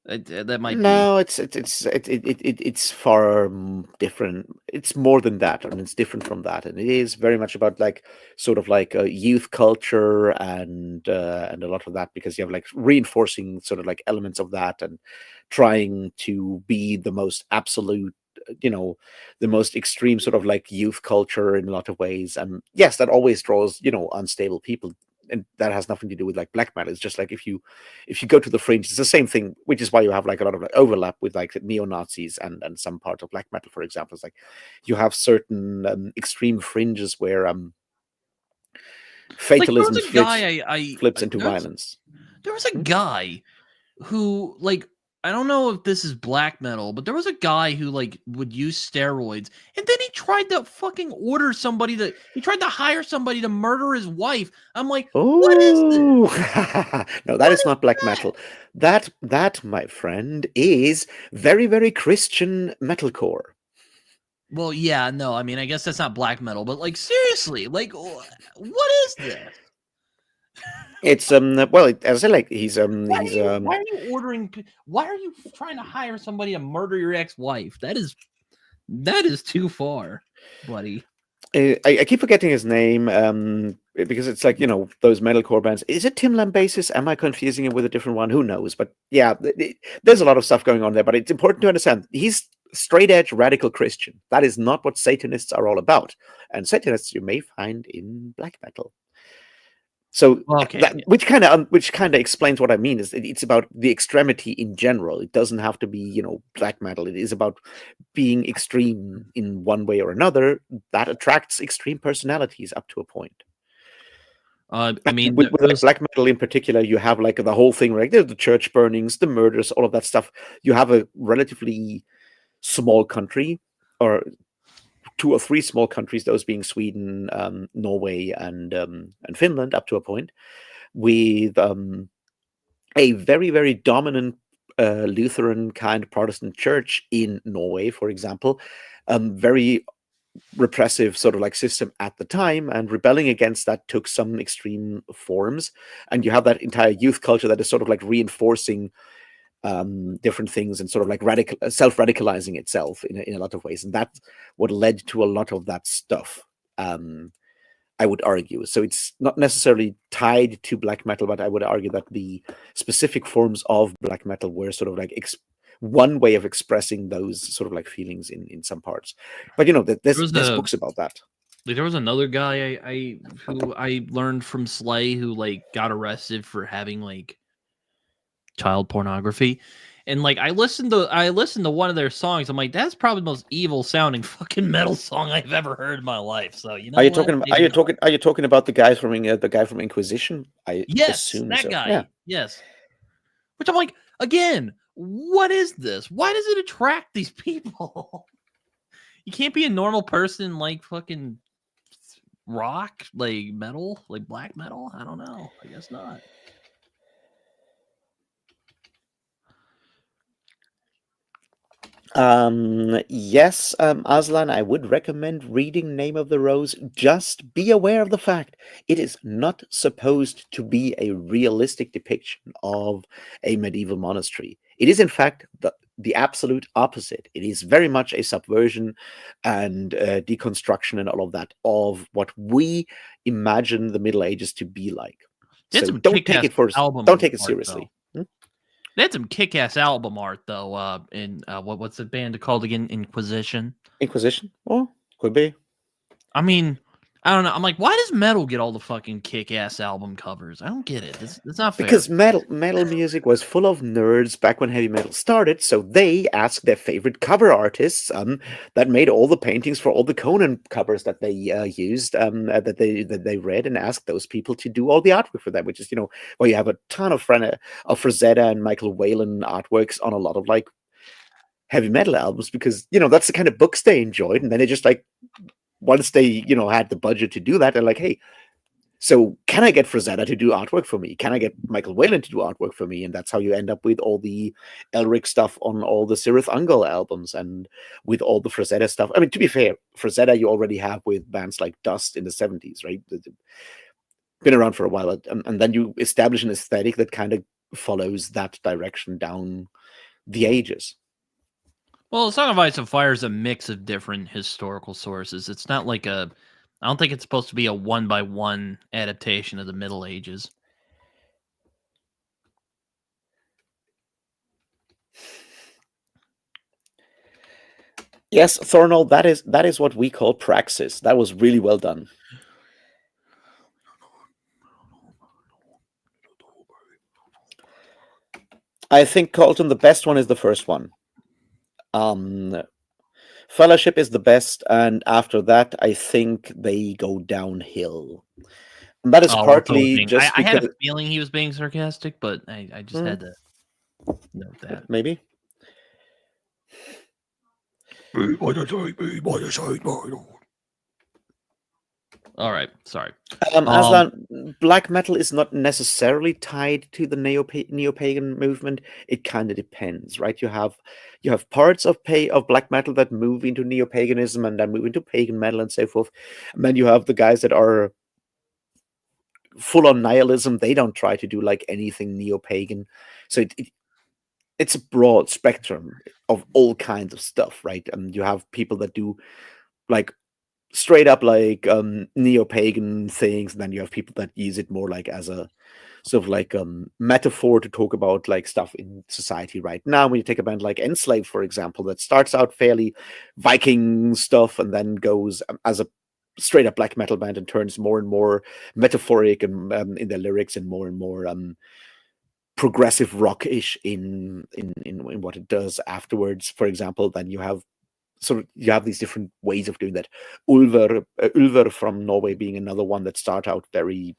that might be. No, it's far different. It's more than that, and it's different from that, and it is very much about like sort of like youth culture and a lot of that, because you have like reinforcing sort of like elements of that and trying to be the most absolute, the most extreme sort of like youth culture in a lot of ways. And yes, that always draws unstable people, and that has nothing to do with like black metal. It's just like if you go to the fringe, it's the same thing, which is why you have like a lot of like overlap with like neo-Nazis and some part of black metal, for example. It's like you have certain extreme fringes where Like there fatalism was a guy flips into violence. there was a guy who, like, I don't know if this is black metal, but there was a guy who like would use steroids, and then he tried to fucking he tried to hire somebody to murder his wife. I'm like, what is this? Oh, no, that What is is not black that? metal. That, my friend, is very, very Christian metalcore. Well, yeah, no, I mean, I guess that's not black metal, but like seriously, like what is this? It's well, as I say, like he's Why are you ordering? Why are you trying to hire somebody to murder your ex-wife? That is too far, buddy. I keep forgetting his name because it's like those metalcore bands. Is it Tim Lambesis? Am I confusing him with a different one? Who knows? But yeah, there's a lot of stuff going on there. But it's important to understand he's straight edge radical Christian. That is not what Satanists are all about. And Satanists you may find in black metal. So Okay, which kind of explains what I mean. Is it's about the extremity in general. It doesn't have to be black metal. It is about being extreme in one way or another. That attracts extreme personalities up to a point. I mean, With like black metal in particular, you have like the whole thing, like the church burnings, the murders, all of that stuff. You have a relatively small country, or two or three small countries, those being Sweden, Norway, and Finland, up to a point, with a very, very dominant Lutheran kind of Protestant church in Norway, for example, very repressive sort of like system at the time, and rebelling against that took some extreme forms. And you have that entire youth culture that is sort of like reinforcing different things and sort of like self-radicalizing itself in a lot of ways, and that's what led to a lot of that stuff, I would argue. So it's not necessarily tied to black metal, but I would argue that the specific forms of black metal were sort of like one way of expressing those sort of like feelings in some parts. But there's books about that. Like, there was another guy who I learned from Slay who like got arrested for having like child pornography, and like I listened to one of their songs. I'm like, that's probably the most evil sounding fucking metal song I've ever heard in my life. So Are you talking about the guy from Inquisition? I Yes, assume that so. guy. Yeah. Yes. Which I'm like, again, what is this? Why does it attract these people? You can't be a normal person like fucking rock, like metal, like black metal. I don't know. I guess not. Yes, Aslan, I would recommend reading Name of the Rose. Just be aware of the fact it is not supposed to be a realistic depiction of a medieval monastery. It is, in fact, the absolute opposite. It is very much a subversion and deconstruction and all of that of what we imagine the Middle Ages to be like. They had So some kick-ass album don't take it art though. seriously. They had some kick-ass album art though. In what's the band called again? Inquisition. Inquisition? Oh, could be. I mean, I don't know. I'm like, why does metal get all the fucking kick-ass album covers? I don't get it. It's not fair. Because metal music was full of nerds back when heavy metal started, so they asked their favorite cover artists that made all the paintings for all the Conan covers that they used that they read, and asked those people to do all the artwork for them. Which is, well, you have a ton of Frazetta and Michael Whalen artworks on a lot of like heavy metal albums, because that's the kind of books they enjoyed, and then they just like, once they had the budget to do that, they're like, hey, so can I get Frazetta to do artwork for me? Can I get Michael Whalen to do artwork for me? And that's how you end up with all the Elric stuff on all the Sirith Ungol albums, and with all the Frazetta stuff. I mean, to be fair, Frazetta you already have with bands like Dust in the 70s, right? Been around for a while. And then you establish an aesthetic that kind of follows that direction down the ages. Well, Song of Ice and Fire is a mix of different historical sources. It's not like I don't think it's supposed to be a one-by-one adaptation of the Middle Ages. Yes, Thornall, that is what we call praxis. That was really well done. I think, Colton, the best one is the first one. Fellowship is the best, and after that, I think they go downhill. And that is partly just I had because a feeling he was being sarcastic, but I just had to note that. maybe. All right, sorry. Aslan, black metal is not necessarily tied to the neo-pagan movement. It kind of depends, right? You have parts of black metal that move into neo-paganism and then move into pagan metal and so forth. And then you have the guys that are full on nihilism. They don't try to do like anything neo-pagan. So it's a broad spectrum of all kinds of stuff, right? And you have people that do like straight up like neo-pagan things, and then you have people that use it more like as a sort of like metaphor to talk about like stuff in society right now. When you take a band like Enslave, for example, that starts out fairly Viking stuff and then goes as a straight up black metal band and turns more and more metaphoric and in their lyrics, and more progressive rock-ish in what it does afterwards. For example, then you have these different ways of doing that. Ulver from Norway being another one that start out very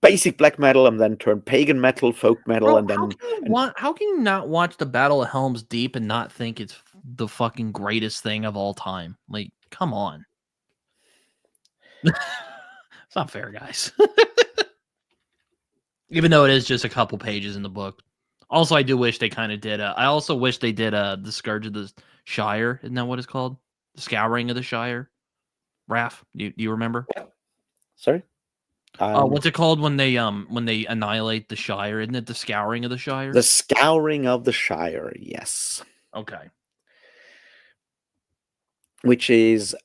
basic black metal and then turn pagan metal, folk metal. Bro, And then how can you not watch the Battle of Helm's Deep and not think it's the fucking greatest thing of all time? Like, come on. It's not fair, guys. Even though it is just a couple pages in the book. Also, I do wish they kind of did. I also wish they did the Scourge of the Shire. Isn't that what it's called? The Scouring of the Shire. Raph, do you remember? Sorry. What's it called when they annihilate the Shire? Isn't it the Scouring of the Shire? The Scouring of the Shire, yes. Okay. Which is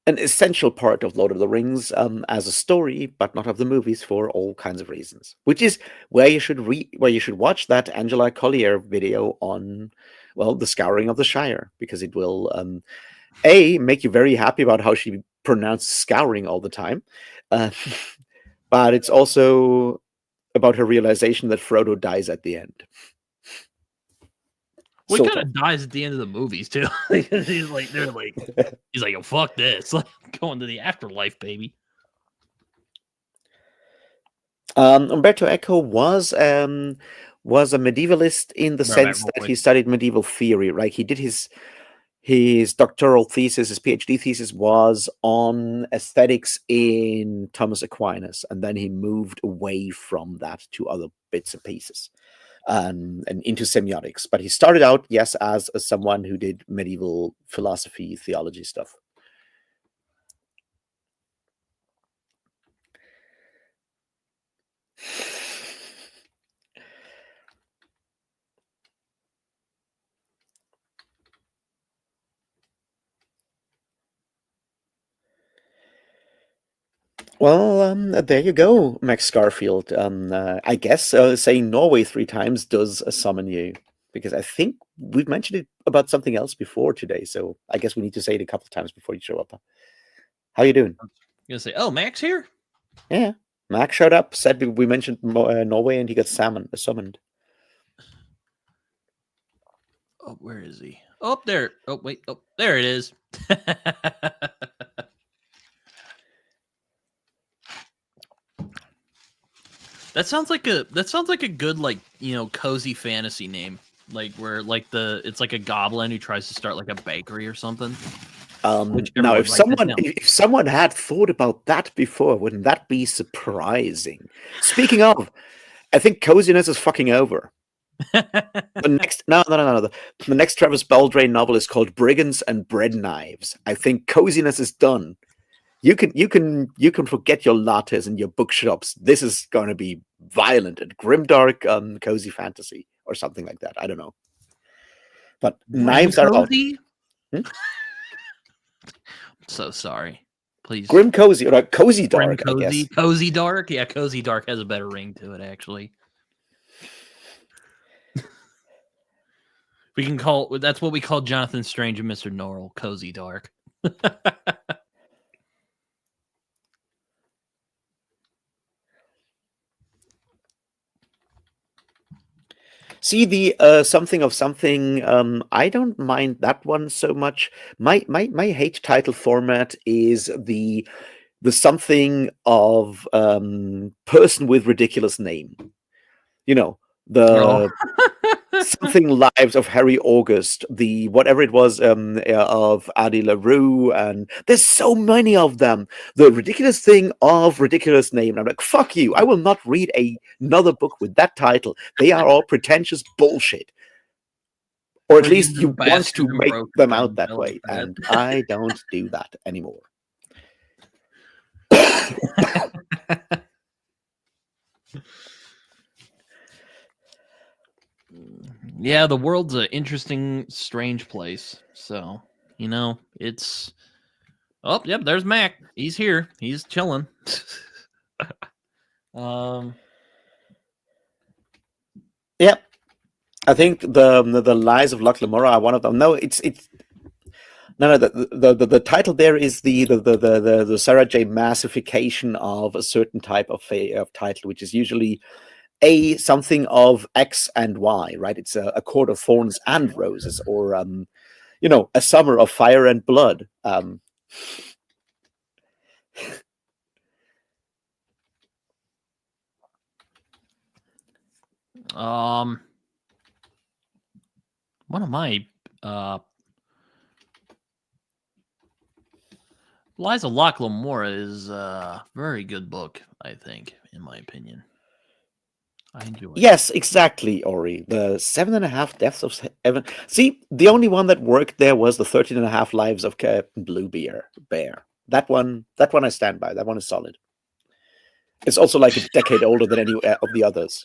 an essential part of Lord of the Rings as a story, but not of the movies for all kinds of reasons. Which is where you should watch that Angela Collier video on, well, the Scouring of the Shire, because it will make you very happy about how she pronounced scouring all the time, but it's also about her realization that Frodo dies at the end. Well, he kind of dies at the end of the movies too. He's like, yo, fuck this, like going to the afterlife, baby. Umberto Eco was a medievalist in the sense that he studied medieval theory, right? He did his doctoral thesis, his PhD thesis was on aesthetics in Thomas Aquinas, and then he moved away from that to other bits and pieces. And into semiotics. But he started out, yes, as someone who did medieval philosophy, theology stuff. Well, there you go, Max Garfield. I guess saying Norway 3 times does summon you, because I think we've mentioned it about something else before today. So I guess we need to say it a couple of times before you show up. How you doing? You're gonna say, "Oh, Max here." Yeah, Max showed up. Said we mentioned Norway, and he got summoned. Oh, where is he? Oh, there. Oh, wait. Oh, there it is. That sounds like a good, like, cozy fantasy name. Like where like it's like a goblin who tries to start like a bakery or something. Which Now, everyone if write that someone down. if someone had thought about that before, wouldn't that be surprising? Speaking of, I think coziness is fucking over. The next no. The next Travis Beldrain novel is called Brigands and Bread Knives. I think coziness is done. You can forget your lattes and your bookshops. This is going to be violent and grimdark, cozy fantasy or something like that. I don't know, but Grim knives are out. cozy. Hmm? So sorry. Please. Grim cozy or cozy Grim dark, I cozy. guess. Cozy dark. Yeah, cozy dark has a better ring to it, actually. We can call that's what we call Jonathan Strange and Mr. Norrell, cozy dark. See the something of something. I don't mind that one so much. My hate title format is the something of person with ridiculous name. You know, Oh. the something lives of Harry August, the whatever it was of Adi LaRue, and there's so many of them. The ridiculous thing of ridiculous name. And I'm like, fuck you! I will not read another book with that title. They are all pretentious bullshit, or at least Friggin' you want bastard to and make broken them out bones. I that like way, that. and I don't do that anymore. Yeah, the world's an interesting, strange place. So, it's. Oh, yep, there's Mac. He's here. He's chilling. um, Yep, I think the lies of Luck Lamora are one of them. No, it's no. The title there is the Sarah J. massification of a certain type of title, which is usually a something of X and Y, right? It's a court of thorns and roses, or a summer of fire and blood. um, one of my Lies of Locke Lamora is a very good book, I think, in my opinion. I enjoy it. Yes, exactly, Ori. The 7.5 Deaths of Evan. See, the only one that worked there was the 13.5 Lives of Captain Bear. That one I stand by. That one is solid. It's also like a decade older than any of the others.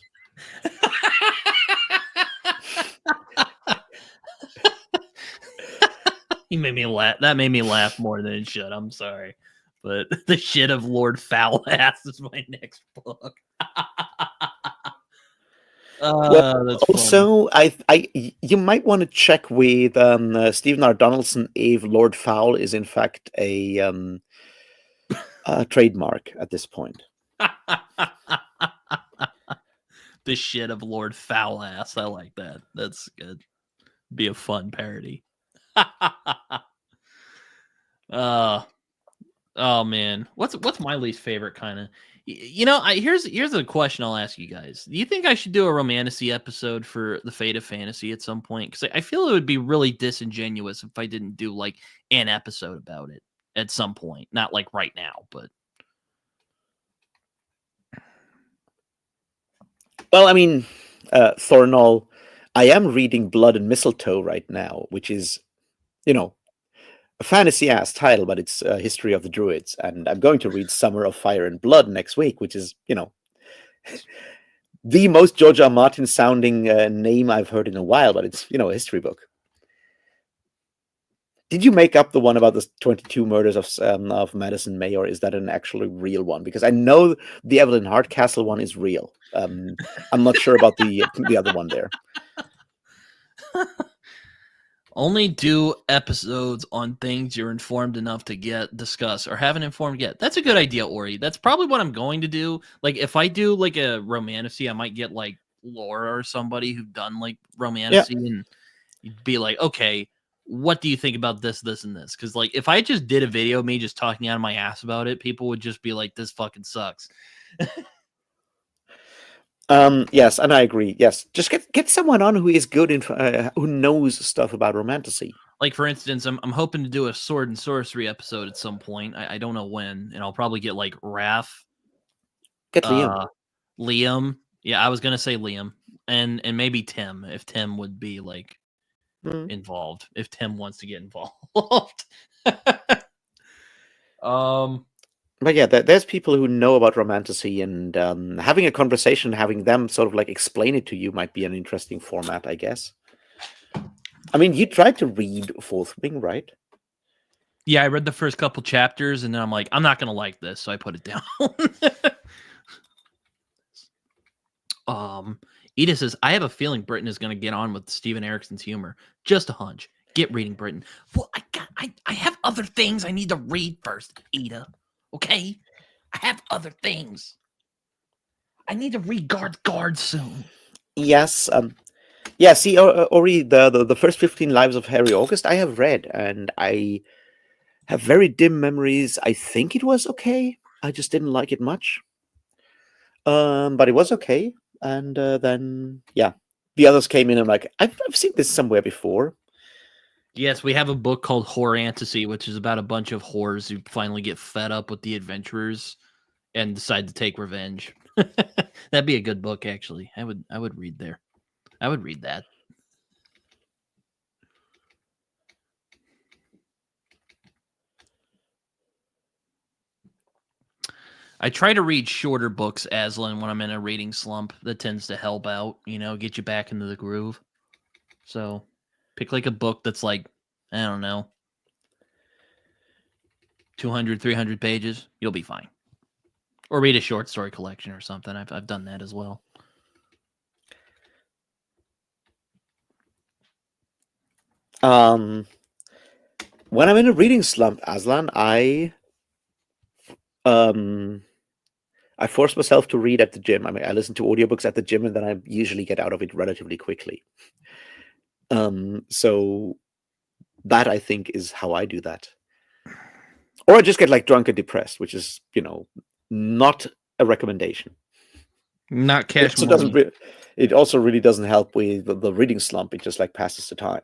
You made me laugh. That made me laugh more than it should. I'm sorry. But the shit of Lord Foul Ass is my next book. Well, That's funny. also, you might want to check with Stephen R. Donaldson if Lord Foul is in fact a trademark at this point. The shit of Lord Foul Ass. I like that. That's good. Be a fun parody. Oh man, what's my least favorite kind of? Here's a question I'll ask you guys. Do you think I should do a romantasy episode for the Fate of Fantasy at some point? Because I feel it would be really disingenuous if I didn't do like an episode about it at some point. Not like right now, but Well, I mean, Thornall, I am reading Blood and Mistletoe right now, which is, a fantasy ass title, but it's a history of the Druids. And I'm going to read Summer of Fire and Blood next week, which is, the most George R. Martin sounding name I've heard in a while, but it's, a history book. Did you make up the one about the 22 murders of Madison May, or is that an actually real one? Because I know the Evelyn Hardcastle one is real. I'm not sure about the other one there. Only do episodes on things you're informed enough to discuss or haven't informed yet. That's a good idea, Ori. That's probably what I'm going to do. Like, if I do like a romantasy, I might get like Laura or somebody who've done like romantasy and you'd be like, okay, what do you think about this, this, and this? Because like, if I just did a video of me just talking out of my ass about it, people would just be like, this fucking sucks. Yes, and I agree. Yes, just get someone on who is good who knows stuff about romantasy. Like, for instance, I'm hoping to do a sword and sorcery episode at some point. I don't know when, and I'll probably get like Raph. Get Liam. Liam. Yeah, I was gonna say Liam, and maybe Tim, if Tim would be like involved, if Tim wants to get involved. But yeah, there's people who know about romantasy, and having a conversation, having them sort of like explain it to you might be an interesting format, I guess. I mean, you tried to read Fourth Wing, right? Yeah, I read the first couple chapters, and then I'm like, I'm not gonna like this, so I put it down. Edith says, I have a feeling Britton is going to get on with Steven Eriksson's humor. Just a hunch. Get reading, Britton. Well, I have other things I need to read first, Ida. Okay? I have other things. I need to read Guard soon. Yes. Yeah, see, Ori, the first 15 Lives of Harry August I have read, and I have very dim memories. I think it was okay. I just didn't like it much. But it was okay. And then, yeah, the others came in and I'm like, I've seen this somewhere before. Yes, we have a book called Whorantasy, which is about a bunch of whores who finally get fed up with the adventurers and decide to take revenge. That'd be a good book, actually. I would read there. I would read that. I try to read shorter books, Aslan, when I'm in a reading slump. That tends to help out, get you back into the groove. So pick like a book that's like, I don't know, 200, 300 pages. You'll be fine. Or read a short story collection or something. I've done that as well. When I'm in a reading slump, Aslan, I force myself to read at the gym. I mean, I listen to audiobooks at the gym, and then I usually get out of it relatively quickly. So that, I think, is how I do that. Or I just get like drunk and depressed, which is, not a recommendation. Not cash money. It also really doesn't help with the reading slump. It just like passes the time.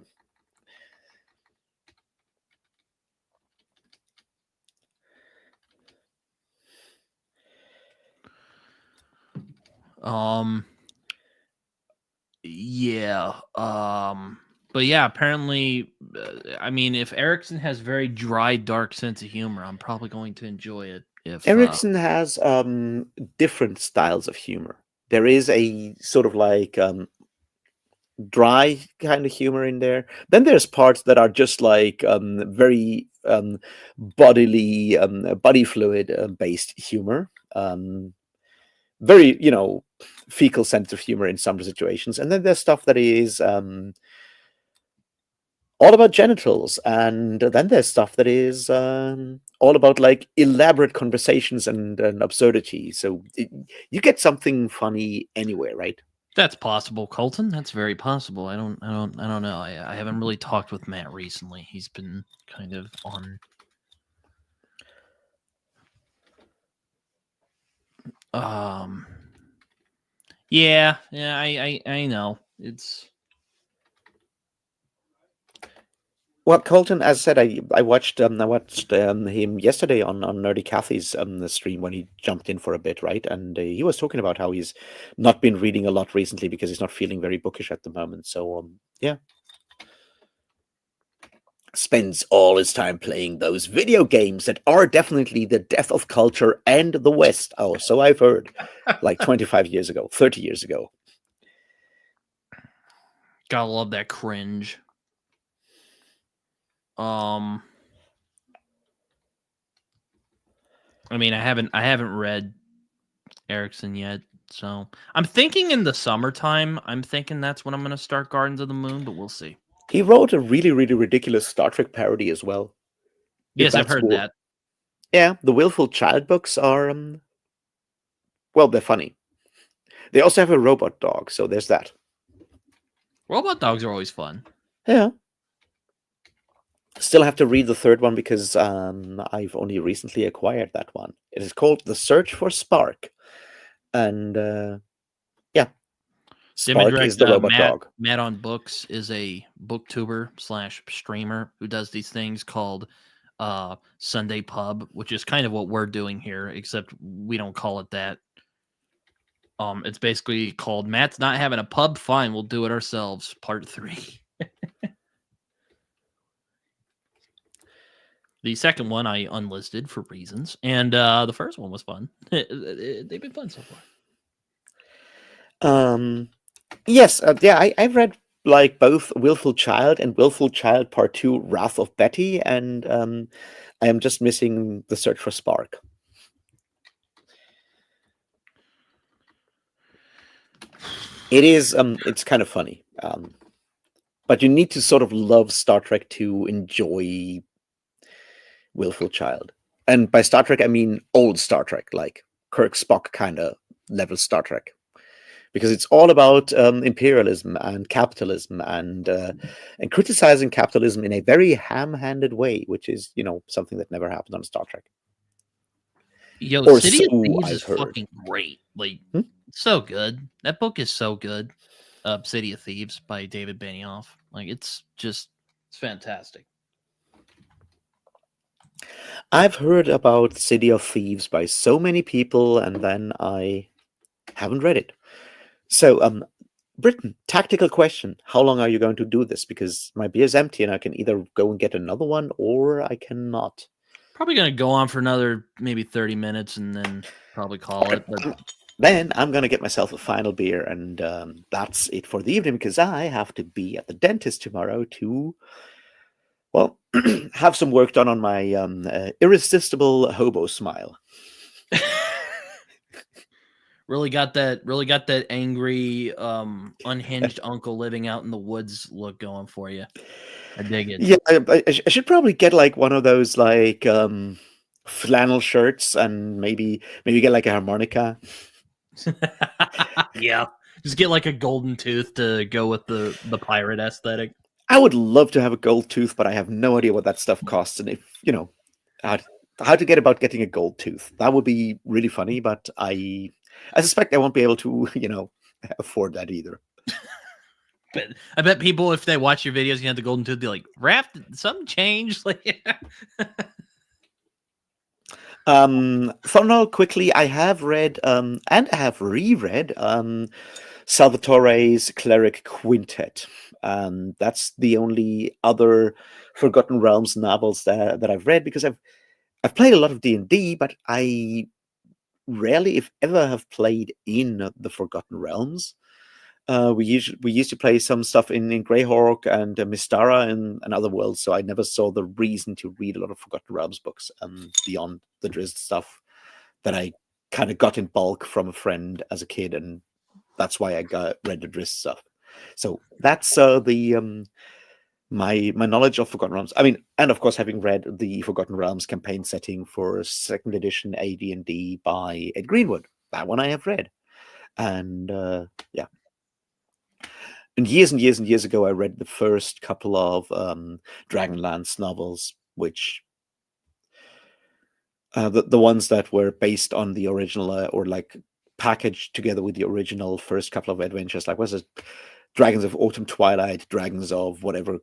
Yeah. But yeah, apparently, I mean, if Eriksson has very dry, dark sense of humor, I'm probably going to enjoy it. If Eriksson has different styles of humor. There is a sort of like dry kind of humor in there. Then there's parts that are just like very bodily, body fluid based humor. Very, fecal sense of humor in some situations. And then there's stuff that is all about genitals, and then there's stuff that is all about like elaborate conversations and absurdity. So you get something funny anywhere, right? That's possible, Colton. That's very possible. I don't know. I haven't really talked with Matt recently. He's been kind of on. Yeah, I know. It's. Well, Colton, as I said, I watched him yesterday on Nerdy Cathy's the stream when he jumped in for a bit, right? And he was talking about how he's not been reading a lot recently because he's not feeling very bookish at the moment. So yeah, spends all his time playing those video games that are definitely the death of culture and the West. Oh, so I've heard, like 25 years ago, 30 years ago. Gotta love that cringe. Um, I mean, I haven't read Erickson yet, so I'm thinking in the summertime. I'm thinking that's when I'm gonna start Gardens of the Moon, but we'll see. He wrote a really, really ridiculous Star Trek parody as well. If Yes, I've that's heard what, that. yeah, the Willful Child books are, well, they're funny. They also have a robot dog, so there's that. Robot dogs are always fun. Yeah. Still have to read the third one because I've only recently acquired that one. It is called The Search for Spark. And yeah, Spark is Dimitri, the robot Matt dog. Matt on Books is a booktuber slash streamer who does these things called Sunday Pub, which is kind of what we're doing here, except we don't call it that. It's basically called Matt's Not Having a Pub. Fine, we'll do it ourselves. Part 3. The second one I unlisted for reasons, and the first one was fun. They've been fun so far. Yes, yeah, I've read like both Willful Child and Willful Child Part 2, Wrath of Betty, and I am just missing The Search for Spark. It's kind of funny. But you need to sort of love Star Trek to enjoy Willful Child. And by Star Trek, I mean old Star Trek, like Kirk Spock kind of level Star Trek. Because it's all about imperialism and capitalism and criticizing capitalism in a very ham-handed way, which is, something that never happened on Star Trek. Yo, Or City of so Thieves I've is heard. fucking great. Like, Hmm? so good. That book is so good. City of Thieves by David Benioff. Like, it's fantastic. I've heard about City of Thieves by so many people, and then I haven't read it. So, Britton, tactical question. How long are you going to do this? Because my beer's empty and I can either go and get another one or I cannot. Probably gonna go on for another maybe 30 minutes and then probably call it. But Then I'm going to get myself a final beer, and that's it for the evening because I have to be at the dentist tomorrow to, well, have some work done on my irresistible hobo smile. really got that angry, unhinged uncle living out in the woods look going for you. I dig it. Yeah, I should probably get like one of those like flannel shirts and maybe get like a harmonica. Yeah. Just get like a golden tooth to go with the pirate aesthetic. I would love to have a gold tooth, but I have no idea what that stuff costs. And if, how how to get about getting a gold tooth. That would be really funny, but I suspect I won't be able to, afford that either. But I bet people, if they watch your videos, you have the golden tooth, be like, "Raph, did something changed?" Like, Thumbnail quickly, I have read and I have reread Salvatore's Cleric Quintet. That's the only other Forgotten Realms novels that I've read because I've played a lot of D&D, but I rarely, if ever, have played in the Forgotten Realms. We used to play some stuff in Greyhawk and Mystara and other worlds, so I never saw the reason to read a lot of Forgotten Realms books beyond the Drizzt stuff that I kind of got in bulk from a friend as a kid, and that's why I read the Drizzt stuff. So that's the my knowledge of Forgotten Realms. I mean, and of course, having read the Forgotten Realms campaign setting for second edition AD&D by Ed Greenwood, that one I have read, and yeah. And years and years ago, I read the first couple of Dragonlance novels, which the ones that were based on the original or like packaged together with the original first couple of adventures. Like, was it Dragons of Autumn Twilight, Dragons of whatever,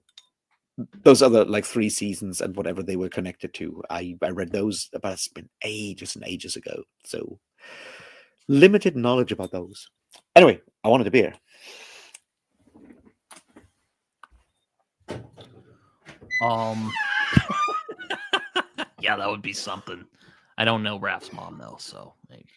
those other like 3 seasons and whatever they were connected to. I read those, but it's been ages and ages ago. So limited knowledge about those. Anyway, I wanted a beer. Yeah, that would be something. I don't know Raph's mom though, so like,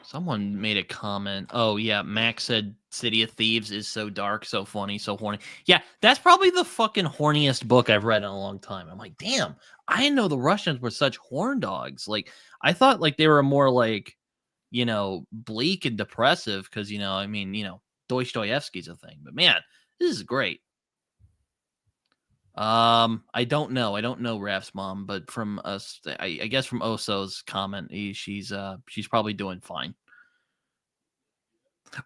Someone made a comment. Oh yeah, Max said City of Thieves is so dark, so funny, so horny. Yeah, that's probably the fucking horniest book I've read in a long time. I'm like, damn, I didn't know the Russians were such horn dogs. Like, I thought like they were more like, bleak and depressive because I mean, Dostoevsky's a thing. But man, this is great. I don't know. I don't know Raf's mom, but from us, I guess from Oso's comment, she's probably doing fine.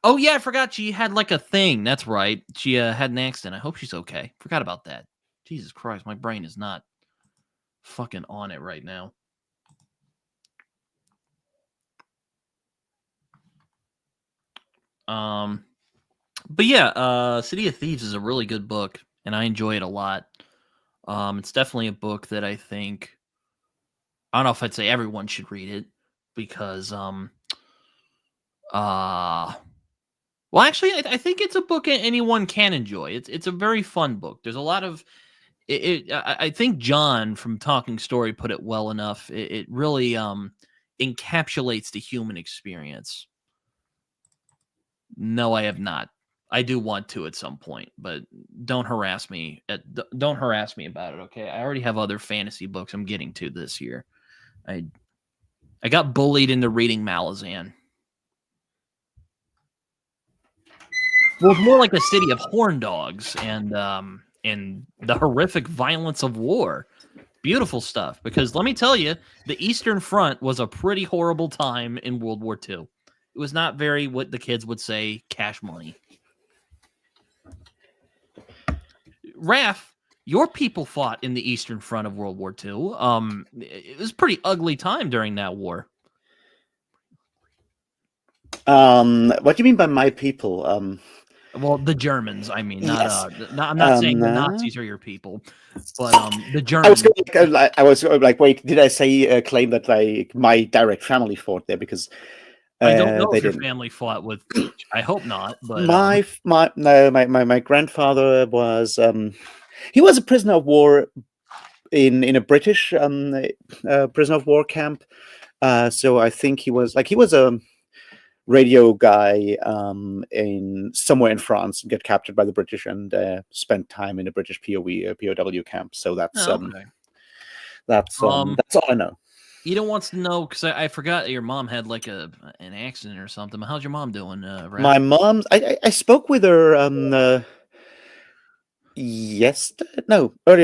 Oh yeah, I forgot she had like a thing. That's right. She had an accident. I hope she's okay. Forgot about that. Jesus Christ, my brain is not fucking on it right now. But yeah, City of Thieves is a really good book, and I enjoy it a lot. It's definitely a book that I think I don't know if I'd say everyone should read it because well, actually, I think it's a book anyone can enjoy. It's a very fun book. There's a lot of I think John from Talking Story put it well enough. It really encapsulates the human experience. No, I have not. I do want to at some point, but don't harass me. Don't harass me about it, okay? I already have other fantasy books I'm getting to this year. I got bullied into reading Malazan. Well, it's more like a city of horn dogs and the horrific violence of war. Beautiful stuff. Because let me tell you, the Eastern Front was a pretty horrible time in World War II. It was not very, what the kids would say, cash money. Raf, your people fought in the Eastern Front of World War II. It was a pretty ugly time during that war. What do you mean by my people? Well, the Germans, I mean, Yes. I'm not saying the Nazis are your people, but the I was Germans. I was like, wait, did I say claim that like my direct family fought there? Because I don't know they if your didn't. family fought with. I hope not, but My grandfather was he was a prisoner of war in a British prisoner of war camp. So I think he was a radio guy in somewhere in France, get captured by the British and spent time in a British POW camp. So that's okay. that's all I know. Eden wants to know because I forgot that your mom had like an accident or something. How's your mom doing, Raph? My mom's. I spoke with her earlier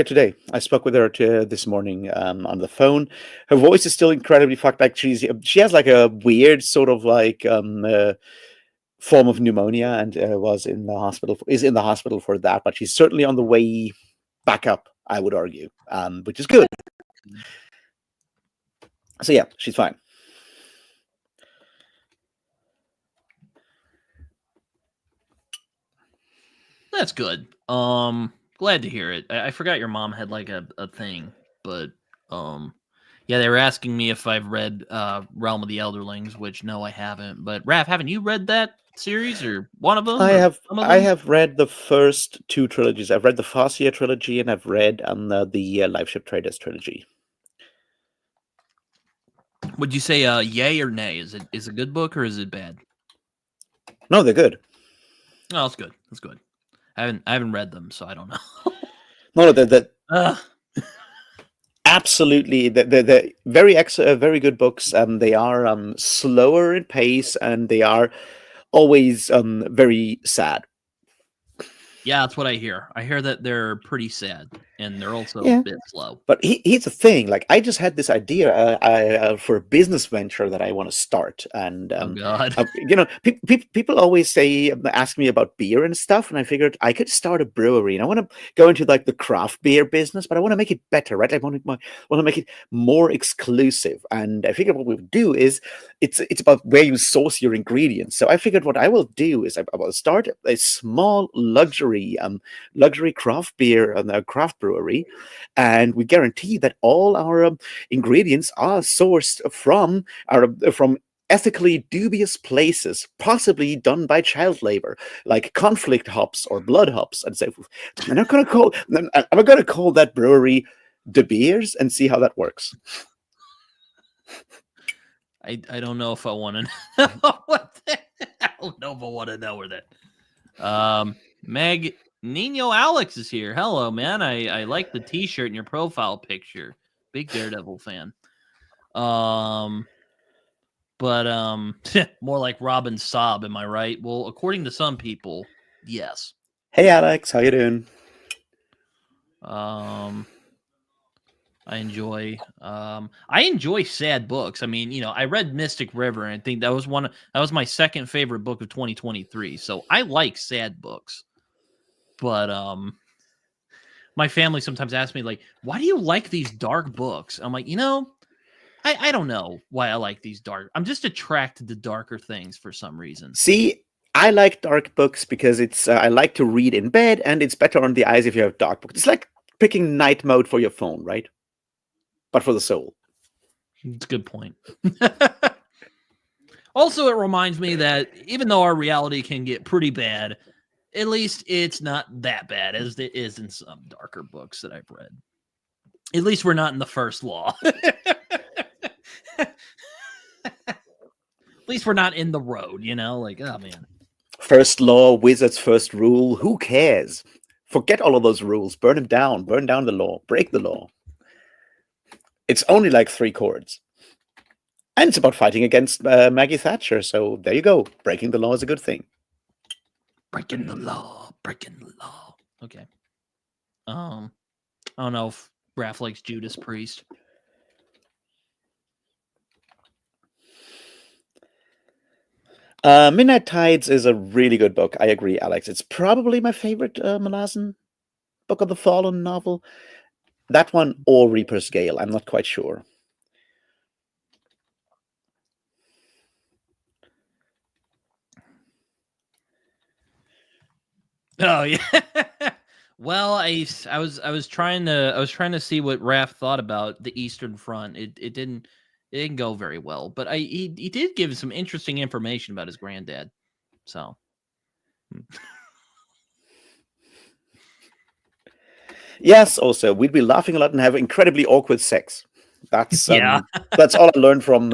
today. I spoke with her this morning on the phone. Her voice is still incredibly fucked. Like she has like a weird sort of like form of pneumonia and is in the hospital for that. But she's certainly on the way back up, I would argue, which is good. So yeah, she's fine. That's good. Glad to hear it. I forgot your mom had like a thing, but yeah, they were asking me if I've read Realm of the Elderlings, which no, I haven't. But Raph, haven't you read that series or one of them? I have read the first two trilogies. I've read the Farseer trilogy and I've read the Life Ship Traders trilogy. Would you say yay or nay? Is it a good book or is it bad? No, they're good. Oh, that's good. That's good. I haven't read them, so I don't know. No, they're absolutely they're very good books. They are slower in pace and they are always very sad. Yeah, that's what I hear. I hear that they're pretty sad and they're also Yeah. a bit slow. But here's the thing: like, I just had this idea for a business venture that I want to start, and Oh God. people always ask me about beer and stuff, and I figured I could start a brewery, and I want to go into like the craft beer business, but I want to make it better, right? I want to make it more exclusive, and I figured what we would do is it's about where you source your ingredients. So I figured what I will do is I will start a small luxury craft beer and a craft brewery, and we guarantee that all our ingredients are sourced from ethically dubious places, possibly done by child labor, like conflict hops or blood hops, and so forth. And I'm going to call that brewery De Beers and see how that works. I don't know if I want to know what I don't know if I want to know where that. Meg Nino Alex is here. Hello, man. I like the T-shirt in your profile picture. Big Daredevil fan. But more like Robin Saab, am I right? Well, according to some people, yes. Hey, Alex, how you doing? I enjoy sad books. I mean, I read Mystic River, and I think that was my second favorite book of 2023. So I like sad books. But my family sometimes asks me, like, why do you like these dark books? I'm like, I don't know why I like these dark. I'm just attracted to darker things for some reason. See, I like dark books because I like to read in bed, and it's better on the eyes if you have dark books. It's like picking night mode for your phone, right? But for the soul. It's a good point. Also, it reminds me that even though our reality can get pretty bad, at least it's not that bad as it is in some darker books that I've read. At least we're not in the first law. At least we're not in the road, like, oh man. First law, wizard's first rule, who cares? Forget all of those rules, burn them down, burn down the law, break the law. It's only like 3 chords. And it's about fighting against Maggie Thatcher, so there you go. Breaking the law is a good thing. Breaking the law, breaking the law. Okay. I don't know if Raph likes Judas Priest. Midnight Tides is a really good book. I agree, Alex. It's probably my favorite Malazan Book of the Fallen novel. That one or Reaper's Gale. I'm not quite sure. Oh yeah. Well, I was trying to see what Raph thought about the Eastern Front. It didn't go very well, but he did give some interesting information about his granddad. So Yes, also we'd be laughing a lot and have incredibly awkward sex. That's yeah. That's all I learned from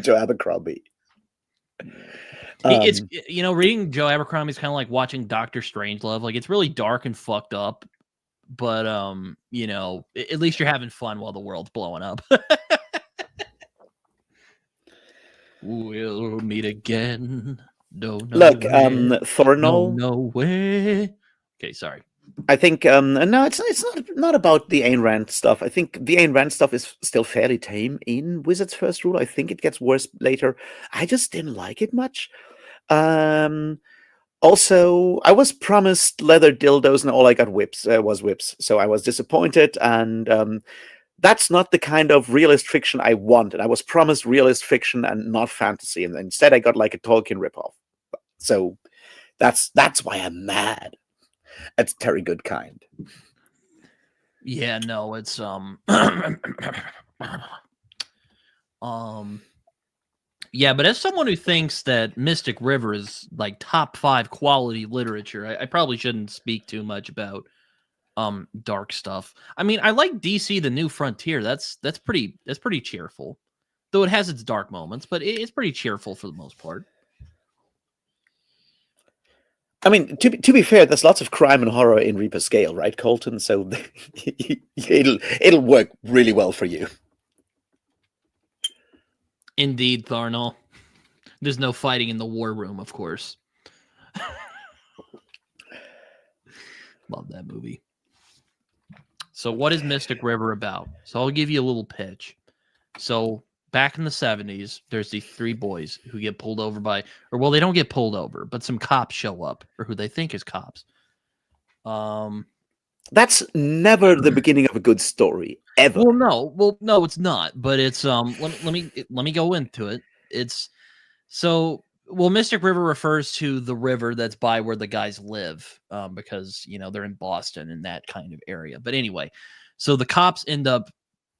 Joe Abercrombie. It's reading Joe Abercrombie is kind of like watching Doctor Strangelove. Like, it's really dark and fucked up, but at least you're having fun while the world's blowing up. We'll meet again. Don't know. Look, where. Thornall. No way. Okay, sorry. I think no, it's not about the Ayn Rand stuff. I think the Ayn Rand stuff is still fairly tame in Wizard's First Rule. I think it gets worse later. I just didn't like it much. Also, I was promised leather dildos, and all I got was whips. So I was disappointed, and that's not the kind of realist fiction I wanted. I was promised realist fiction and not fantasy, and instead I got like a Tolkien ripoff. So that's why I'm mad. It's Terry Goodkind. Yeah, no, it's yeah, but as someone who thinks that Mystic River is like top 5 quality literature, I probably shouldn't speak too much about dark stuff. I mean, I like DC The New Frontier. That's pretty cheerful. Though it has its dark moments, but it's pretty cheerful for the most part. I mean, to be fair, there's lots of crime and horror in Reaper's Gale, right, Colton? So it'll work really well for you. Indeed, Tharnall. There's no fighting in the war room, of course. Love that movie. So what is Mystic River about? So I'll give you a little pitch. So back in the 70s, there's these 3 boys who get pulled over by, or well, they don't get pulled over, but some cops show up, or who they think is cops. That's never the beginning of a good story, ever. Well, no, it's not. But it's let me go into it. It's Mystic River refers to the river that's by where the guys live, because they're in Boston and that kind of area. But anyway, so the cops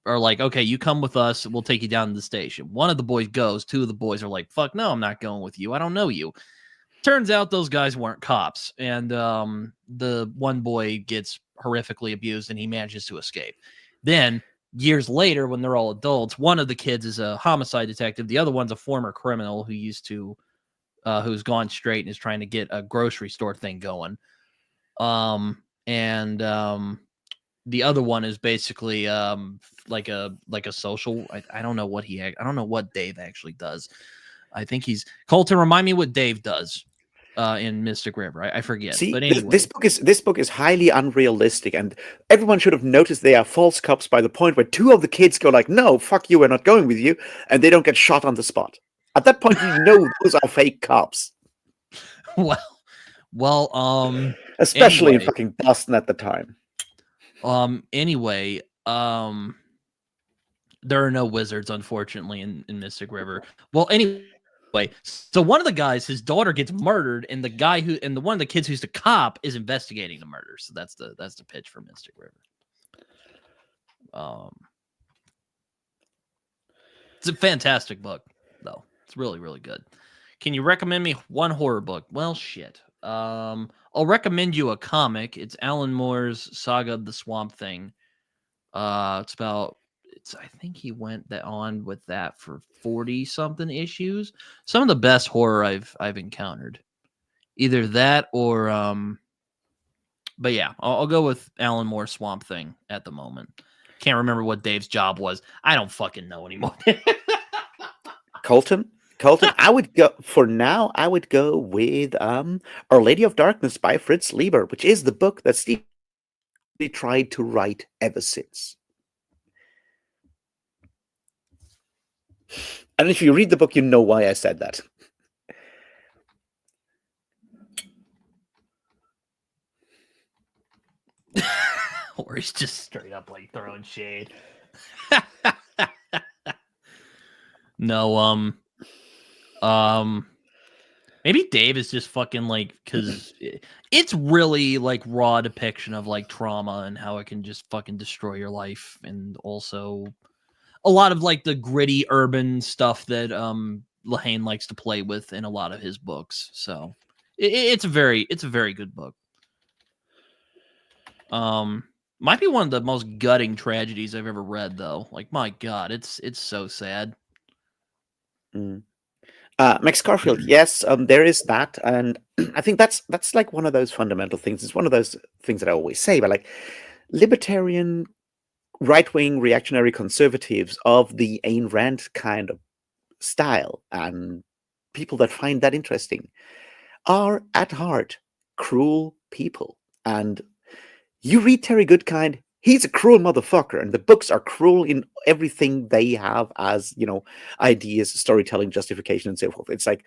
are like, okay, you come with us, we'll take you down to the station. One of the boys goes, 2 of the boys are like, fuck no, I'm not going with you. I don't know you. Turns out those guys weren't cops, and the one boy gets horrifically abused and he manages to escape. Then years later, when they're all adults, one of the kids is a homicide detective. The other one's a former criminal who's gone straight and is trying to get a grocery store thing going. And the other one is basically like a social. I don't know what I don't know what Dave actually does. I think he's Colton. Remind me what Dave does in Mystic River. I forget. See, But anyway, this book is highly unrealistic, and everyone should have noticed they are false cops by the point where two of the kids go like, "No, fuck you, we're not going with you," and they don't get shot on the spot. At that point, you know those are fake cops. well, Especially in anyway, fucking Boston at the time. anyway, there are no wizards, unfortunately, in Mystic River. Well, anyway, so one of the guys, his daughter gets murdered, and the one of the kids who's the cop is investigating the murder. So that's the pitch for Mystic River. It's a fantastic book, though. It's really, really good. Can you recommend me one horror book? Well, shit. I'll recommend you a comic. It's Alan Moore's Saga of the Swamp Thing. I think he went on with that for 40 something issues. Some of the best horror I've encountered. Either that or but yeah, I'll go with Alan Moore's Swamp Thing at the moment. Can't remember what Dave's job was. I don't fucking know anymore. Colton, I would go for now. I would go with Our Lady of Darkness by Fritz Lieber, which is the book that Steve tried to write ever since. And if you read the book, you know why I said that. Or he's just straight up like throwing shade. No, maybe Dave is just fucking like, because it's really like raw depiction of like trauma and how it can just fucking destroy your life, and also a lot of like the gritty urban stuff that Lehane likes to play with in a lot of his books. So it's a very good book. Might be one of the most gutting tragedies I've ever read, though. Like, my God, it's so sad. Max Garfield, yes, there is that, and I think that's like one of those fundamental things. It's one of those things that I always say, but like libertarian, right-wing, reactionary conservatives of the Ayn Rand kind of style, and people that find that interesting, are at heart cruel people. And you read Terry Goodkind, he's a cruel motherfucker, and the books are cruel in everything they have as, ideas, storytelling, justification, and so forth. It's like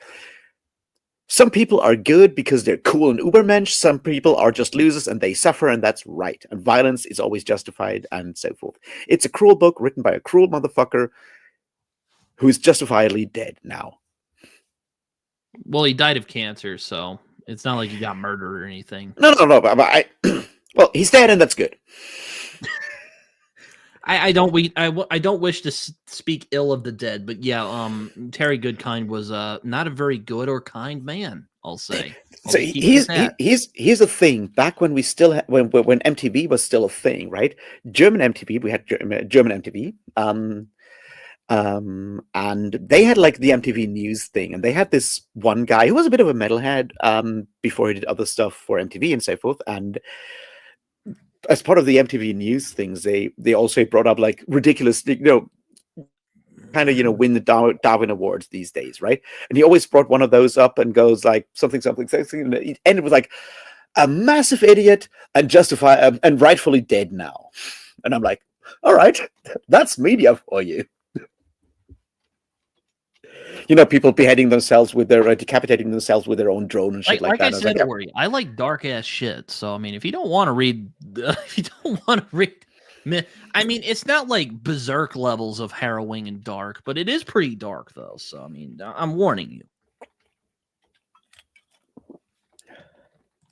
some people are good because they're cool and ubermensch. Some people are just losers and they suffer, and that's right. And violence is always justified, and so forth. It's a cruel book written by a cruel motherfucker who is justifiably dead now. Well, he died of cancer, so it's not like he got murdered or anything. No, but well, he's dead, and that's good. I don't wish to speak ill of the dead, but yeah, Terry Goodkind was not a very good or kind man, I'll say. So here's a thing. Back when we still when MTV was still a thing, right? German MTV, we had German MTV, and they had like the MTV News thing, and they had this one guy who was a bit of a metalhead before he did other stuff for MTV and so forth, and as part of the MTV News things, they also brought up like ridiculous, kind of, win the Darwin Awards these days, right? And he always brought one of those up and goes like something, and it ended with like a massive idiot and justified and rightfully dead now. And I'm like, all right, that's media for you. People beheading themselves with their decapitating themselves with their own drone and shit like that. I said, Ori, I like dark ass shit. So I mean, if you don't want to read, I mean, it's not like berserk levels of harrowing and dark, but it is pretty dark though. So I mean, I'm warning you.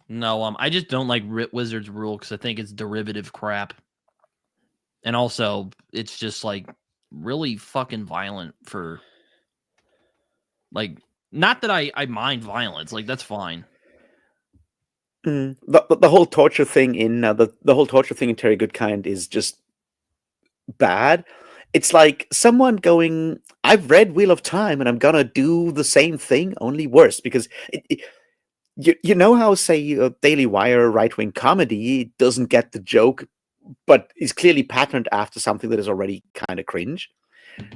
No, I just don't like Wizards Rule because I think it's derivative crap, and also it's just like really fucking violent for. Like, not that I mind violence, like that's fine. The whole torture thing in the whole torture thing in Terry Goodkind is just bad. It's like someone going, I've read Wheel of Time and I'm gonna do the same thing, only worse. Because you know how, say, Daily Wire right wing comedy doesn't get the joke, but is clearly patterned after something that is already kind of cringe.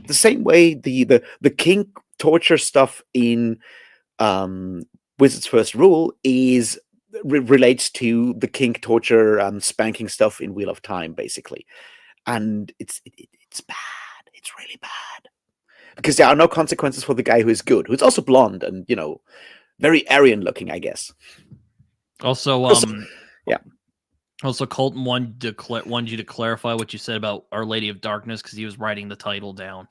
The same way the kink torture stuff in Wizard's First Rule is relates to the kink torture spanking stuff in Wheel of Time, basically, and it's bad. It's really bad because there are no consequences for the guy who is good, who's also blonde and very Aryan looking, I guess. Also, yeah. Also, Colton wanted you to clarify what you said about Our Lady of Darkness because he was writing the title down.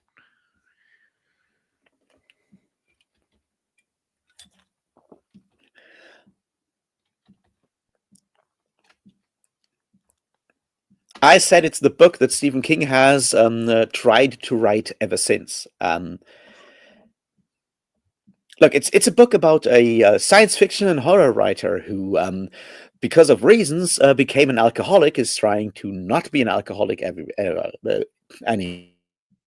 I said it's the book that Stephen King has tried to write ever since. Look, it's a book about a science fiction and horror writer who, because of reasons, became an alcoholic, is trying to not be an alcoholic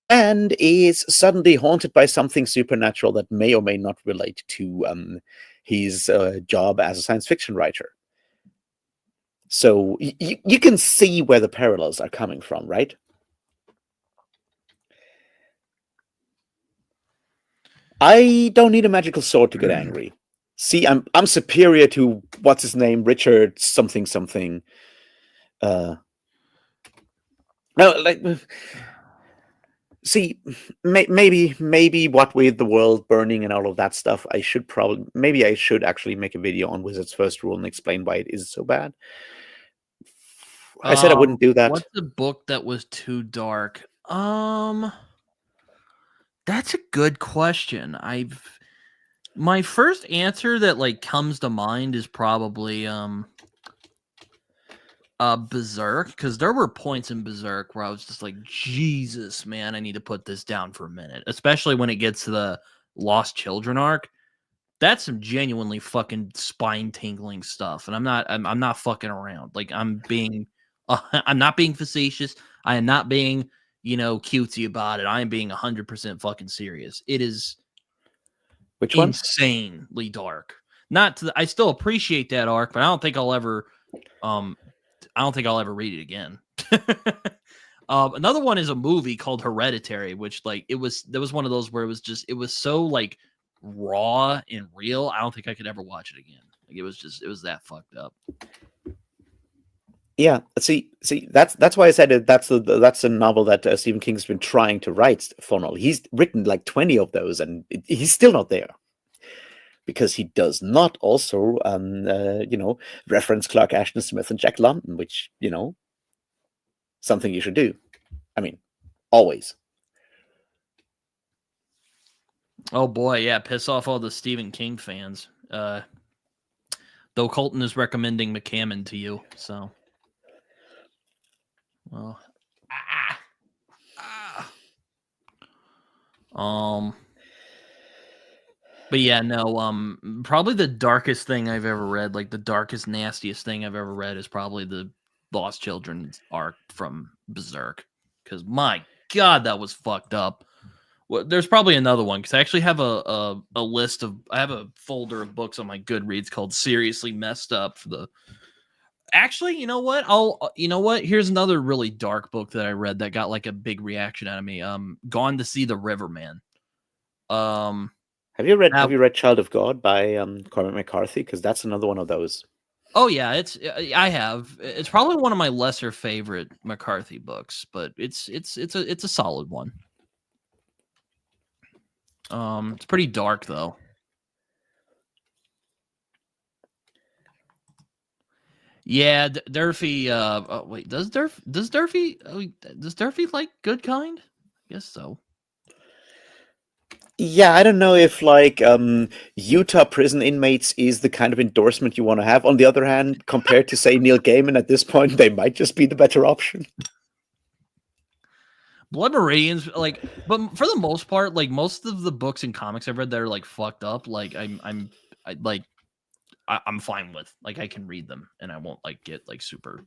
and is suddenly haunted by something supernatural that may or may not relate to his job as a science fiction writer. So you can see where the parallels are coming from, right? I don't need a magical sword to get angry. See, I'm superior to what's his name, Richard something something. No, like, see, maybe what with the world burning and all of that stuff, I should actually make a video on Wizard's First Rule and explain why it is so bad. I said I wouldn't do that. What's the book that was too dark? That's a good question. My first answer that comes to mind is probably Berserk, because there were points in Berserk where I was just like, Jesus, man, I need to put this down for a minute, especially when it gets to the Lost Children arc. That's some genuinely fucking spine tingling stuff, and I'm not fucking around. Like, I'm not being facetious. I am not being cutesy about it. I am being 100% fucking serious. It is Which one? Insanely dark. I still appreciate that arc, but I don't think I'll ever read it again. Another one is a movie called Hereditary, which there was one of those where it was so raw and real. I don't think I could ever watch it again. It was that fucked up. Yeah, see, that's why I said that's a novel that Stephen King's been trying to write for now. He's written like 20 of those, and he's still not there because he does not also, reference Clark Ashton Smith and Jack London, which something you should do. I mean, always. Oh boy, yeah, piss off all the Stephen King fans. Though Colton is recommending McCammon to you, so. Well, but yeah, no, probably the darkest thing I've ever read, like the darkest, nastiest thing I've ever read is probably the Lost Children arc from Berserk. Because my God, that was fucked up. Well, there's probably another one because I actually have a list of, I have a folder of books on my Goodreads called Seriously Messed Up for the. Actually, you know what? Here's another really dark book that I read that got a big reaction out of me. Gone to See the Riverman. Have you read Child of God by Cormac McCarthy? Because that's another one of those. Oh yeah, I have. It's probably one of my lesser favorite McCarthy books, but it's a solid one. It's pretty dark though. Yeah, Durfee. Wait, does Durfee like Good Kind? I guess so. Yeah, I don't know if Utah prison inmates is the kind of endorsement you want to have. On the other hand, compared to say Neil Gaiman at this point, they might just be the better option. Blood Meridian's but for the most part, most of the books and comics I've read that are fucked up, I'm fine with. I can read them and I won't get super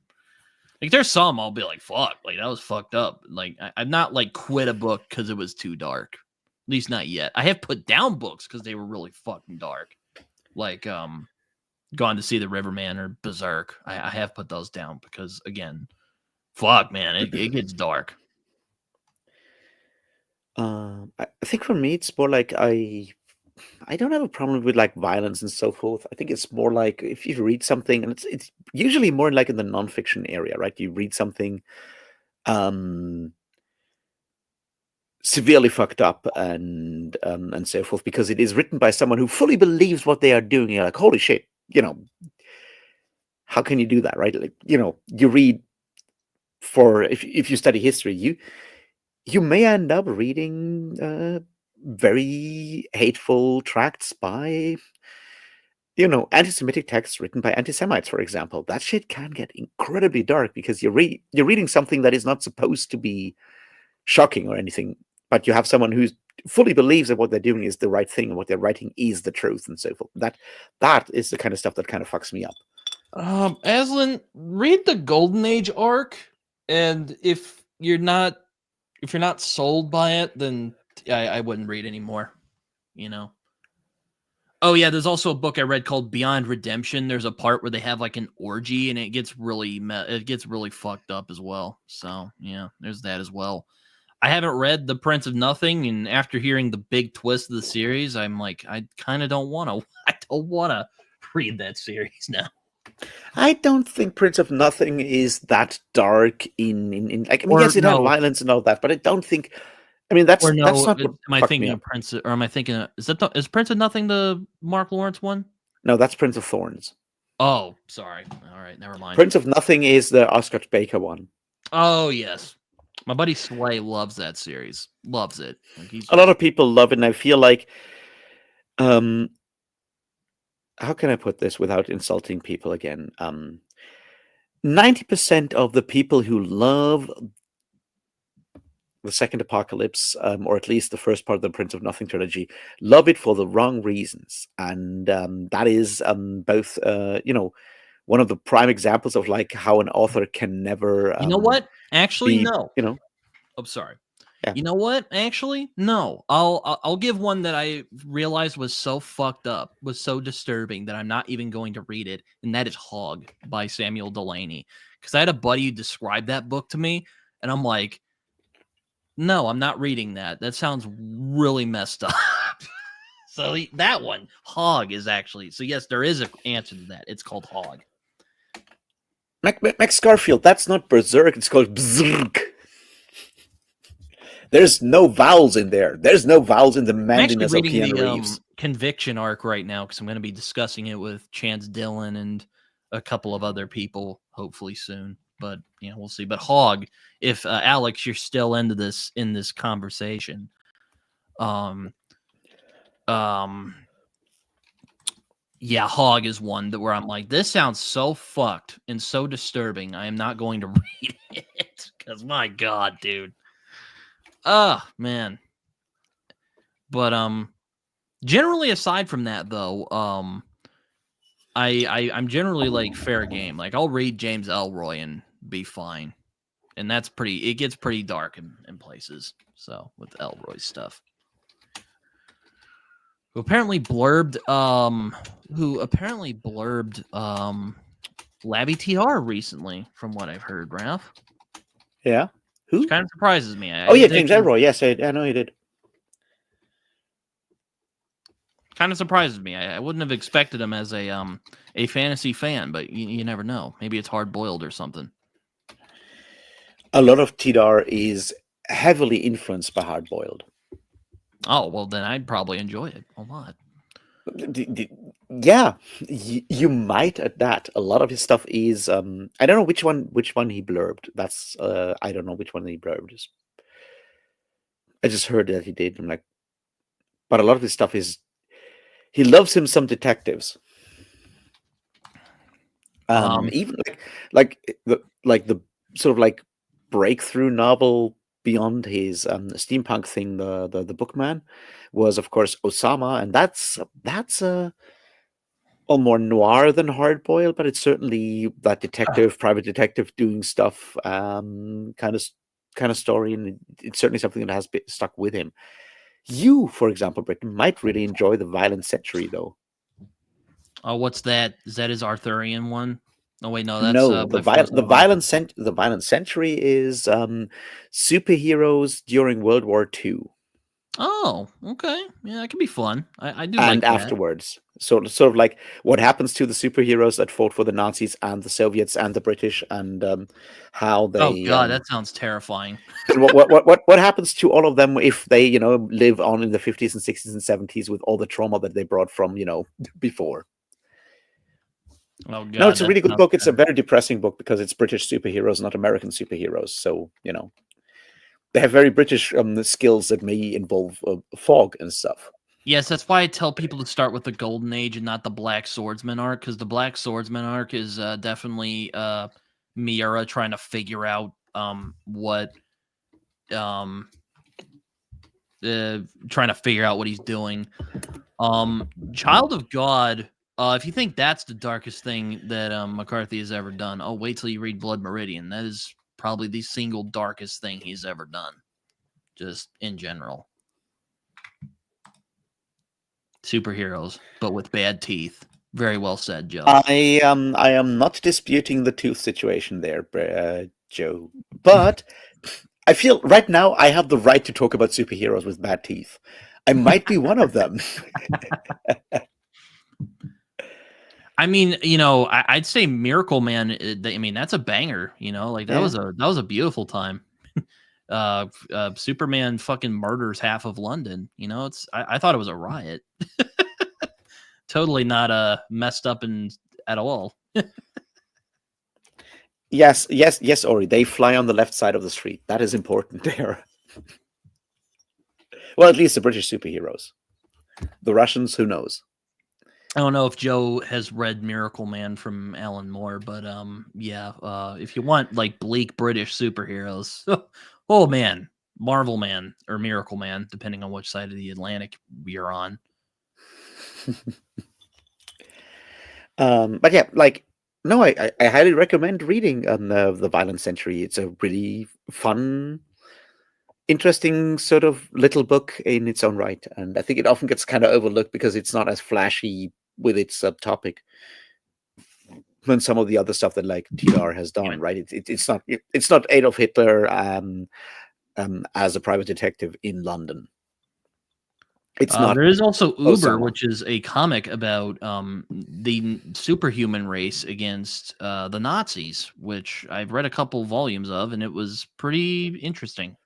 Like there's some I'll be like, fuck, like that was fucked up. Like I've not like quit a book because it was too dark. At least not yet. I have put down books because they were really fucking dark. Like Gone to See the Riverman or Berserk. I have put those down because again, fuck man, it gets dark. I think for me it's more like I don't have a problem with like violence and so forth. I think it's more like if you read something, and it's usually more like in the nonfiction area, right? You read something severely fucked up and so forth because it is written by someone who fully believes what they are doing. You're like, holy shit, how can you do that, right? Like, you read if you study history, you may end up reading very hateful tracts by anti-Semitic texts written by anti-Semites, for example. That shit can get incredibly dark because you're reading something that is not supposed to be shocking or anything, but you have someone who fully believes that what they're doing is the right thing and what they're writing is the truth and so forth. That is the kind of stuff that kind of fucks me up. Aslan, read the Golden Age arc, and if you're not sold by it, then I wouldn't read anymore. Oh yeah, there's also a book I read called Beyond Redemption. There's a part where they have like an orgy, and it gets really fucked up as well. So yeah, there's that as well. I haven't read The Prince of Nothing, and after hearing the big twist of the series, I'm like, I kind of don't want to. I don't want to read that series now. I don't think Prince of Nothing is that dark in like, I mean, yes, it had violence and all that, but I don't think. I mean, that's not what am I thinking of Prince, or am I thinking is Prince of Nothing the Mark Lawrence one? No, that's Prince of Thorns. Oh, sorry. All right, never mind. Prince of Nothing is the Oscar Baker one. Oh yes, my buddy Sway loves that series. Loves it. A lot of people love it, and I feel like, how can I put this without insulting people again? 90% of the people who love the second Apocalypse, or at least the first part of the Prince of Nothing trilogy, love it for the wrong reasons, and that is both, one of the prime examples of like how an author can never. You know what? Actually, no. I'm sorry. Yeah. You know what? Actually, no. I'll give one that I realized was so fucked up, was so disturbing that I'm not even going to read it, and that is Hog by Samuel Delany. Because I had a buddy who described that book to me, and I'm like, no, I'm not reading that. That sounds really messed up. So that one, Hog, is actually. So yes, there is an answer to that. It's called Hog. Max Garfield, that's not Berserk. It's called Berserk. There's no vowels in there. There's no vowels in the manliness of Keanu Reeves. Conviction arc right now because I'm going to be discussing it with Chance Dillon and a couple of other people hopefully soon. But we'll see. But Hog, if Alex, you're still into this in this conversation, yeah, Hog is one that where I'm like, this sounds so fucked and so disturbing. I am not going to read it because my God, dude. Man. But generally aside from that though, I'm generally like fair game. Like I'll read James Ellroy and be fine. And it gets pretty dark in places. So with Ellroy's stuff. Who apparently blurbed Labby TR recently, from what I've heard, Ralph. Yeah. Who? Which kind of surprises me. James Ellroy. Yes, I know he did. Kind of surprises me. I wouldn't have expected him as a fantasy fan, but you never know. Maybe it's hard boiled or something. A lot of TR is heavily influenced by hard boiled. Oh well, then I'd probably enjoy it a lot. Yeah, you might at that. A lot of his stuff is I don't know which one he blurbed. That's I don't know which one he blurbed. I just heard that he did. I'm like, but a lot of his stuff is he loves him some detectives. Even like the sort of like breakthrough novel beyond his steampunk thing, the Bookman, was of course Osama, and that's more noir than hardboiled, but it's certainly that detective, private detective doing stuff, kind of story, and it's certainly something that has stuck with him. You, for example, Britton, might really enjoy the Violent Century, though. Oh, what's that? Is that his Arthurian one? Oh wait, no, that's No, by Force the Violent Century is superheroes during World War II Oh, okay. Yeah, that could be fun. I do and like that. afterwards. Sort of like what happens to the superheroes that fought for the Nazis and the Soviets and the British, and how Oh they god, that sounds terrifying. and what happens to all of them if they live on in the 50s and 60s and 70s with all the trauma that they brought from before. Oh No, god, it's a that really good sounds book. It's a bad. very depressing book because it's British superheroes, not American superheroes. So they have very British skills that may involve fog and stuff. Yes, that's why I tell people to start with the Golden Age and not the Black Swordsman arc, because the Black Swordsman arc is definitely Miura trying to figure out what um trying to figure out what he's doing. Child of God. If you think that's the darkest thing that McCarthy has ever done, oh, wait till you read Blood Meridian. That is probably the single darkest thing he's ever done, just in general. Superheroes, but with bad teeth. Very well said, Joe. I am not disputing the tooth situation there, Joe, but I feel right now I have the right to talk about superheroes with bad teeth. I might be one of them. I mean, I'd say Miracle Man. I mean, that's a banger. Like that Yeah. was a beautiful time. Superman fucking murders half of London. I thought it was a riot. Totally not messed up at all. Yes, Ori. They fly on the left side of the street. That is important there. Well, at least the British superheroes. The Russians, who knows? I don't know if Joe has read Miracle Man from Alan Moore, but yeah. If you want like bleak British superheroes, oh man, Marvel Man or Miracle Man, depending on which side of the Atlantic you're on. But yeah, like no, I highly recommend reading the Violent Century. It's a really fun, interesting sort of little book in its own right, and I think it often gets kind of overlooked because it's not as flashy with its subtopic than some of the other stuff that like TR has done. Right? It's not Adolf Hitler as a private detective in London. It's not. There is also Uber, Osama. which is a comic about the superhuman race against the Nazis, which I've read a couple volumes of, and it was pretty interesting.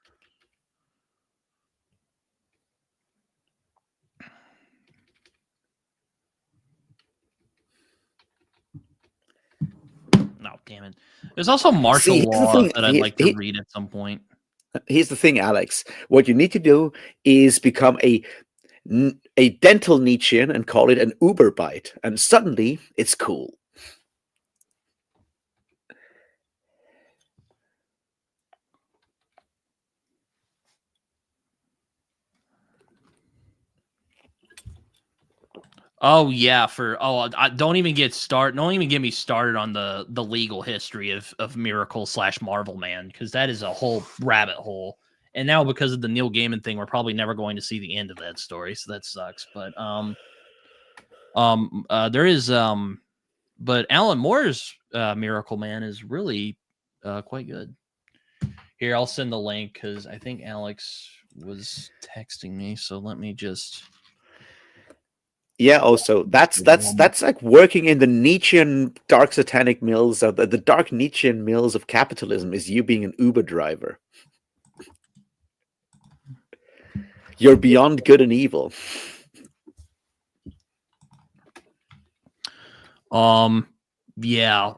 No, damn it. There's also martial See, here's the law thing. that I'd like to read at some point. Here's the thing, Alex. What you need to do is become a dental Nietzschean and call it an Uber bite, and suddenly it's cool. Oh yeah, don't even get started. Don't even get me started on the legal history of Miracle / Marvel Man, because that is a whole rabbit hole. And now because of the Neil Gaiman thing, we're probably never going to see the end of that story, so that sucks. But there is but Alan Moore's Miracle Man is really quite good. Here, I'll send the link because I think Alex was texting me. So let me just. Yeah. Also, that's like working in the Nietzschean dark satanic mills of the dark Nietzschean mills of capitalism. Is you being an Uber driver? You're beyond good and evil. Yeah.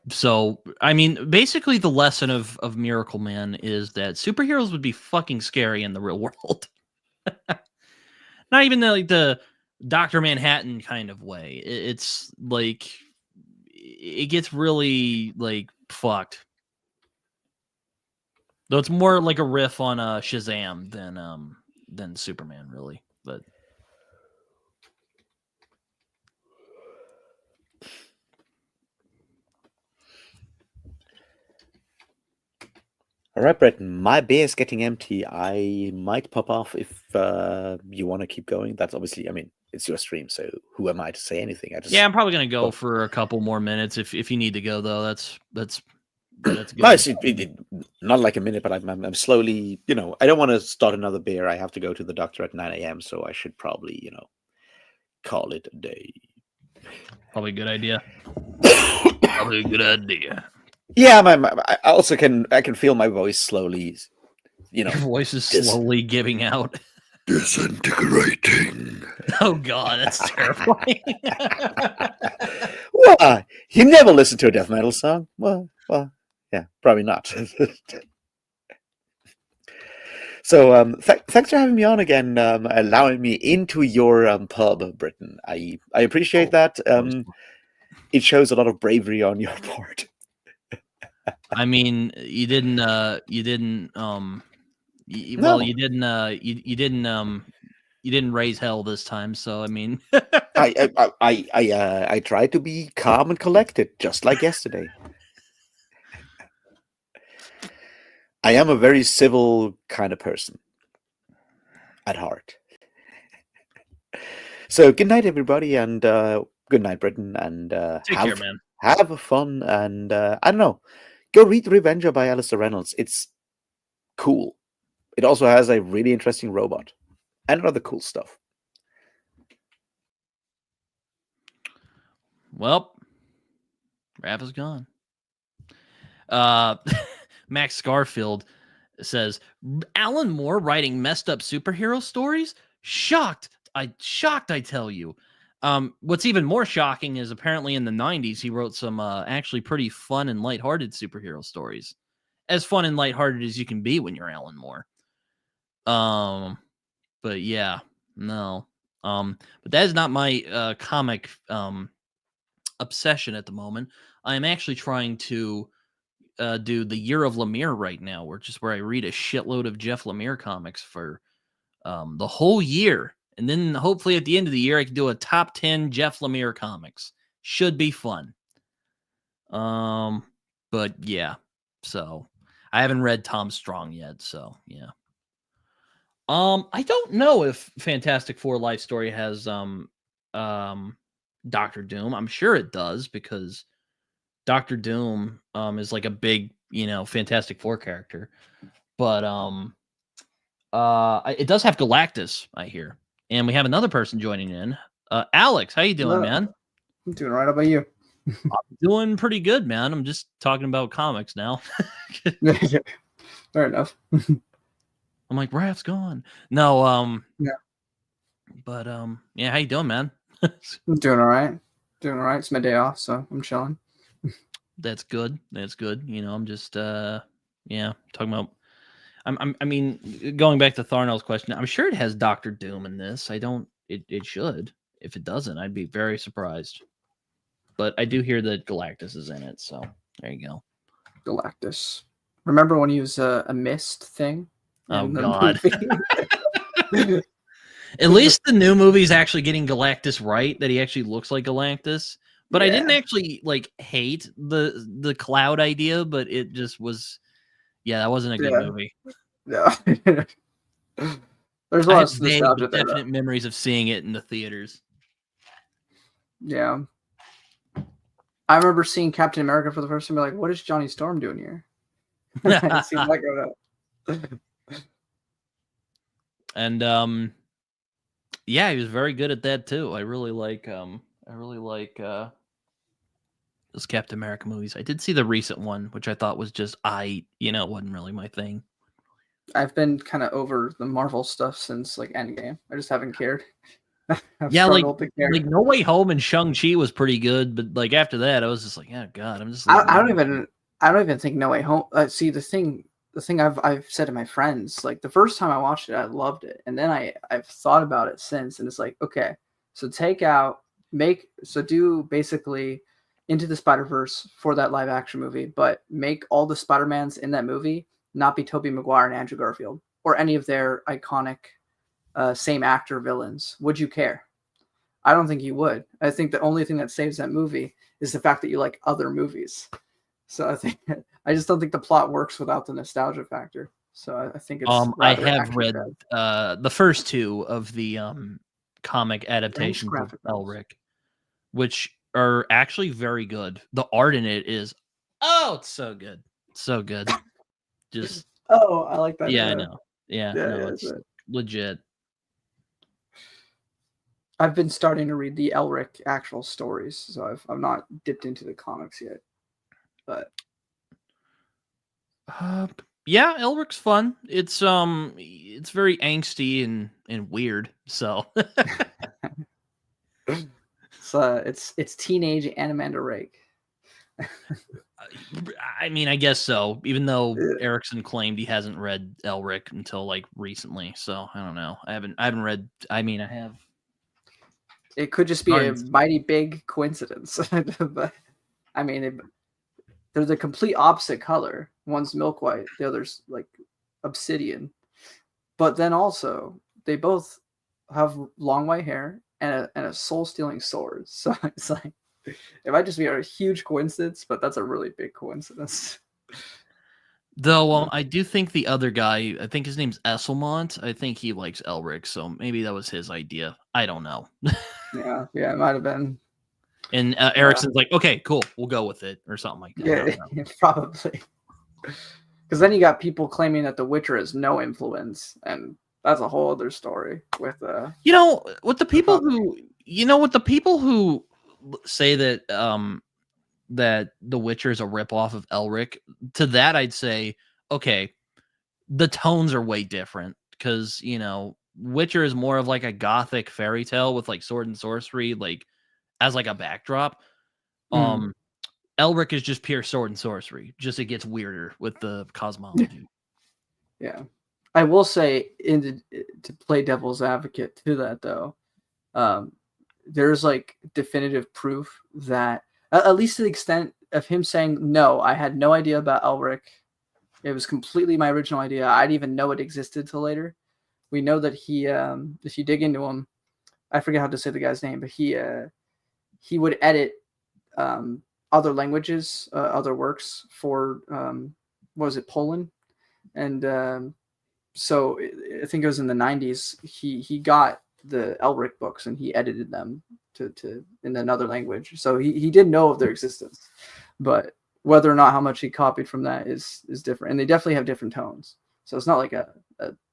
So I mean, basically, the lesson of Miracle Man is that superheroes would be fucking scary in the real world. Not even the Dr. Manhattan kind of way. It's like it gets really like fucked. Though it's more like a riff on Shazam than Superman, really. But All right, Britton, my beer is getting empty. I might pop off if you want to keep going. That's obviously, I mean, it's your stream, so who am I to say anything? Yeah, I'm probably gonna go for a couple more minutes. If you need to go though, that's good. No, not like a minute, but I'm slowly, I don't want to start another beer. I have to go to the doctor at 9 a.m., so I should probably, call it a day. Probably a good idea. Probably a good idea. Yeah, I also can feel my voice slowly, Your voice is slowly giving out. Disintegrating. Oh God, that's terrifying. What? You never listened to a death metal song? Well, yeah, probably not. So, thanks for having me on again, allowing me into your pub, Britton. I appreciate that. It shows a lot of bravery on your part. I mean, you didn't raise hell this time, so I mean, I try to be calm and collected, just like yesterday. I am a very civil kind of person at heart. So good night, everybody, and good night, Britton, and take care, man. Have fun, and I don't know, go read Revenger by Alistair Reynolds. It's cool. It also has a really interesting robot and other cool stuff. Well, Raph is gone. Max Scarfield says, Alan Moore writing messed up superhero stories? Shocked, I tell you. What's even more shocking is apparently in the 90s, he wrote some actually pretty fun and lighthearted superhero stories. As fun and lighthearted as you can be when you're Alan Moore. But yeah, no. But that is not my comic obsession at the moment. I am actually trying to do the Year of Lemire right now, where I read a shitload of Jeff Lemire comics for the whole year. And then hopefully at the end of the year, I can do a top 10 Jeff Lemire comics. Should be fun. But yeah, so I haven't read Tom Strong yet. So yeah. I don't know if Fantastic Four Life Story has Doctor Doom. I'm sure it does because Doctor Doom is like a big, Fantastic Four character. But it does have Galactus, I hear. And we have another person joining in. Alex, how you doing, man? I'm doing all right. How about you? I'm doing pretty good, man. I'm just talking about comics now. Fair enough. I'm like, Raph's gone. No, yeah. But yeah, how you doing, man? I'm doing all right. Doing all right. It's my day off, so I'm chilling. That's good. I'm just talking about I mean, going back to Tharnell's question, I'm sure it has Doctor Doom in this. It should. If it doesn't, I'd be very surprised. But I do hear that Galactus is in it, so there you go. Galactus. Remember when he was a mist thing? Oh God. At least the new movie is actually getting Galactus right, that he actually looks like Galactus. But yeah. I didn't actually hate the cloud idea, but it just was that wasn't a good movie. Yeah. There's lots of nostalgia there. Definite memories of seeing it in the theaters. Yeah. I remember seeing Captain America for the first time and be like, what is Johnny Storm doing here? It seemed like and he was very good at that too. I really like those Captain America movies. I did see the recent one, which I thought was just wasn't really my thing. I've been kind of over the Marvel stuff since Endgame. I just haven't cared. Yeah, like No Way Home and Shang-Chi was pretty good, but after that, I was just like, oh God, I'm just. I don't even think No Way Home. See, the thing I've said to my friends, the first time I watched it, I loved it, and then I've thought about it since, and it's like, okay, so do basically Into the Spider-Verse for that live action movie, but make all the Spider-Mans in that movie not be Tobey Maguire and Andrew Garfield or any of their iconic same actor villains. Would you care? I don't think you would. I think the only thing that saves that movie is the fact that you like other movies. So I think I just don't think the plot works without the nostalgia factor. So I think it's I rather have action read bad. the first two of the comic Nice adaptations of graphic novels. Elric, which are actually very good. The art in it is it's so good. So good. Just Oh, I like that. yeah, I know. Yeah, Yeah, no, yeah, it's legit. I've been starting to read the Elric actual stories, so I've not dipped into the comics yet. But Yeah, Elric's fun. It's very angsty and weird. So it's teenage Animander Rake. I mean, I guess so. Even though Yeah. Erickson claimed he hasn't read Elric until like recently, so I don't know. I haven't read. I mean, I have. It could just be a mighty big coincidence, but I mean, they're the complete opposite color. One's milk white, the other's like obsidian. But then also, they both have long white hair and a soul stealing sword. So it's like, it might just be a huge coincidence, but that's a really big coincidence. Though I do think the other guy, I think his name's Esselmont. I think he likes Elric, so maybe that was his idea. I don't know. Yeah, it might have been. And Erickson's like, okay, cool, we'll go with it, or something like that. Yeah, probably. Because then you got people claiming that The Witcher has no influence, and that's a whole other story. With with the people who say that that The Witcher is a ripoff of Elric, to that I'd say, okay, the tones are way different because Witcher is more of like a gothic fairy tale with like sword and sorcery, like as like a backdrop. Elric is just pure sword and sorcery. Just it gets weirder with the cosmology. Yeah, I will say to play devil's advocate to that though, there's like definitive proof that at least to the extent of him saying no, I had no idea about Elric. It was completely my original idea. I didn't even know it existed till later. We know that he, if you dig into him, I forget how to say the guy's name, but he would edit other languages, other works for what was it, Poland, and so I think it was in the 90s. He got the Elric books and he edited them to in another language. So he did know of their existence, but whether or not how much he copied from that is different, and they definitely have different tones. So it's not like a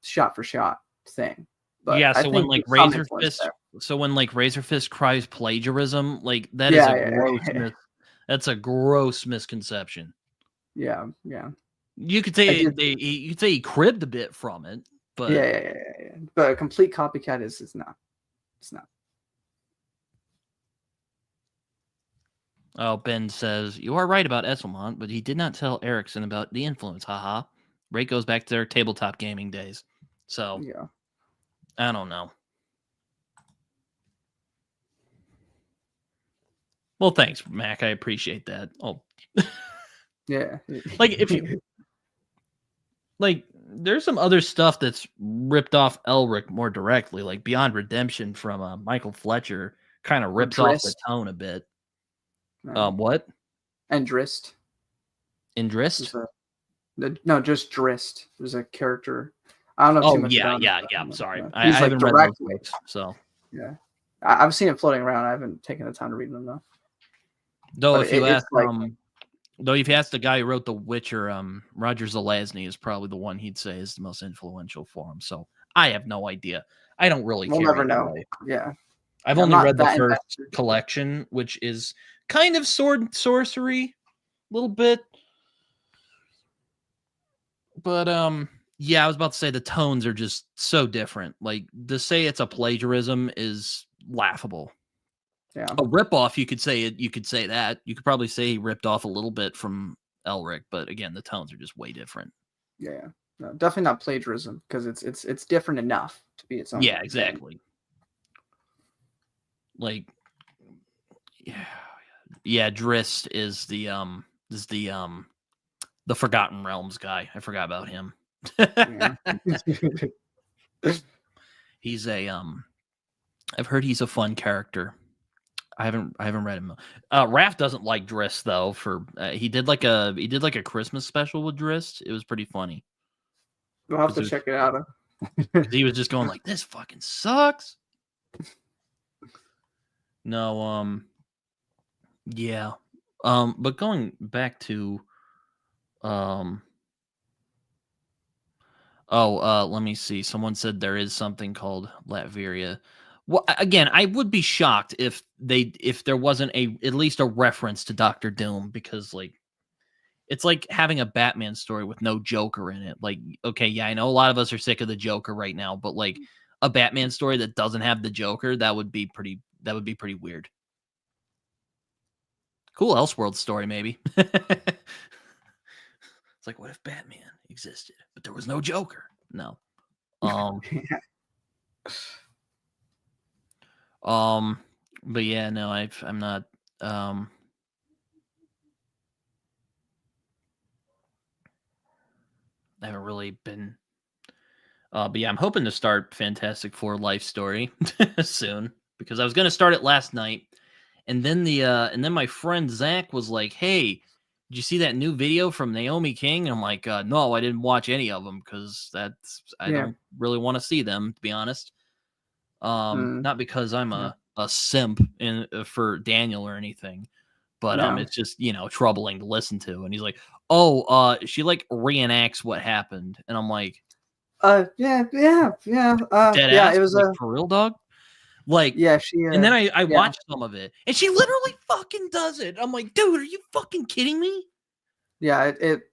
shot for shot thing. But yeah, I so think when like there's some influence there. Razor Fist cries plagiarism, like that is that's a gross misconception. Yeah. You could say you could say he cribbed a bit from it, but yeah. But a complete copycat is not. It's not. Oh, Ben says, you are right about Esselmont, but he did not tell Erickson about the influence. Haha. Ray goes back to their tabletop gaming days. So, yeah. I don't know. Well, thanks, Mac. I appreciate that. Oh, yeah. Like, if you... Like, there's some other stuff that's ripped off Elric more directly, like Beyond Redemption from Michael Fletcher kind of rips off the tone a bit. What? And Drist. In Drist? No, just Drist. There's a character. I don't know too much about him. I'm sorry. He's I haven't read those books, so. Yeah. I've seen it floating around. I haven't taken the time to read them, though. Though, if you ask the guy who wrote The Witcher, Roger Zelazny is probably the one he'd say is the most influential for him. So I have no idea. I don't really care. We'll never know. Yeah. I've only read the first collection, which is kind of sword and sorcery, a little bit. But yeah, I was about to say the tones are just so different. Like, to say it's a plagiarism is laughable. Yeah. A ripoff, you could say it. You could say that. You could probably say he ripped off a little bit from Elric, but again, the tones are just way different. Yeah. No, definitely not plagiarism because it's different enough to be its own. Yeah, exactly. Like, yeah, Drist is the Forgotten Realms guy. I forgot about him. He's a I've heard he's a fun character. I haven't read him. Raph doesn't like Driss though. For he did like a Christmas special with Driss. It was pretty funny. We'll have to check it out. He was just going like, "This fucking sucks." No, yeah, but going back to, let me see. Someone said there is something called Latveria. Well, again, I would be shocked if there wasn't at least a reference to Doctor Doom, because like it's like having a Batman story with no Joker in it. Like, okay, yeah, I know a lot of us are sick of the Joker right now, but like a Batman story that doesn't have the Joker, that would be pretty weird. Cool Elseworld story, maybe. It's like, what if Batman existed, but there was no Joker? No. But yeah, no, I'm not. I haven't really been. But yeah, I'm hoping to start Fantastic Four Life Story soon, because I was gonna start it last night, and then my friend Zach was like, "Hey, did you see that new video from Naomi King?" And I'm like, "No, I didn't watch any of them, because I don't really want to see them, to be honest. Not because I'm a simp for Daniel or anything, but it's just, troubling to listen to." And he's like, "Oh, she like reenacts what happened," and I'm like, yeah. dead ass, it was like, for real, dog. Like, she. And then I watched some of it, and she literally fucking does it. I'm like, dude, are you fucking kidding me? Yeah, it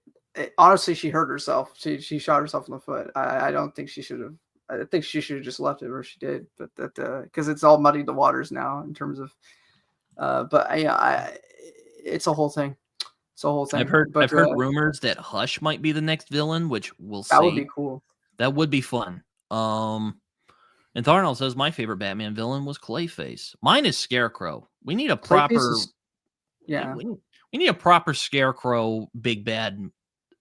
honestly, she hurt herself. She shot herself in the foot. I don't think she should have. I think she should have just left it where she did, but that because it's all muddied the waters now in terms of. But it's a whole thing. It's a whole thing. I've heard rumors that Hush might be the next villain, which we'll see. That would be cool. That would be fun. And Tharnell says my favorite Batman villain was Clayface. Mine is Scarecrow. We need a proper. We need a proper Scarecrow big bad.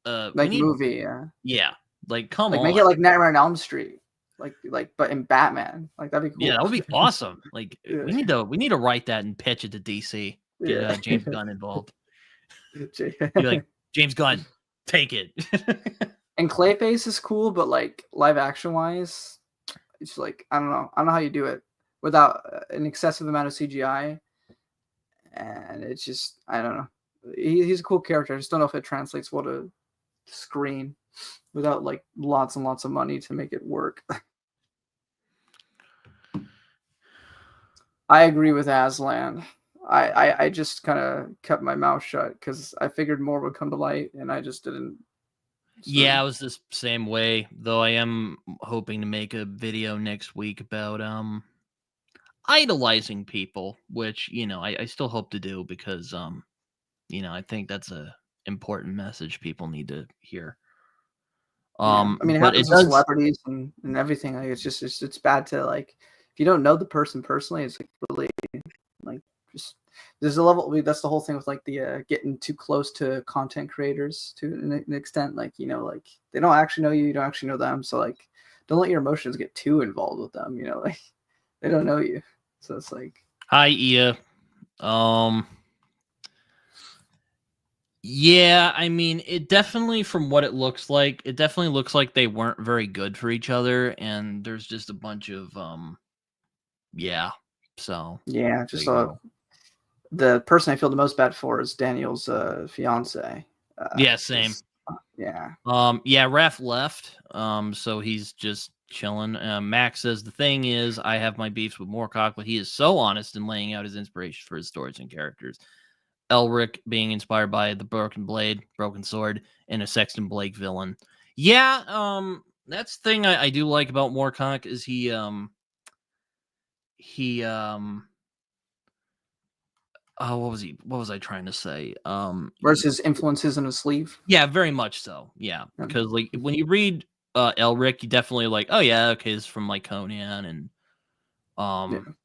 Movie. Yeah. Like, come on. Make it like Nightmare on Elm Street. Like, but in Batman. Like, that'd be cool. Yeah, that would be awesome. Like, we need to write that and pitch it to DC. Get James Gunn involved. Be like, James Gunn, take it. And Clayface is cool, but like live action wise, it's like I don't know how you do it without an excessive amount of CGI, and it's just I don't know. He's a cool character. I just don't know if it translates well to screen without like lots and lots of money to make it work. I agree with Aslan. I just kind of kept my mouth shut because I figured more would come to light, and I just didn't. Yeah, I was the same way, though I am hoping to make a video next week about idolizing people, which, I still hope to do, because I think that's a important message people need to hear. I mean, it happens with celebrities and everything. Like, it's bad to, like, if you don't know the person personally, it's like really like just there's a level. That's the whole thing with like the getting too close to content creators to an extent. Like, like they don't actually know you don't actually know them. So like, don't let your emotions get too involved with them. Like they don't know you. So it's like, hi, Ia. Yeah, I mean, it definitely, from what it looks like, they weren't very good for each other, and there's just a bunch of So just the person I feel the most bad for is Daniel's fiance. Same. Raph left. So he's just chilling. Max says the thing is, I have my beefs with Moorcock, but he is so honest in laying out his inspiration for his stories and characters. Elric being inspired by the Broken Blade, Broken Sword, and a Sexton Blake villain. Yeah, that's the thing I do like about Moorcock is he what was I trying to say? Where's his influences in his sleeve? Yeah, very much so. Yeah, because like when you read Elric, you definitely like, oh yeah, okay, this is from like Conan, and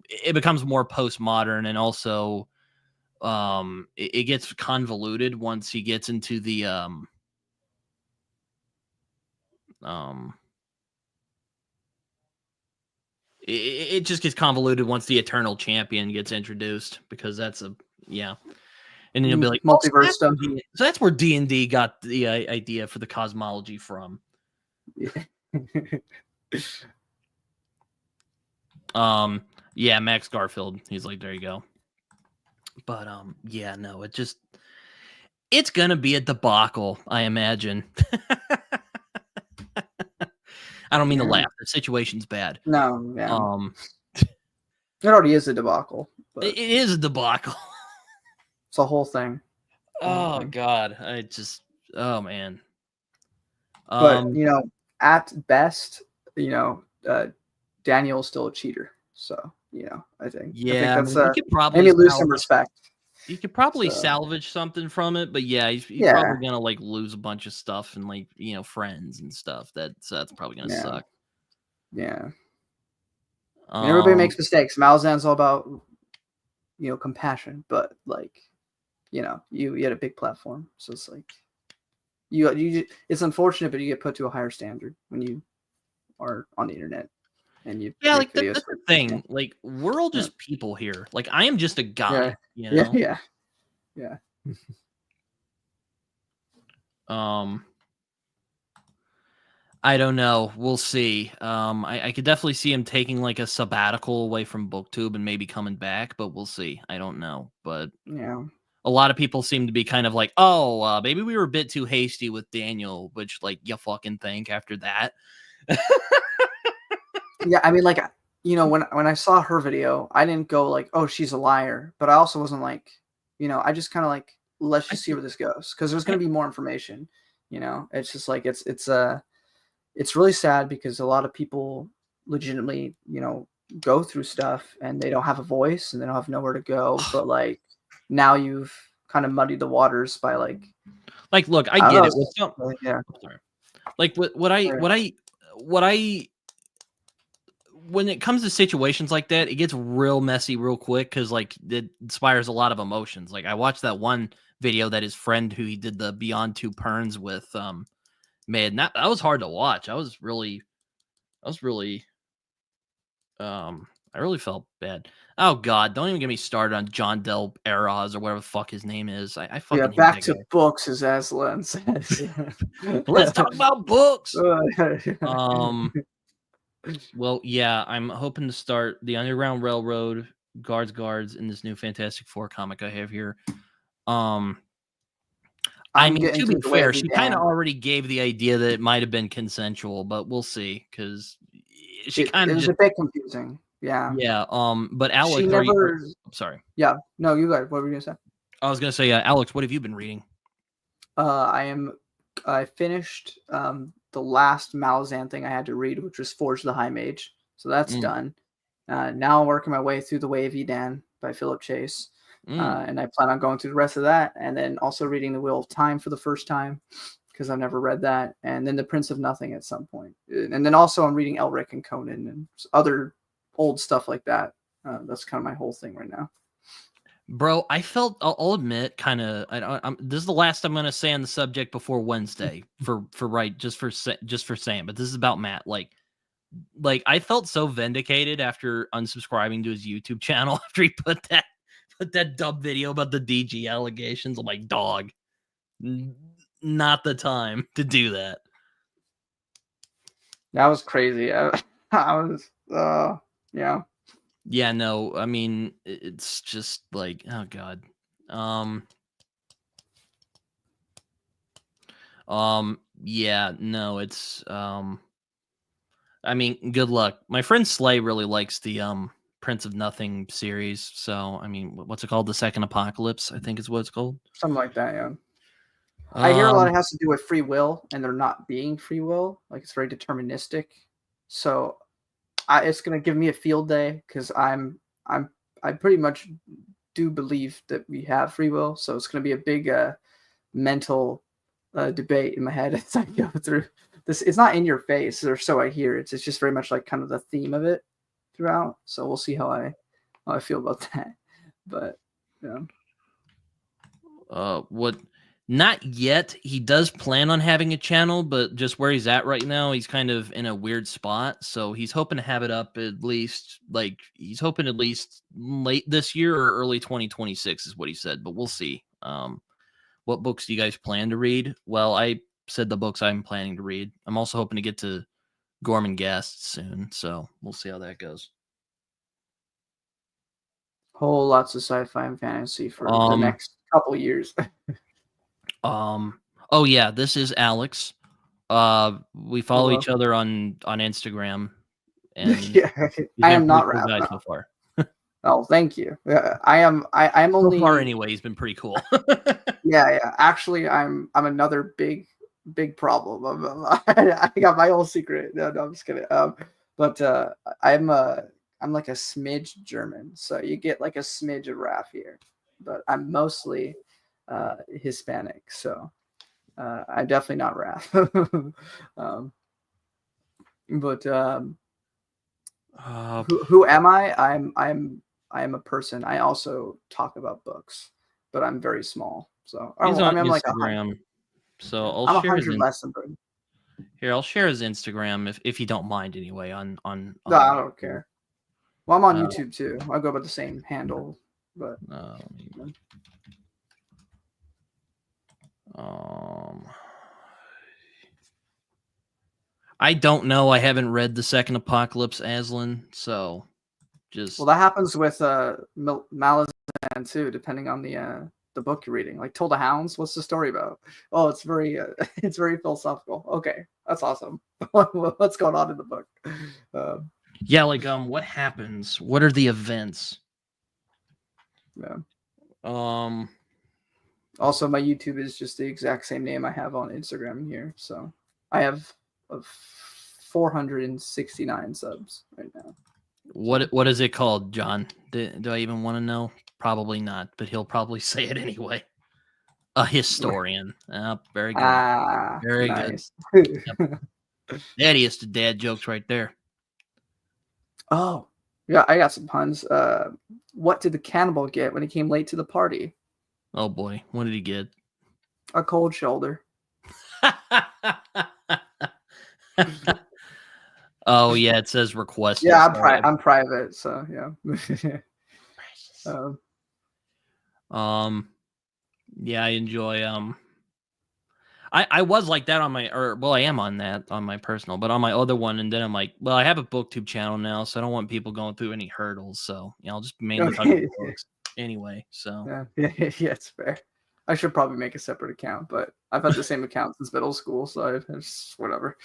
it becomes more postmodern, and also it gets convoluted once he gets into the it just gets convoluted once the Eternal Champion gets introduced, because that's and then you'll be like, multiverse stuff. So that's where D&D got the idea for the cosmology from. Yeah, Max Garfield. He's like, there you go. But yeah, no, it's gonna be a debacle, I imagine. I don't mean to laugh. The situation's bad. No, yeah. It already is a debacle. But it is a debacle. It's a whole thing. Oh God, oh man. But at best, Daniel's still a cheater. So I think that's you could probably maybe lose some respect. You could probably salvage something from it, but yeah, he's probably gonna like lose a bunch of stuff and like friends and stuff. That's probably gonna suck. Yeah. And everybody makes mistakes. Malzahn all about compassion, but like you had a big platform, so it's like you it's unfortunate, but you get put to a higher standard when you are on the internet. And like that's the thing. Like we're all just people here. Like I am just a guy. Yeah. I don't know. We'll see. I could definitely see him taking like a sabbatical away from BookTube and maybe coming back, but we'll see. I don't know. But a lot of people seem to be kind of like, oh, maybe we were a bit too hasty with Daniel, which like you fucking think after that. Yeah, I mean, like, when I saw her video, I didn't go like, oh, she's a liar, but I also wasn't like, I just kind of like, let's just see where this goes, because there's going to be more information. It's just like it's really sad because a lot of people legitimately, go through stuff and they don't have a voice and they don't have nowhere to go. But like now you've kind of muddied the waters by like look, I get it. Yeah. Like when it comes to situations like that, it gets real messy real quick because like it inspires a lot of emotions. Like I watched that one video that his friend who he did the Beyond Two Perns with made. That was hard to watch. I really felt bad. Oh God, don't even get me started on John Del Eraz or whatever the fuck his name is. I fucking back to books, as Aslan says. Let's talk about books. Well, yeah, I'm hoping to start the Underground Railroad Guards in this new Fantastic Four comic I have here. I mean, to be fair, she kind of already gave the idea that it might have been consensual, but we'll see because she kind of was a bit confusing. Yeah. Yeah. But Alex, I'm sorry. Yeah. No, you guys. What were you gonna say? I was gonna say, Alex, what have you been reading? I finished the last Malzahn thing I had to read, which was Forge the High Mage. So that's done. Now I'm working my way through The Way of Edan by Philip Chase. And I plan on going through the rest of that, and then also reading The Wheel of Time for the first time because I've never read that, and then The Prince of Nothing at some point. And then also I'm reading Elric and Conan and other old stuff like that. That's kind of my whole thing right now. Bro, I felt, I'll admit, kind of. This is the last I'm gonna say on the subject before Wednesday just for saying. But this is about Matt. Like I felt so vindicated after unsubscribing to his YouTube channel after he put that dumb video about the DG allegations. I'm like, dog, not the time to do that. That was crazy. I was, yeah. Yeah, no, I mean, it's just like, oh God. Yeah, no, it's, I mean, good luck. My friend Slay really likes the, Prince of Nothing series. So, I mean, what's it called? The Second Apocalypse, I think is what it's called. Something like that, yeah. I hear a lot of it has to do with free will, and there not being free will. Like, it's very deterministic. So, it's going to give me a field day because I pretty much do believe that we have free will. So it's going to be a big mental debate in my head as I go through this. It's not in your face, or so I hear. It's just very much like kind of the theme of it throughout. So we'll see how I feel about that. But yeah. What Not yet. He does plan on having a channel, but just where he's at right now, he's kind of in a weird spot. So he's hoping to have it up at least late this year or early 2026 is what he said, but we'll see. What books do you guys plan to read? Well, I said the books I'm planning to read. I'm also hoping to get to Gorman Gast soon, so we'll see how that goes. Whole lots of sci-fi and fantasy for the Um, next couple years. Oh yeah, this is Alex. We follow Hello. each other on Instagram, and Yeah, he's I been am a not pretty cool Raph. guy No. so far. Oh, thank you. I'm So only far, anyway, he's been pretty cool. yeah. Actually, I'm another big problem. I got my own secret. No, I'm just kidding. But I'm like a smidge German, so you get like a smidge of Raph here. But I'm mostly Hispanic, so I'm definitely not Raph. But who am I? I'm a person. I also talk about books, but I'm very small. So He's on I'm like Instagram, so I'll I'm share his 100 less than Britton. I'll share his Instagram if you don't mind anyway. No, I don't care. Well, I'm on Uh, YouTube too. I go by the same handle, but I don't know. I haven't read the second Apocalypse, Aslan, so just well, that happens with Malazan too, depending on the book you're reading. Like Toll the Hounds, what's the story about? Oh, it's very it's very philosophical. Okay, that's awesome. What's going on in the book? yeah, like what happens? What are the events? Yeah. Also, my YouTube is just the exact same name I have on Instagram here. So I have 469 subs right now. What is it called, John? Do I even want to know? Probably not, but he'll probably say it anyway. A historian. Very good. Very nice. good. Yep. Daddiest to dad jokes right there. Oh, yeah, I got some puns. What did the cannibal get when he came late to the party? Oh boy, what did he get? A cold shoulder. Oh yeah, it says requested. Yeah, I'm private, so yeah. Yeah, I enjoy I was like that on my I am on that on my personal, but on my other one, and then I'm like, well, I have a booktube channel now, so I don't want people going through any hurdles. So I'll just mainly talk about books anyway. So yeah, it's fair. I should probably make a separate account, but I've had the same account since middle school, so it's whatever.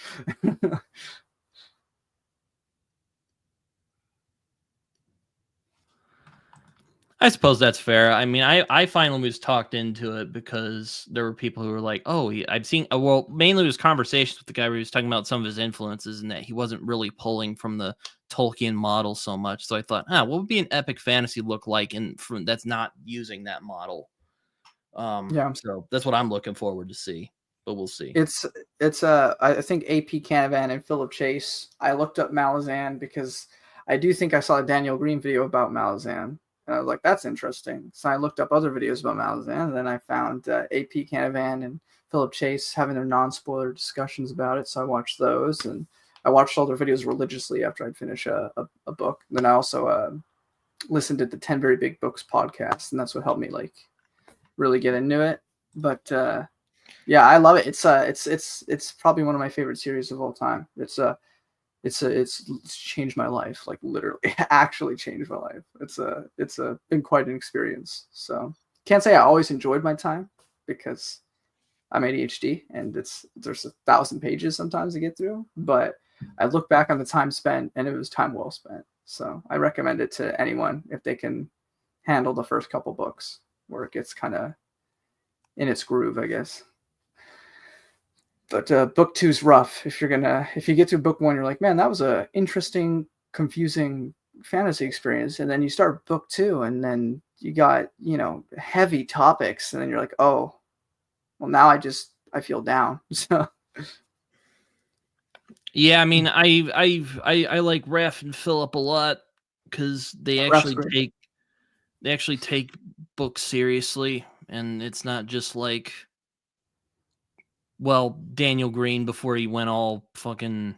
I suppose that's fair. I mean, I finally was talked into it because there were people who were like, "Oh, I've seen." Well, mainly it was conversations with the guy where he was talking about some of his influences and that he wasn't really pulling from the Tolkien model so much. So I thought, what would be an epic fantasy look like, that's not using that model? Yeah. So that's what I'm looking forward to see, but we'll see. It's I think AP Canavan and Philip Chase. I looked up Malazan because I do think I saw a Daniel Green video about Malazan. And I was like, that's interesting. So I looked up other videos about Malazan, and then I found AP Canavan and Philip Chase having their non-spoiler discussions about it. So I watched those, and I watched all their videos religiously after I'd finish a book. And then I also listened to the 10 Very Big Books podcast, and that's what helped me like really get into it. But yeah, I love it. It's probably one of my favorite series of all time. It's changed my life, like literally actually changed my life. It's been quite an experience. So can't say I always enjoyed my time because I'm ADHD and there's 1,000 pages sometimes to get through, but I look back on the time spent and it was time well spent. So I recommend it to anyone if they can handle the first couple books where it gets kind of in its groove, I guess. But book 2's rough. If you get to book 1, you're like, man, that was a interesting, confusing fantasy experience. And then you start book 2 and then you got, heavy topics. And then you're like, oh, well, now I feel down. So yeah, I mean, I like Raph and Philip a lot because they actually take books seriously, and it's not just like Well, Daniel Green before he went all fucking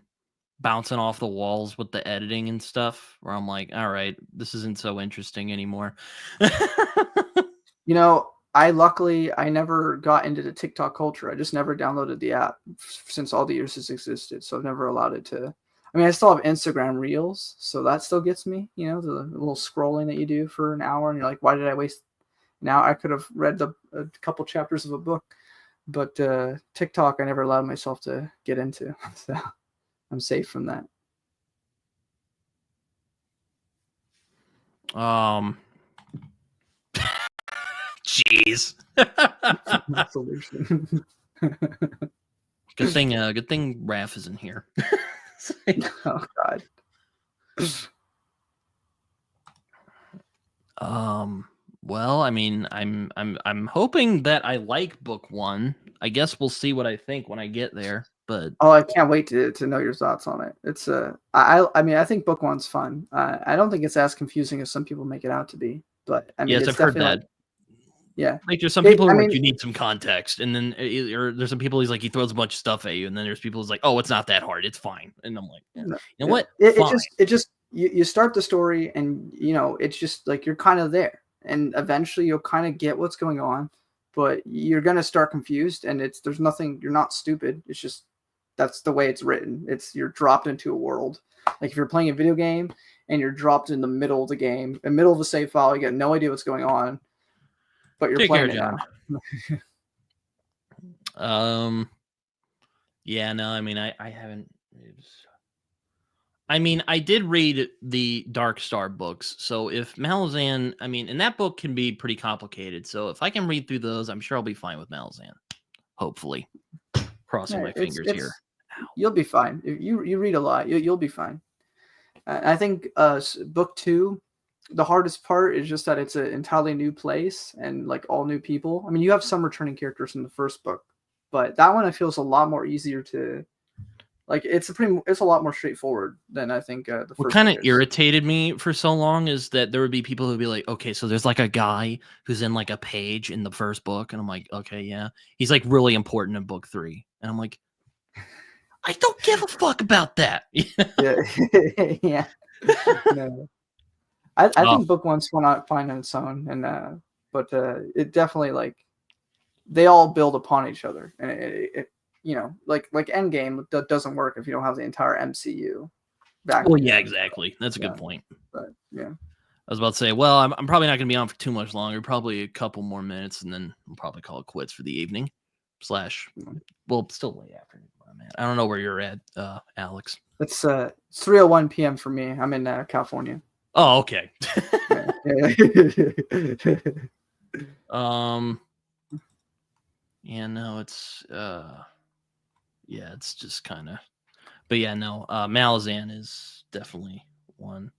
bouncing off the walls with the editing and stuff, where I'm like, all right, this isn't so interesting anymore. You know, I never got into the TikTok culture. I just never downloaded the app since all the years it's existed. So I've never allowed it to. I mean, I still have Instagram Reels, so that still gets me. You know, the little scrolling that you do for an hour, and you're like, why did I waste? Now I could have read a couple chapters of a book, but TikTok I never allowed myself to get into. So I'm safe from that. Jeez. Solution. Good thing Raph isn't here. Oh God. Well, I mean, I'm hoping that I like book 1. I guess we'll see what I think when I get there. But I can't wait to know your thoughts on it. It's I mean, I think book 1's fun. I don't think it's as confusing as some people make it out to be. But I mean, yes, I've heard that. Like, yeah, like there's some people who are like, you need some context, and then or there's some people he's like he throws a bunch of stuff at you, and then there's people who's like, oh, it's not that hard, it's fine, and I'm like, you know what? It just you start the story, and you know it's just like you're kind of there, and eventually you'll kind of get what's going on, but you're gonna start confused, and there's nothing. You're not stupid. It's just that's the way it's written. You're dropped into a world. Like if you're playing a video game and you're dropped in the middle of the game, in the middle of a save file, you got no idea what's going on. But you're playing it now. Yeah, no, I mean, I haven't. I mean, I did read the Dark Star books, so if Malazan, I mean, and that book can be pretty complicated. So if I can read through those, I'm sure I'll be fine with Malazan. Hopefully, crossing my fingers here. You'll be fine. If you read a lot, you'll be fine. I think book 2. The hardest part is just that it's an entirely new place and like all new people. I mean, you have some returning characters in the first book, but that one I feel is a lot more easier to like. It's a lot more straightforward than I think the first. What kind of irritated me for so long is that there would be people who'd be like, okay, so there's like a guy who's in like a page in the first book, and I'm like, okay, yeah, he's like really important in book 3, and I'm like, I don't give a fuck about that. Yeah. No. I think book 1's fine on its own, and but it definitely like they all build upon each other, and it you know like Endgame doesn't work if you don't have the entire MCU back. Well, yeah, exactly. That's a good point. But yeah, I was about to say, well, I'm probably not going to be on for too much longer. Probably a couple more minutes, and then we'll probably call it quits for the evening. Well, still late afternoon. I don't know where you're at, Alex. It's 3:01 p.m. for me. I'm in California. Oh, okay. Yeah, no, it's it's just kind of, but yeah, no, Malazan is definitely one.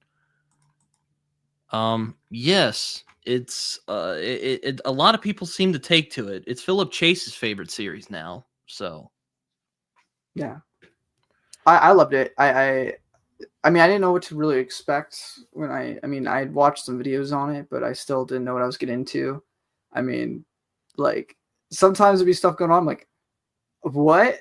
Yes, it's a lot of people seem to take to it. It's Philip Chase's favorite series now, so yeah, I loved it. I mean, I didn't know what to really expect when I'd watched some videos on it, but I still didn't know what I was getting into. I mean, like, sometimes there'd be stuff going on, I'm like, what?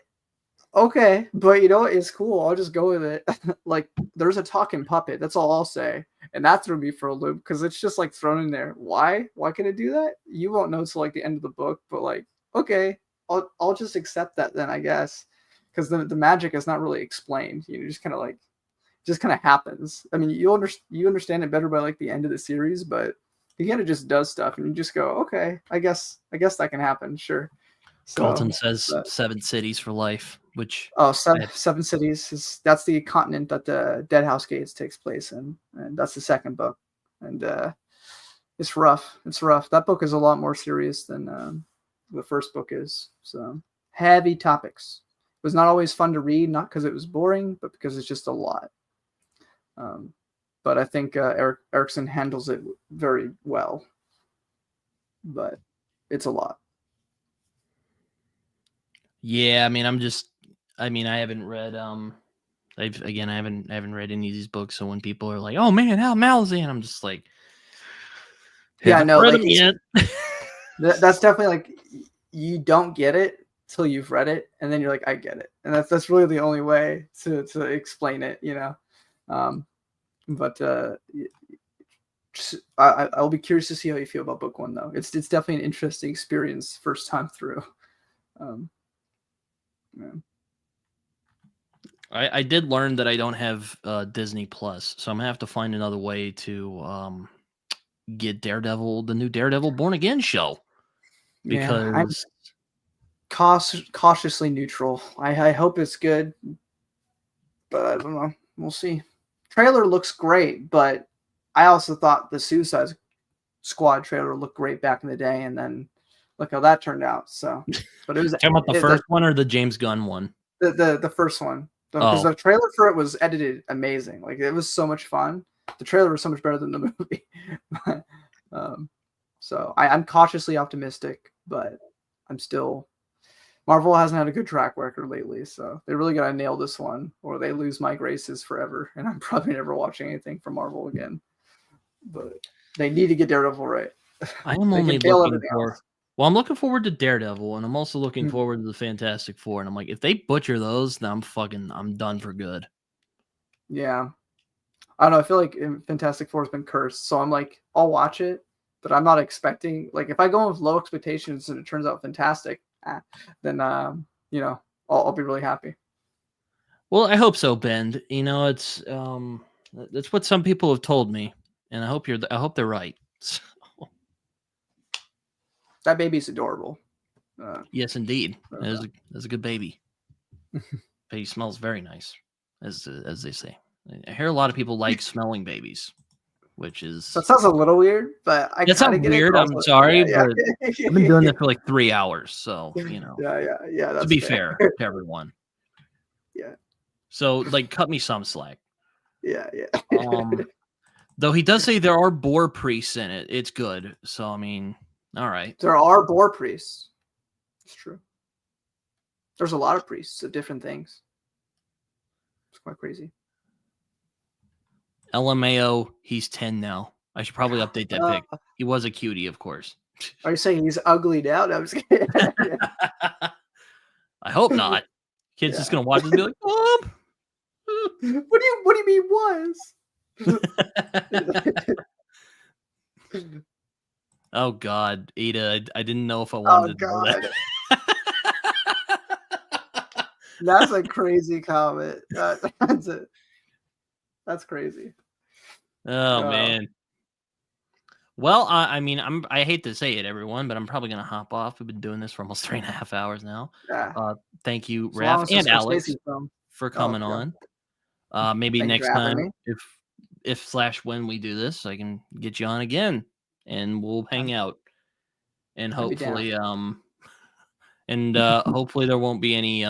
Okay, but you know, it's cool. I'll just go with it. Like, there's a talking puppet. That's all I'll say. And that threw me for a loop because it's just like thrown in there. Why? Why can it do that? You won't know till like the end of the book, but like, okay, I'll just accept that then, I guess. Because the magic is not really explained. You know, just kind of happens. I mean, you understand it better by like the end of the series, but he kind of just does stuff, and you just go, okay, I guess that can happen, sure. So, Colton says 7 cities for life, which seven cities that's the continent that the Deadhouse Gates takes place in, and that's the second book, and it's rough. It's rough. That book is a lot more serious than the first book is. So heavy topics. It was not always fun to read, not because it was boring, but because it's just a lot. But I think Erickson handles it very well. But it's a lot. Yeah, I mean, I haven't read I haven't read any of these books. So when people are like, "Oh man, how Malazan," I'm just like, yeah, no, read like, them yet. That's definitely like you don't get it till you've read it, and then you're like, I get it, and that's really the only way to explain it, you know. But I'll be curious to see how you feel about book 1, though. It's definitely an interesting experience first time through. Yeah. I did learn that I don't have Disney Plus, so I'm gonna have to find another way to get Daredevil, the new Daredevil Born Again show, Yeah, I'm because cautiously neutral. I hope it's good, but I don't know. We'll see. Trailer looks great, but I also thought the Suicide Squad trailer looked great back in the day, and then look how that turned out. So, but it was talking about the first one or the James Gunn one? the first one, because the trailer for it was edited amazing. Like, it was so much fun. The trailer was so much better than the movie. So I'm cautiously optimistic, but I'm still. Marvel hasn't had a good track record lately, so they really gotta nail this one, or they lose my graces forever, and I'm probably never watching anything from Marvel again. But they need to get Daredevil right. I am only looking for. Well, I'm looking forward to Daredevil, and I'm also looking forward to the Fantastic Four. And I'm like, if they butcher those, then I'm done for good. Yeah, I don't know. I feel like Fantastic Four has been cursed, so I'm like, I'll watch it, but I'm not expecting. Like, if I go in with low expectations and it turns out fantastic, then I'll be really happy. Well, I hope so, Ben. You know, it's that's what some people have told me, and I hope they're right. That baby's adorable. Yes, indeed. That's a good baby. Baby smells very nice, as they say. I hear a lot of people like smelling babies, which is that sounds a little weird, but I kind of weird. I'm sorry, but I've been doing it for like 3 hours, so you know. Yeah. That's to be fair to everyone. Yeah. So, like, cut me some slack. Yeah. Though he does say there are boar priests in it. It's good. So, I mean, all right. There are boar priests. It's true. There's a lot of priests of different things. It's quite crazy. LMAO, he's 10 now. I should probably update that pic. He was a cutie, of course. Are you saying he's ugly now? No, I'm just kidding. I hope not. Kid's just gonna watch this and be like, Mom. What do you mean was? Oh God, Ada, I didn't know if I wanted to know that. That's a crazy comment. That's it. That's crazy. Oh man. Well, I mean, I hate to say it, everyone, but I'm probably gonna hop off. We've been doing this for almost 3.5 hours now. Yeah. Thank you, Raph and Alex, for coming on. Maybe next time, if/when we do this, I can get you on again, and we'll hang out. And hopefully, hopefully there won't be any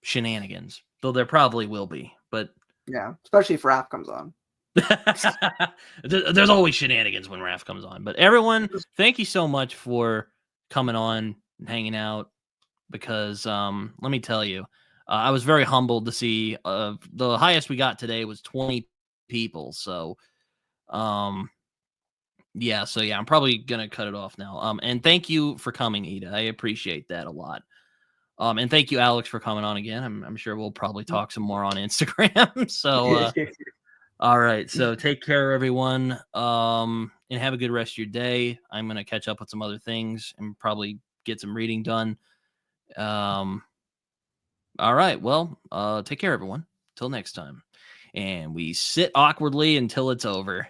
shenanigans, though there probably will be. But yeah, especially if Raph comes on. There's always shenanigans when Raph comes on. But everyone, thank you so much for coming on and hanging out, because let me tell you, I was very humbled to see the highest we got today was 20 people. So I'm probably gonna cut it off now. And thank you for coming, Ida. I appreciate that a lot. And thank you, Alex, for coming on again. I'm sure we'll probably talk some more on Instagram. So all right, so take care, everyone, and have a good rest of your day. I'm gonna catch up with some other things and probably get some reading done. All right, well, take care, everyone. Till next time. And we sit awkwardly until it's over.